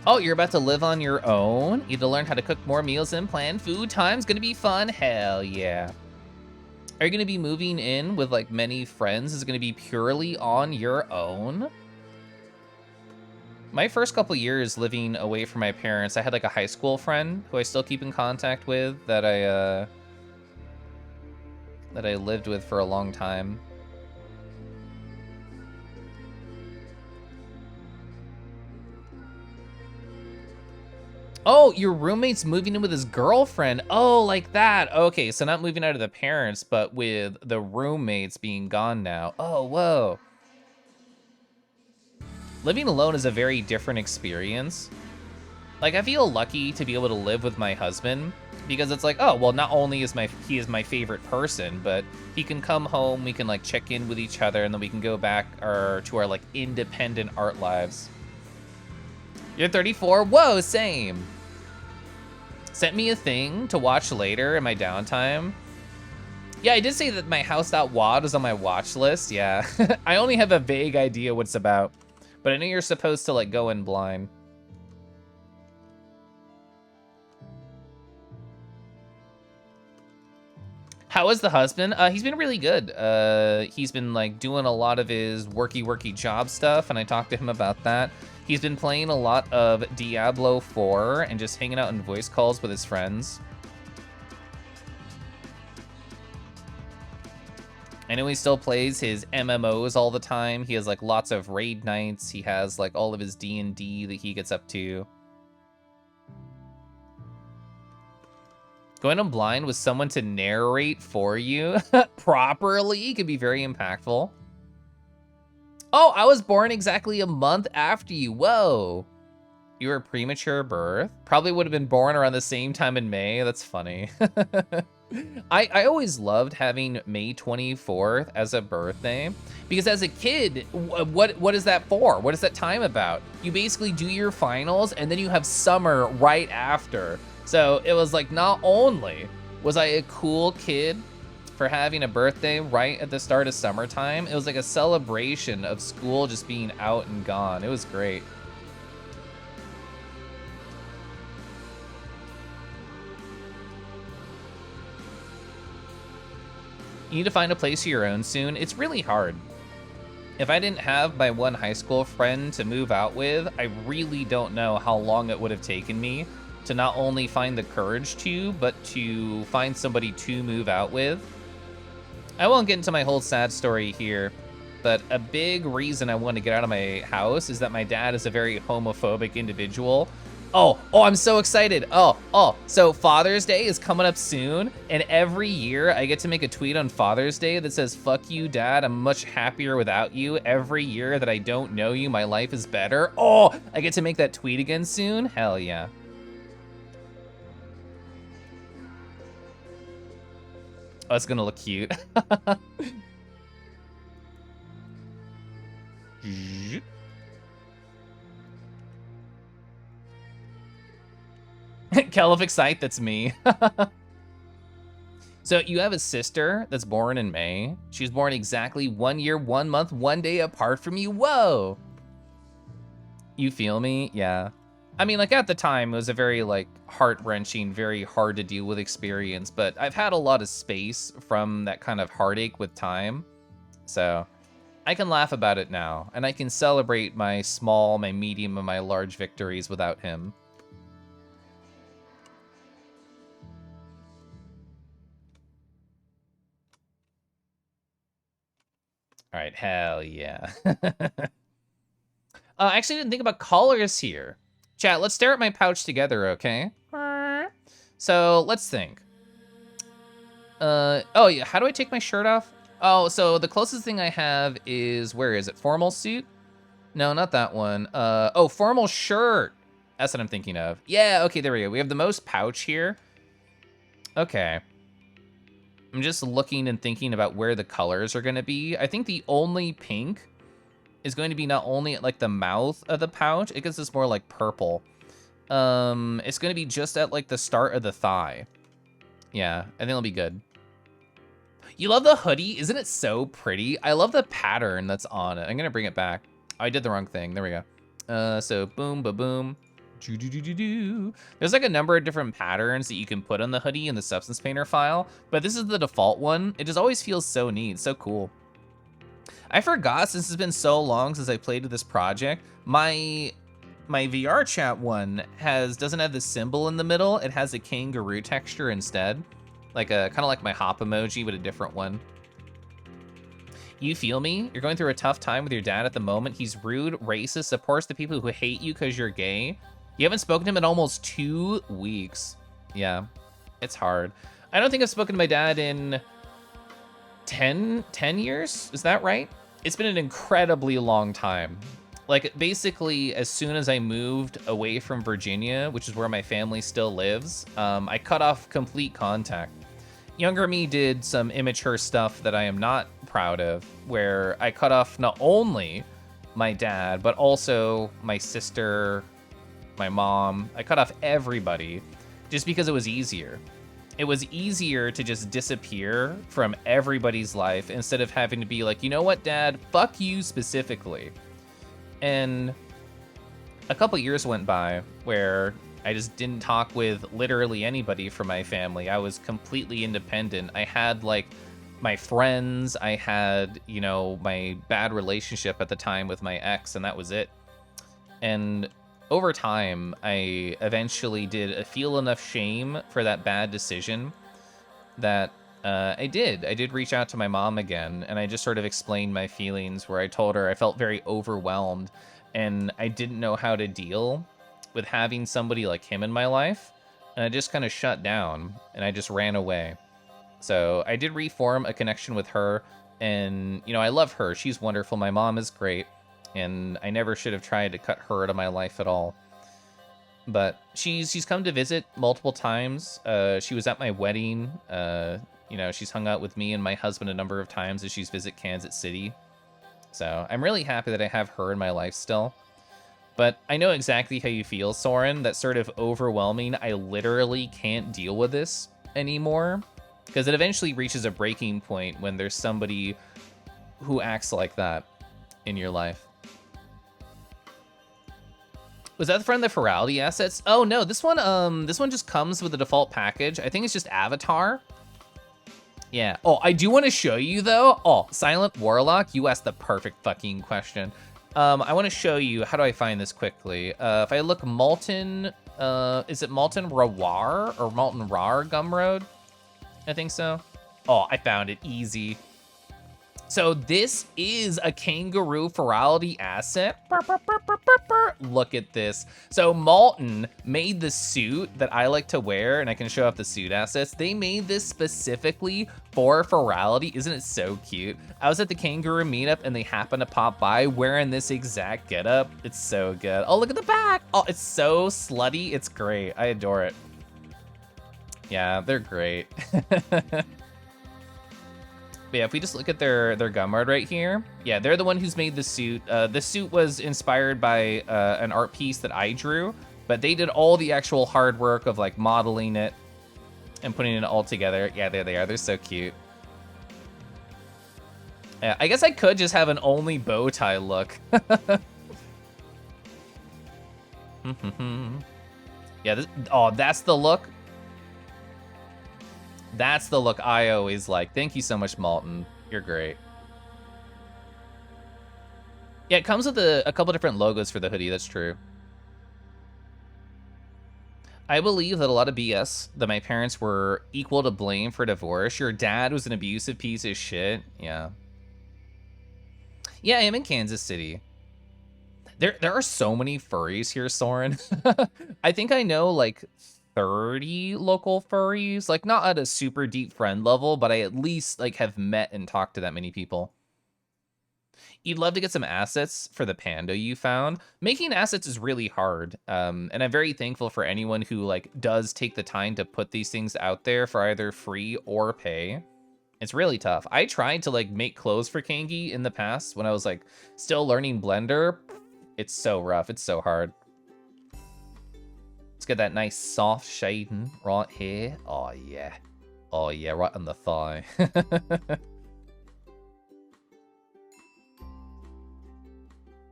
Oh, you're about to live on your own? You have to learn how to cook more meals and plan food time's gonna be fun? Hell yeah. Are you gonna be moving in with like many friends? Is it gonna be purely on your own? My first couple years living away from my parents, I had like a high school friend who I still keep in contact with that I lived with for a long time. Oh, your roommate's moving in with his girlfriend. Oh, like that. Okay, so not moving out of the parents, but with the roommates being gone now. Oh, whoa. Living alone is a very different experience. Like, I feel lucky to be able to live with my husband because it's like, oh, well, not only is he is my favorite person, but he can come home, we can like check in with each other, and then we can go back to our like independent art lives. You're 34? Whoa, same. Sent me a thing to watch later in my downtime. Yeah, I did say that my house.wad was on my watch list. Yeah, I only have a vague idea what it's about, but I know you're supposed to like go in blind. How is the husband? He's been really good. He's been like doing a lot of his worky job stuff, and I talked to him about that. He's been playing a lot of Diablo 4 and just hanging out in voice calls with his friends. I know he still plays his MMOs all the time. He has like lots of raid nights. He has like all of his D&D that he gets up to. Going on blind with someone to narrate for you properly can be very impactful. Oh, I was born exactly a month after you. Whoa. You were a premature birth? Probably would have been born around the same time in May. That's funny. I always loved having May 24th as a birthday because as a kid, what is that for? What is that time about? You basically do your finals and then you have summer right after. So it was like, not only was I a cool kid for having a birthday right at the start of summertime, it was like a celebration of school just being out and gone. It was great. You need to find a place of your own soon. It's really hard. If I didn't have my one high school friend to move out with, I really don't know how long it would have taken me to not only find the courage to, but to find somebody to move out with. I won't get into my whole sad story here, but a big reason I want to get out of my house is that my dad is a very homophobic individual. Oh, I'm so excited. So Father's Day is coming up soon, and every year I get to make a tweet on Father's Day that says, "Fuck you, Dad, I'm much happier without you. Every year that I don't know you, my life is better." Oh, I get to make that tweet again soon? Hell yeah. Oh, it's gonna look cute. Keliff Excite, that's me. So you have a sister that's born in May. She's born exactly 1 year, 1 month, 1 day apart from you. Whoa. You feel me? Yeah. I mean, like at the time, it was a very like heart-wrenching, very hard to deal with experience, but I've had a lot of space from that kind of heartache with time. So I can laugh about it now, and I can celebrate my small, my medium, and my large victories without him. All right, hell yeah. I actually didn't think about colors here. Chat, let's stare at my pouch together, okay? So let's think. Oh yeah, how do I take my shirt off? Oh, so the closest thing I have is, where is it? Formal suit? No, not that one. Oh, formal shirt. That's what I'm thinking of. Yeah, okay, there we go. We have the most pouch here. Okay. I'm just looking and thinking about where the colors are gonna be. I think the only pink is going to be not only at like the mouth of the pouch, it gets this more like purple. It's gonna be just at like the start of the thigh. Yeah, I think it'll be good. You love the hoodie? Isn't it so pretty? I love the pattern that's on it. I'm gonna bring it back. Oh, I did the wrong thing. There we go. So boom, ba-boom. There's like a number of different patterns that you can put on the hoodie in the Substance Painter file, but this is the default one. It just always feels so neat, so cool. I forgot, since it's been so long since I played with this project, my VR chat one doesn't have the symbol in the middle. It has a kangaroo texture instead. Like a kind of like my hop emoji, but a different one. You feel me? You're going through a tough time with your dad at the moment. He's rude, racist, supports the people who hate you because you're gay. You haven't spoken to him in almost 2 weeks. Yeah, it's hard. I don't think I've spoken to my dad in 10 years. Is that right? It's been an incredibly long time. Like, basically, as soon as I moved away from Virginia, which is where my family still lives, I cut off complete contact. Younger me did some immature stuff that I am not proud of, where I cut off not only my dad, but also my sister, my mom. I cut off everybody just because it was easier. It was easier to just disappear from everybody's life instead of having to be like, you know what, Dad, fuck you specifically. And a couple years went by where I just didn't talk with literally anybody from my family. I was completely independent. I had like my friends, I had, you know, my bad relationship at the time with my ex, and that was it. And over time, I eventually did feel enough shame for that bad decision that I did reach out to my mom again, and I just sort of explained my feelings, where I told her I felt very overwhelmed and I didn't know how to deal with having somebody like him in my life. And I just kind of shut down and I just ran away. So I did reform a connection with her, and you know, I love her. She's wonderful. My mom is great, and I never should have tried to cut her out of my life at all. But she's come to visit multiple times. She was at my wedding. You know, she's hung out with me and my husband a number of times as she's visit Kansas City. So I'm really happy that I have her in my life still. But I know exactly how you feel, Soren. That's sort of overwhelming. I literally can't deal with this anymore, because it eventually reaches a breaking point when there's somebody who acts like that in your life. Was that from the Ferality assets? Oh no, this one just comes with the default package. I think it's just Avatar. Yeah. Oh, I do want to show you though. Oh, Silent Warlock, you asked the perfect fucking question. I want to show you, how do I find this quickly? If I look Molten, is it Molten Rawar or Molten Rar Gumroad? I think so. Oh, I found it, easy. So this is a kangaroo ferality asset. Look at this. So Malton made the suit that I like to wear, and I can show off the suit assets. They made this specifically for ferality. Isn't it so cute? I was at the kangaroo meetup and they happened to pop by wearing this exact getup. It's so good. Oh, look at the back. Oh, it's so slutty. It's great. I adore it. Yeah, they're great. But yeah, if we just look at their gum art right here, yeah, they're the one who's made the suit. The suit was inspired by an art piece that I drew, but they did all the actual hard work of like modeling it and putting it all together. Yeah, there they are. They're so cute. Yeah, I guess I could just have an only bow tie look. Yeah, oh, that's the look. That's the look I always like. Thank you so much, Malton. You're great. Yeah, it comes with a couple different logos for the hoodie. That's true. I believe that a lot of BS, that my parents were equal to blame for divorce. Your dad was an abusive piece of shit. Yeah. Yeah, I am in Kansas City. There are so many furries here, Soren. I think I know like 30 local furries, like not at a super deep friend level, but I at least like have met and talked to that many people. You'd love to get some assets for the panda you found. Making assets is really hard, and I'm very thankful for anyone who like does take the time to put these things out there for either free or pay. It's really tough. I tried to like make clothes for Kangi in the past when I was like still learning Blender. It's so rough. It's so hard. Let's get that nice soft shading right here. Oh yeah. Oh yeah, right on the thigh.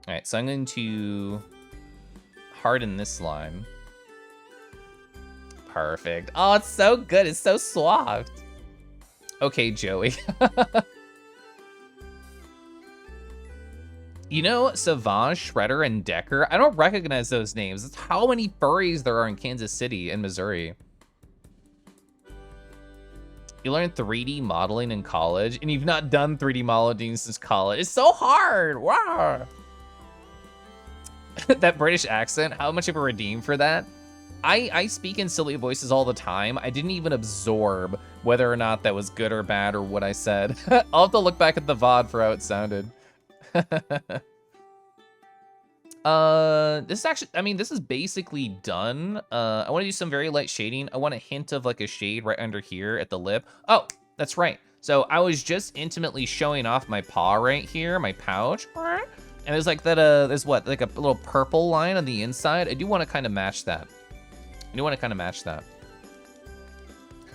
All right, so I'm going to harden this line. Perfect. Oh, it's so good. It's so soft. Okay, Joey. You know, Savage, Shredder, and Decker? I don't recognize those names. That's how many furries there are in Kansas City and Missouri. You learned 3D modeling in college, and you've not done 3D modeling since college. It's so hard. Wow. That British accent, how much of a redeem for that? I speak in silly voices all the time. I didn't even absorb whether or not that was good or bad or what I said. I'll have to look back at the VOD for how it sounded. This is actually, I mean, this is basically done. I want to do some very light shading. I want a hint of like a shade right under here at the lip. Oh, that's right. So I was just intimately showing off my paw right here, my pouch. And there's like that, there's what, like a little purple line on the inside. I do want to kind of match that.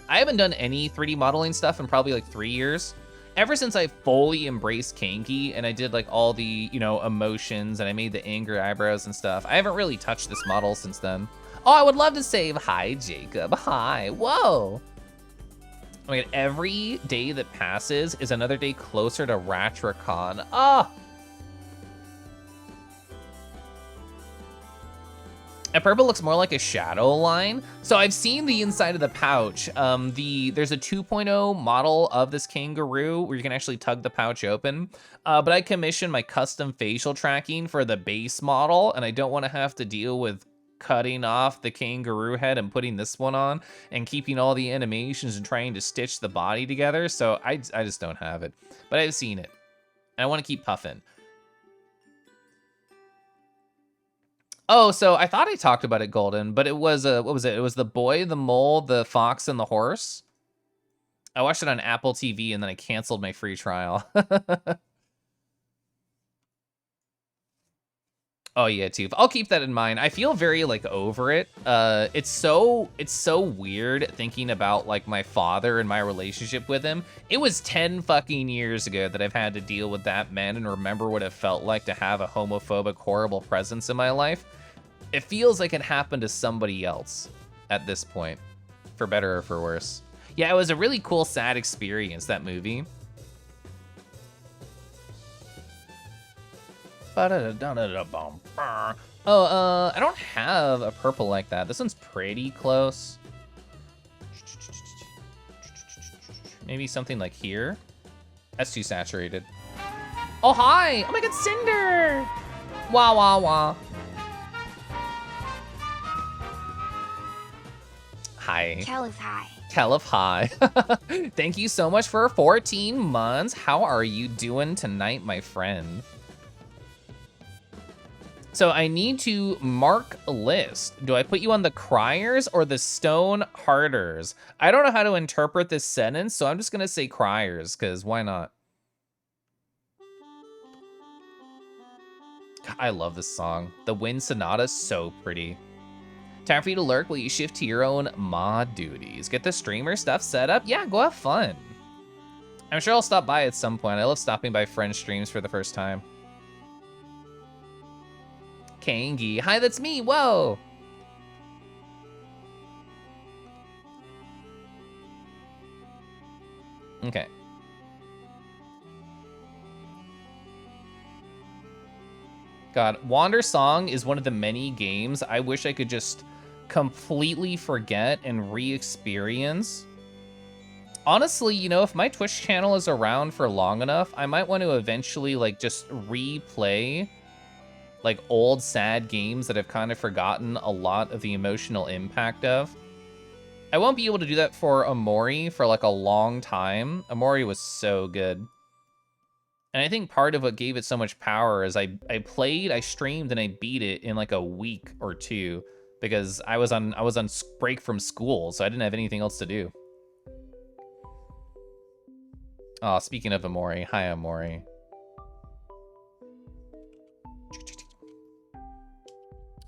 I haven't done any 3D modeling stuff in probably like 3 years. Ever since I fully embraced Kangi and I did like all the, you know, emotions and I made the anger eyebrows and stuff, I haven't really touched this model since then. Oh, I would love to save. Hi, Jacob. Hi. Whoa. Oh my god, every day that passes is another day closer to Ratricon. Ah. Oh. And purple looks more like a shadow line. So I've seen the inside of the pouch. There's a 2.0 model of this kangaroo where you can actually tug the pouch open. But I commissioned my custom facial tracking for the base model, and I don't want to have to deal with cutting off the kangaroo head and putting this one on and keeping all the animations and trying to stitch the body together. So I just don't have it. But I've seen it. And I want to keep puffing. Oh, so I thought I talked about it, Golden, but it was, what was it? It was the boy, the mole, the fox, and the horse. I watched it on Apple TV, and then I canceled my free trial. Oh, yeah, Toof. I'll keep that in mind. I feel very, like, over it. It's so weird thinking about, like, my father and my relationship with him. It was 10 fucking years ago that I've had to deal with that man and remember what it felt like to have a homophobic, horrible presence in my life. It feels like it happened to somebody else at this point, for better or for worse. Yeah, it was a really cool, sad experience, that movie. Oh, I don't have a purple like that. This one's pretty close. Maybe something like here. That's too saturated. Oh, hi! Oh my god, Cinder! Wah, wah, wah. Hi. Keliff, hi. Keliff, hi. Thank you so much for 14 months. How are you doing tonight, my friend? So I need to mark a list. Do I put you on the criers or the stone hearters? I don't know how to interpret this sentence, so I'm just gonna say criers, because why not? God, I love this song. The Wind Sonata is so pretty. Time for you to lurk while you shift to your own mod duties. Get the streamer stuff set up. Yeah, go have fun. I'm sure I'll stop by at some point. I love stopping by friend streams for the first time. Kangi. Hi, that's me. Whoa. Okay. God, Wander Song is one of the many games I wish I could just completely forget and re-experience. Honestly, you know, if my Twitch channel is around for long enough, I might want to eventually, like, just replay, like, old sad games that I've kind of forgotten a lot of the emotional impact of. I won't be able to do that for Amori for, like, a long time. Amori was so good. And I think part of what gave it so much power is I played, I streamed, and I beat it in like a week or two because I was on break from school, so I didn't have anything else to do. Oh, speaking of Amori, hi Amori.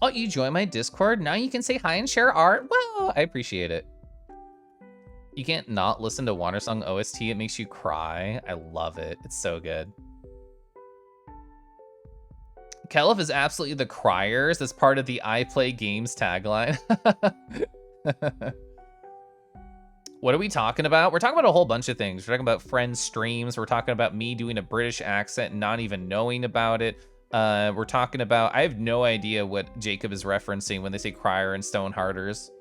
Oh, you joined my Discord? Now you can say hi and share art? Well, I appreciate it. You can't not listen to Wander Song OST. It makes you cry. I love it. It's so good. Keliff is absolutely the criers. That's part of the I Play Games tagline. What are we talking about? We're talking about a whole bunch of things. We're talking about friends streams. We're talking about me doing a British accent and not even knowing about it. We're talking about, I have no idea what Jacob is referencing when they say crier and Stonehearters.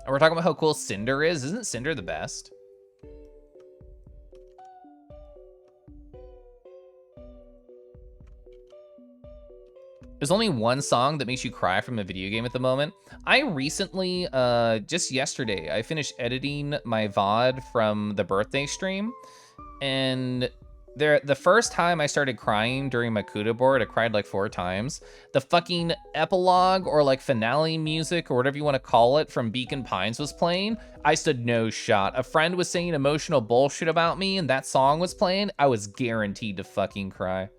And we're talking about how cool Cinder is. Isn't Cinder the best? There's only one song that makes you cry from a video game at the moment. I recently, just yesterday, I finished editing my VOD from the birthday stream. And the first time I started crying during my CUDA board, I cried like 4 times. The fucking epilogue or like finale music or whatever you want to call it from Beacon Pines was playing. I stood no shot. A friend was saying emotional bullshit about me and that song was playing. I was guaranteed to fucking cry.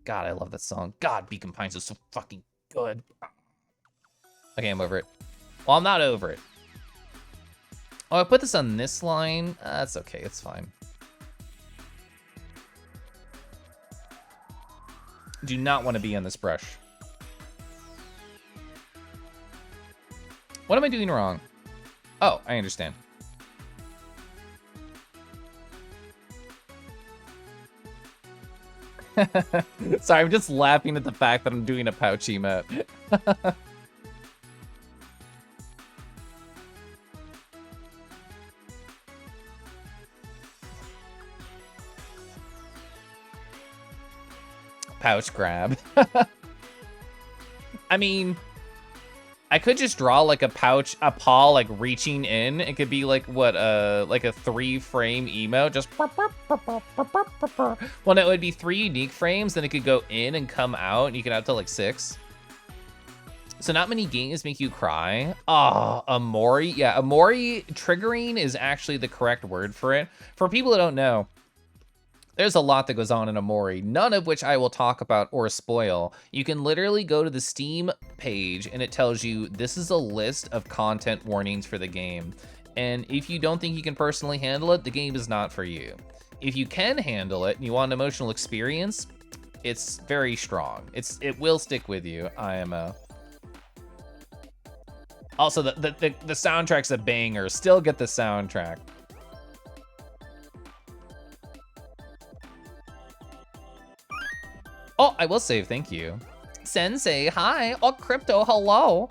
God, I love that song. God, Beacon Pines is so fucking good. Okay, I'm over it. Well, I'm not over it. Oh, I put this on this line. That's okay, it's fine. Do not want to be on this brush. What am I doing wrong? Oh, I understand. Sorry, I'm just laughing at the fact that I'm doing a pouch emote. Pouch grab. I mean, I could just draw like a pouch, a paw like reaching in. It could be like what, like a 3-frame emote, just. Well, no, it would be 3 unique frames, then it could go in and come out, and you could have to like 6. So not many games make you cry. Oh, Amori. Yeah, Amori triggering is actually the correct word for it. For people that don't know, there's a lot that goes on in Amori, none of which I will talk about or spoil. You can literally go to the Steam page and it tells you this is a list of content warnings for the game. And if you don't think you can personally handle it, the game is not for you. If you can handle it and you want an emotional experience, it's very strong. It will stick with you, IMO. Also, the soundtrack's a banger. Still get the soundtrack. Oh, I will save, thank you. Sensei, hi. Oh, Crypto, hello.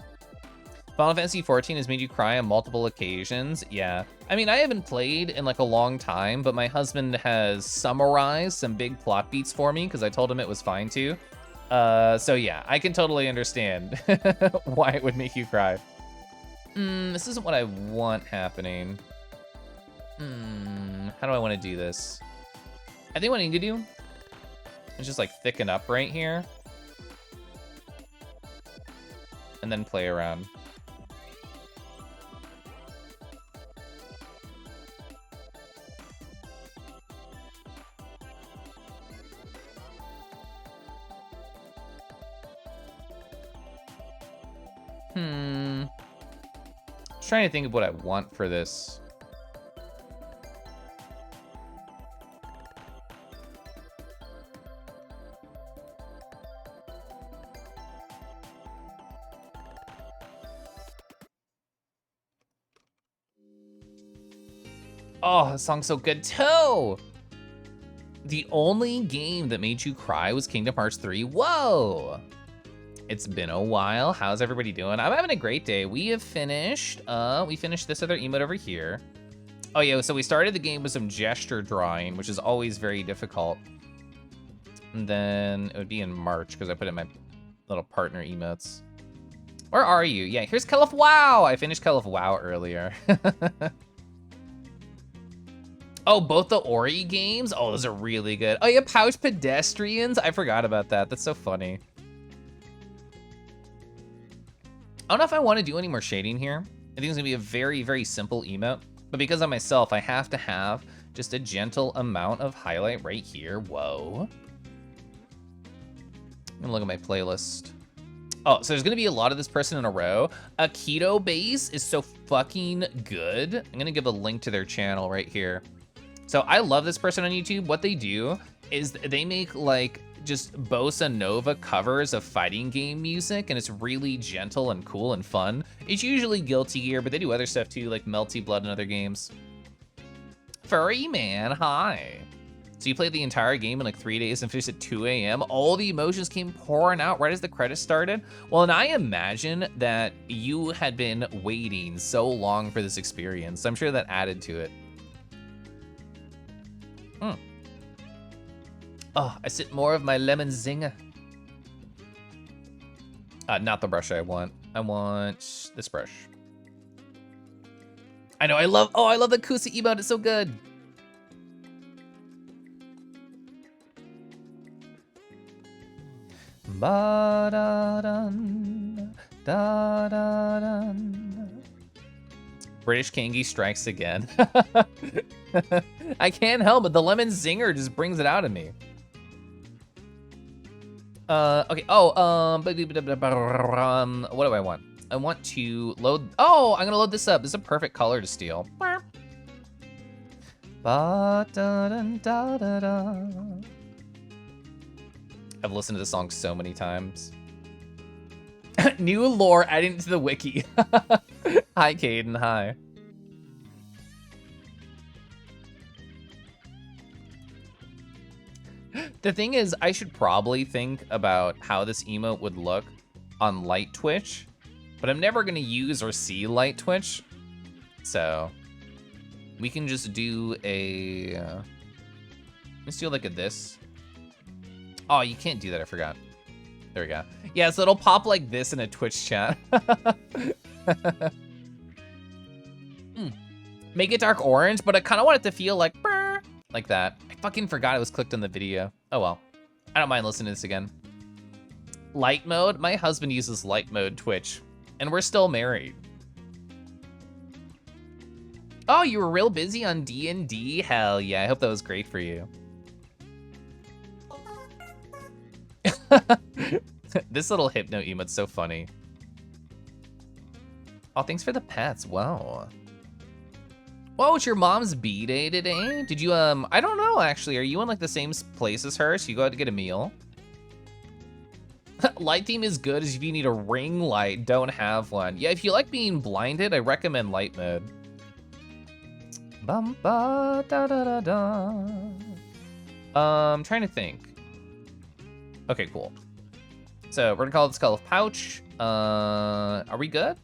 Final Fantasy 14 has made you cry on multiple occasions. Yeah. I mean, I haven't played in like a long time, but my husband has summarized some big plot beats for me because I told him it was fine to. So yeah, I can totally understand why it would make you cry. This isn't what I want happening. How do I want to do this? I think what I need to do is just like thicken up right here. And then play around. Trying to think of what I want for this. Oh, this song's so good too. The only game that made you cry was Kingdom Hearts 3. Whoa. It's been a while. How's everybody doing? I'm having a great day. We have finished, we finished this other emote over here. Oh yeah, so we started the game with some gesture drawing, which is always very difficult. And then it would be in March because I put in my little partner emotes. Where are you? Yeah, here's Keliff Wow. I finished Keliff Wow earlier. Oh, both the Ori games? Oh, those are really good. Oh yeah, Pouch Pedestrians. I forgot about that. That's so funny. I don't know if I want to do any more shading here. I think it's gonna be a very, very simple emote, but because I'm myself, I have to have just a gentle amount of highlight right here. Whoa. I'm gonna look at my playlist. Oh, so there's gonna be a lot of this person in a row. A Keto Base is so fucking good. I'm gonna give a link to their channel right here. So I love this person on YouTube. What they do is they make like just bossa nova covers of fighting game music, and it's really gentle and cool and fun. It's usually Guilty Gear, but they do other stuff too, like Melty Blood and other games. Furry Man, hi. So you played the entire game in like 3 days and finished at 2 a.m. All the emotions came pouring out right as the credits started. Well, and I imagine that you had been waiting so long for this experience. I'm sure that added to it. Oh, I sit more of my lemon zinger. Not the brush I want. I want this brush. I know, I love the Kusa emote, it's so good. Ba-da-dun, da-da-dun. British Kangi strikes again. I can't help it, the lemon zinger just brings it out of me. Okay, what do I want? I want to load, oh, I'm gonna load this up. This is a perfect color to steal. I've listened to this song so many times. New lore adding to the wiki. Hi, Caden, hi. The thing is, I should probably think about how this emote would look on Light Twitch, but I'm never gonna use or see Light Twitch, so we can just do a, let's do like a this. Oh, you can't do that, I forgot. There we go. Yeah, so it'll pop like this in a Twitch chat. Make it dark orange, but I kind of want it to feel like, brr, like that. I fucking forgot it was clicked on the video. Oh well, I don't mind listening to this again. Light mode, my husband uses light mode Twitch, and we're still married. Oh, you were real busy on D&D? Hell yeah, I hope that was great for you. This little hypno emote's so funny. Oh, thanks for the pets, wow. Whoa, it's your mom's B-day today? Did you, I don't know actually, are you in like the same place as her? So you go out to get a meal? Light theme is good as if you need a ring light, don't have one. Yeah, if you like being blinded, I recommend light mode. Bum ba da da da da. I'm trying to think. Okay, cool. So we're gonna call this Keliff Pouch. Are we good?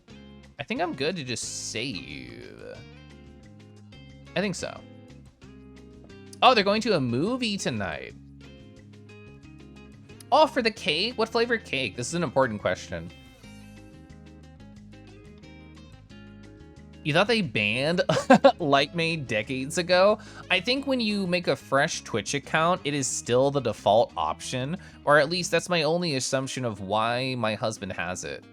I think I'm good to just save. I think so. Oh, they're going to a movie tonight. Oh, for the cake? What flavor cake? This is an important question. You thought they banned Like Made decades ago? I think when you make a fresh Twitch account, it is still the default option, or at least that's my only assumption of why my husband has it.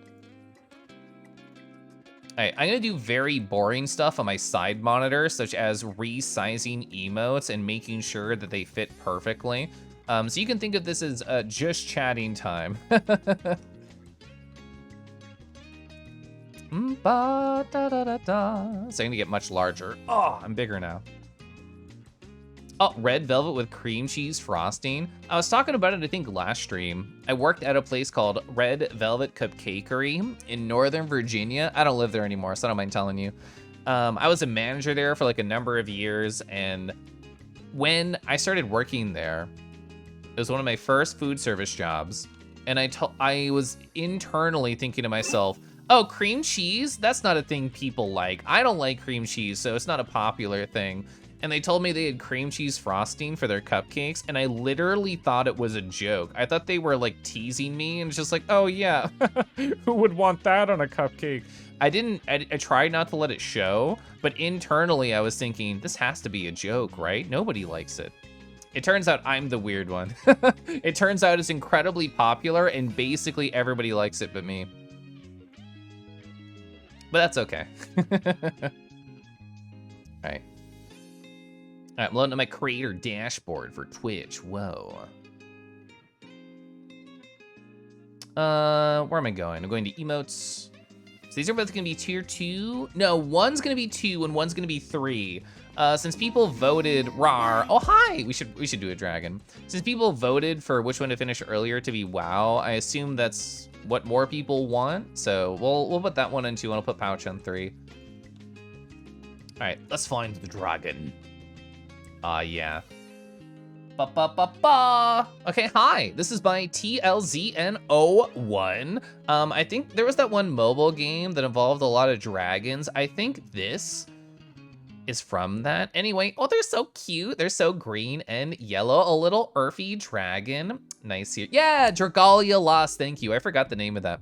All right, I'm gonna do very boring stuff on my side monitor, such as resizing emotes and making sure that they fit perfectly. So you can think of this as just chatting time. So I'm gonna get much larger. Oh, I'm bigger now. Oh, red velvet with cream cheese frosting. I was talking about it, I think, last stream. I worked at a place called Red Velvet Cupcakery in Northern Virginia. I don't live there anymore, so I don't mind telling you. I was a manager there for like a number of years, and when I started working there, it was one of my first food service jobs, and I was internally thinking to myself, oh, cream cheese? That's not a thing people like. I don't like cream cheese, so it's not a popular thing. And they told me they had cream cheese frosting for their cupcakes, and I literally thought it was a joke. I thought they were like teasing me, and it's just like, oh yeah, Who would want that on a cupcake? I tried not to let it show, but internally I was thinking, this has to be a joke, right? Nobody likes it. It turns out I'm the weird one. It turns out it's incredibly popular, and basically everybody likes it but me. But that's okay. All right. All right, I'm loading up my creator dashboard for Twitch. Whoa. Where am I going? I'm going to emotes. So these are both gonna be tier 2. No, one's gonna be 2 and one's gonna be 3. Since people voted rar. Oh hi, we should do a dragon. Since people voted for which one to finish earlier to be WoW, I assume that's what more people want. So we'll put that one on 2 and I'll put pouch on 3. All right, let's find the dragon. Yeah. Ba-ba-ba-ba. Okay, hi. This is by TLZN01. I think there was that one mobile game that involved a lot of dragons. I think this is from that. Anyway, oh, they're so cute. They're so green and yellow. A little earthy dragon. Nice here. Yeah, Dragalia Lost. Thank you. I forgot the name of that.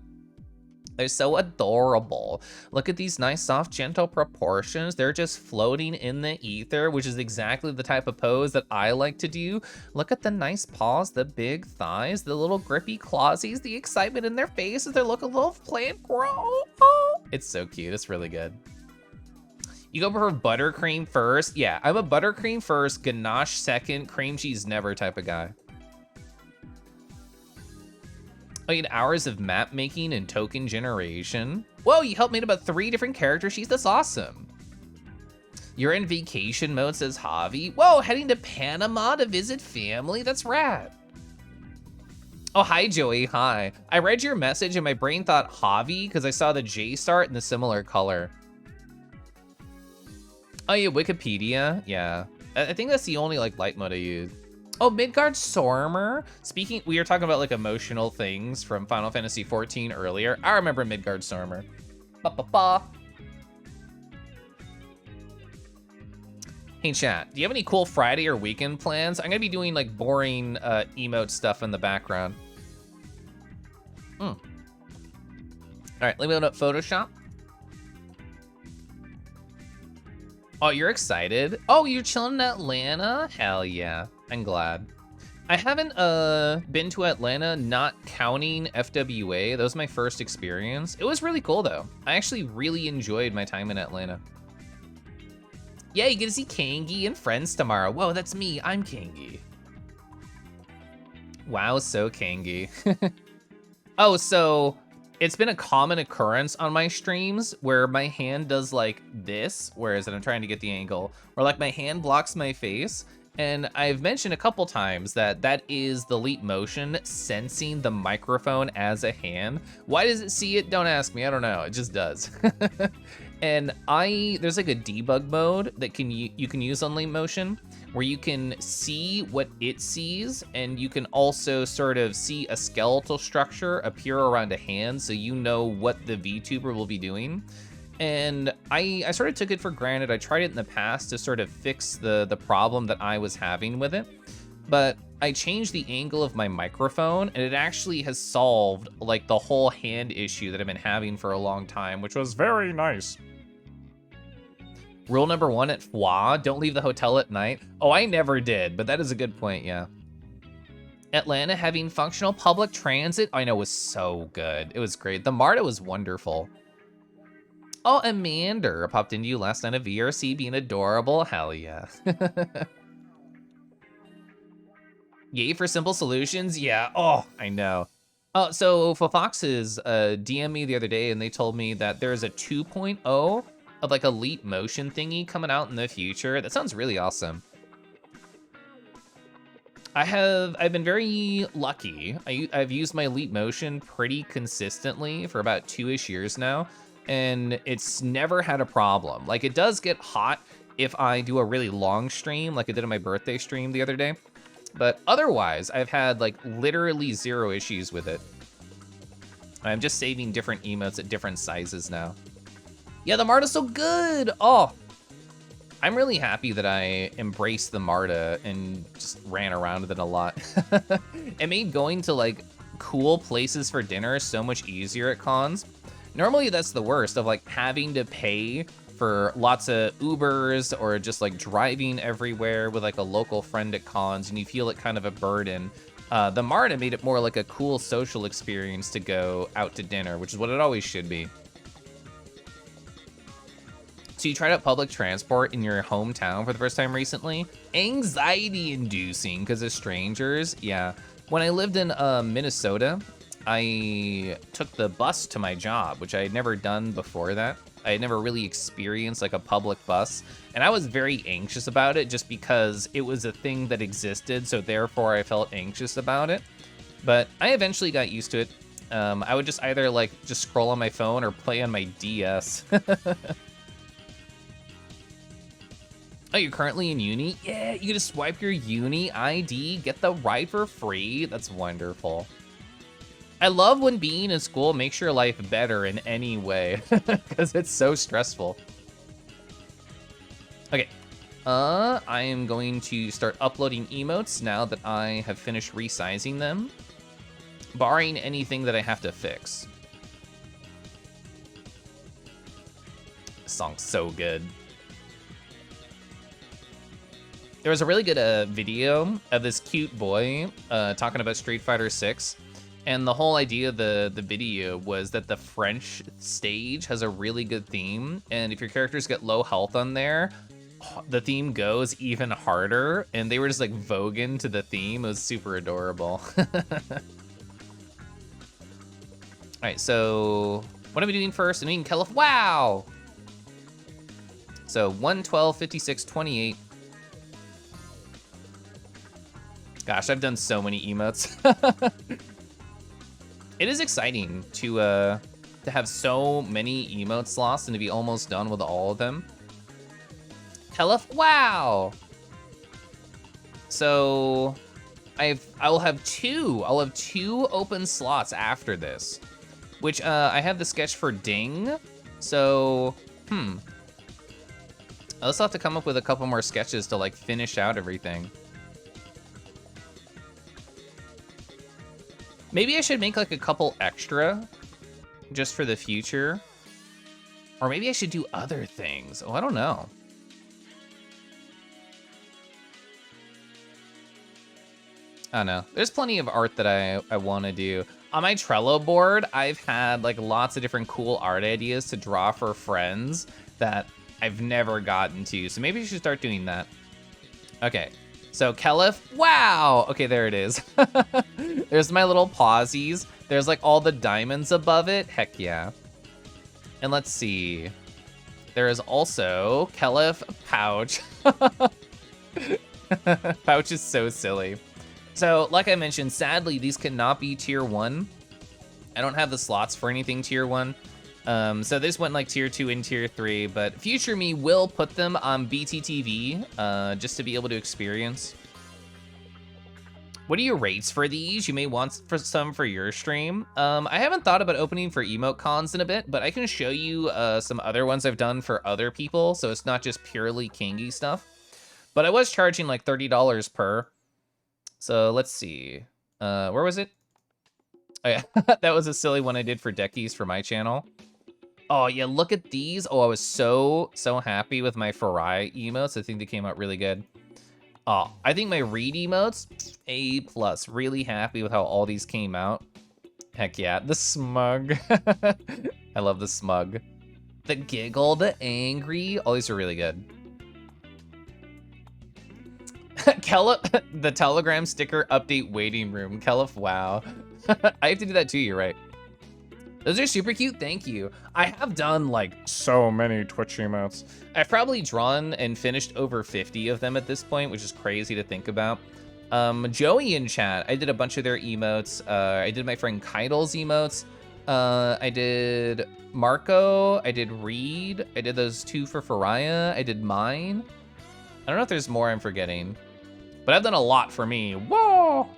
They're so adorable. Look at these nice, soft, gentle proportions. They're just floating in the ether, which is exactly the type of pose that I like to do. Look at the nice paws, the big thighs, the little grippy clawsies, the excitement in their faces. They look a little plant grow. Oh, it's so cute. It's really good. You go for buttercream first. Yeah, I'm a buttercream first, ganache second, cream cheese never type of guy. Oh, you had hours of map making and token generation. Whoa, you helped make about 3 different character sheets. That's awesome. You're in vacation mode, says Javi. Whoa, heading to Panama to visit family. That's rad. Oh, hi, Joey. Hi. I read your message and my brain thought Javi because I saw the J start in the similar color. Oh, yeah, Wikipedia. Yeah. I think that's the only like light mode I use. Oh, Midgard Sormer. Speaking, we were talking about like emotional things from Final Fantasy XIV earlier. I remember Midgard Sormer. Ba-ba-ba. Hey chat, do you have any cool Friday or weekend plans? I'm gonna be doing like boring emote stuff in the background. All right, let me open up Photoshop. Oh, you're excited? Oh, you're chilling in Atlanta? Hell yeah. I'm glad. I haven't been to Atlanta, not counting FWA. That was my first experience. It was really cool though. I actually really enjoyed my time in Atlanta. Yeah, you get to see Kangi and friends tomorrow. Whoa, that's me. I'm Kangi. Wow, so Kangi. Oh, so it's been a common occurrence on my streams where my hand does like this, whereas I'm trying to get the angle, or like my hand blocks my face. And I've mentioned a couple times that that is the Leap Motion sensing the microphone as a hand. Why does it see it? Don't ask me, I don't know, it just does. And there's like a debug mode that you can use on Leap Motion where you can see what it sees, and you can also sort of see a skeletal structure appear around a hand so you know what the VTuber will be doing. And I sort of took it for granted. I tried it in the past to sort of fix the problem that I was having with it. But I changed the angle of my microphone, and it actually has solved like the whole hand issue that I've been having for a long time, which was Very nice. rule number 1 at FWA, don't leave the hotel at night. Oh, I never did, but that is a good point, yeah. Atlanta having functional public transit, I know, was so good. It was great. The MARTA was wonderful. Oh, Amanda popped into you last night at VRC being adorable. Hell yeah. Yay for simple solutions? Yeah, oh, I know. So Foxes DM'd me the other day and they told me that there's a 2.0 of like a Leap Motion thingy coming out in the future. That sounds really awesome. I've been very lucky. I've used my Leap Motion pretty consistently for about 2-ish years now, and it's never had a problem. Like, it does get hot if I do a really long stream, like I did on my birthday stream the other day, but otherwise, I've had like literally 0 issues with it. I'm just saving different emotes at different sizes now. Yeah, the MARTA's so good. Oh, I'm really happy that I embraced the MARTA and just ran around with it a lot. It made going to like cool places for dinner so much easier at cons. Normally that's the worst of like having to pay for lots of Ubers or just like driving everywhere with like a local friend at cons and you feel it kind of a burden. The MARTA made it more like a cool social experience to go out to dinner, which is what it always should be. So you tried out public transport in your hometown for the first time recently? Anxiety inducing because of strangers. Yeah. When I lived in Minnesota, I took the bus to my job, which I had never done before that. I had never really experienced like a public bus, and I was very anxious about it just because it was a thing that existed, so therefore I felt anxious about it. But I eventually got used to it. I would just either like just scroll on my phone or play on my DS. Oh, you're currently in uni? Yeah, you just swipe your uni ID, get the ride for free. That's wonderful. I love when being in school makes your life better in any way, because it's so stressful. Okay, I am going to start uploading emotes now that I have finished resizing them, barring anything that I have to fix. This song's so good. There was a really good video of this cute boy talking about Street Fighter 6. And the whole idea of the video was that the French stage has a really good theme. And if your characters get low health on there, the theme goes even harder. And they were just like voguing to the theme. It was super adorable. All right, so what am I doing first? I'm doing Keliff. Wow! So 112, 56, 28. Gosh, I've done so many emotes. It is exciting to have so many emote slots and to be almost done with all of them. Keliff, wow! So I will have two. I'll have 2 open slots after this, which I have the sketch for Ding. So I'll also have to come up with a couple more sketches to like finish out everything. Maybe I should make like a couple extra just for the future. Or maybe I should do other things. Oh, I don't know. I don't know. There's plenty of art that I want to do. On my Trello board, I've had like lots of different cool art ideas to draw for friends that I've never gotten to. So maybe I should start doing that. Okay. So Keliff, wow! Okay, there it is. There's my little pausies. There's like all the diamonds above it. Heck yeah. And let's see. There is also Keliff Pouch. Pouch is so silly. So like I mentioned, sadly, these cannot be tier 1. I don't have the slots for anything tier 1. So this went like tier 2 and tier 3, but future me will put them on BTTV just to be able to experience. What are your rates for these? You may want some for your stream. I haven't thought about opening for emote cons in a bit, but I can show you some other ones I've done for other people, so it's not just purely Kingy stuff. But I was charging like $30 per. So let's see. Where was it? Oh yeah, that was a silly one I did for Deckies for my channel. Oh yeah, look at these. Oh, I was so happy with my Farai emotes. I think they came out really good. Oh, I think my Reed emotes, A+. Really happy with how all these came out. Heck yeah, the smug. I love the smug. The giggle, the angry, all these are really good. Keliff, the Telegram sticker update waiting room. Keliff, wow. I have to do that too, you're right. Those are super cute, thank you. I have done like So many Twitch emotes. I've probably drawn and finished over 50 of them at this point, which is crazy to think about. Joey in chat, I did a bunch of their emotes. I did my friend Keidel's emotes. I did Marco, I did Reed, I did those two for Faraya, I did mine. I don't know if there's more I'm forgetting, but I've done a lot for me. Whoa!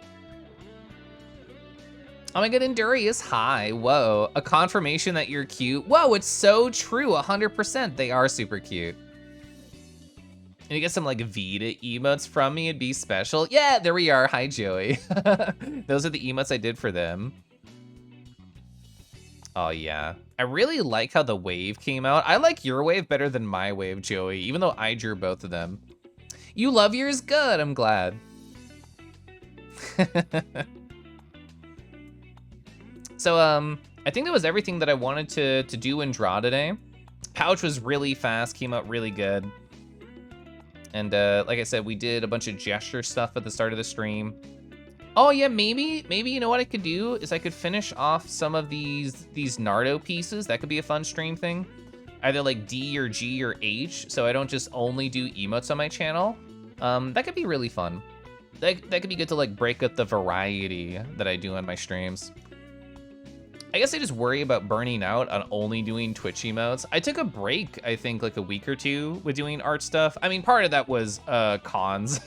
Oh my god, Endurius, hi. Whoa, a confirmation that you're cute. Whoa, it's so true, 100%. They are super cute. And you get some like Vita emotes from me, it'd be special. Yeah, there we are. Hi, Joey. Those are the emotes I did for them. Oh yeah. I really like how the wave came out. I like your wave better than my wave, Joey, even though I drew both of them. You love yours? Good, I'm glad. So, I think that was everything that I wanted to do and draw today. Pouch was really fast, came out really good. And like I said, we did a bunch of gesture stuff at the start of the stream. Oh yeah, maybe you know what I could do is I could finish off some of these Nardo pieces. That could be a fun stream thing. Either like D or G or H, so I don't just only do emotes on my channel. That could be really fun. That could be good to like break up the variety that I do on my streams. I guess I just worry about burning out on only doing Twitch emotes. I took a break, I think, like a week or two with doing art stuff. I mean, part of that was cons.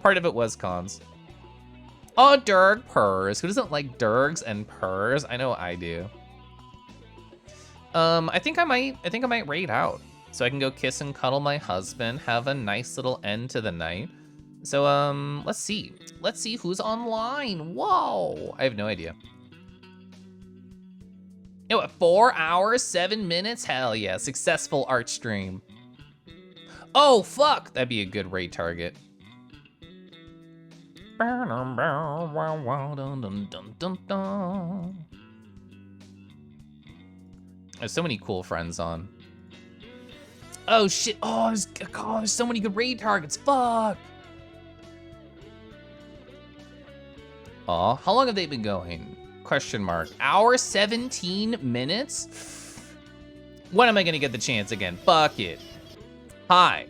Part of it was cons. Oh, Durg purrs. Who doesn't like Durgs and purrs? I know I do. I think I might raid out. So I can go kiss and cuddle my husband, have a nice little end to the night. So, let's see. Let's see who's online. Whoa, I have no idea. You know what, 4 hours, 7 minutes? Hell yeah, successful art stream. Oh, fuck, that'd be a good raid target. There's so many cool friends on. Oh shit, oh, there's so many good raid targets, fuck. Aw, how long have they been going? Question mark. Hour 17 minutes? When am I gonna get the chance again? Fuck it. Hi,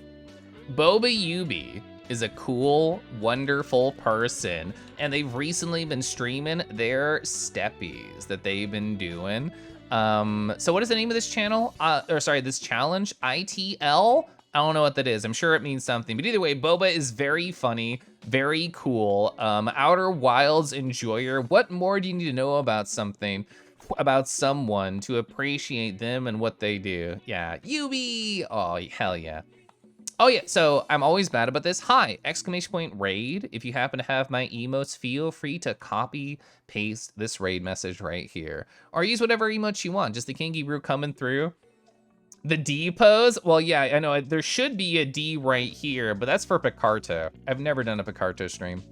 Boba Yubi is a cool, wonderful person, and they've recently been streaming their steppies that they've been doing. So what is the name of this channel? This challenge? ITL? I don't know what that is. I'm sure it means something, but either way, Boba is very funny, very cool. Outer Wilds enjoyer. What more do you need to know about something, about someone to appreciate them and what they do? Yeah, Yubi! Oh, hell yeah. Oh yeah, so I'm always bad about this. Hi, exclamation point raid. If you happen to have my emotes, feel free to copy, paste this raid message right here. Or use whatever emotes you want, just the Kingy Brew coming through. The D pose? Well, yeah, I know, there should be a D right here, but that's for Picarto. I've never done a Picarto stream.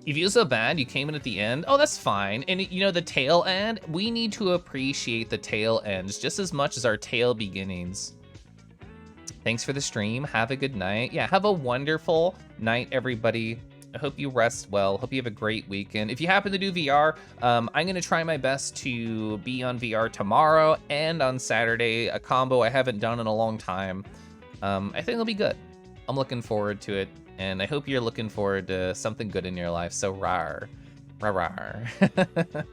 You feel so bad, you came in at the end? Oh, that's fine. And you know, the tail end, we need to appreciate the tail ends just as much as our tail beginnings. Thanks for the stream, have a good night. Yeah, have a wonderful night, everybody. I hope you rest well. Hope you have a great weekend. If you happen to do VR, I'm gonna try my best to be on VR tomorrow and on Saturday, a combo I haven't done in a long time. I think it'll be good. I'm looking forward to it, and I hope you're looking forward to something good in your life, so rawr. Rawr.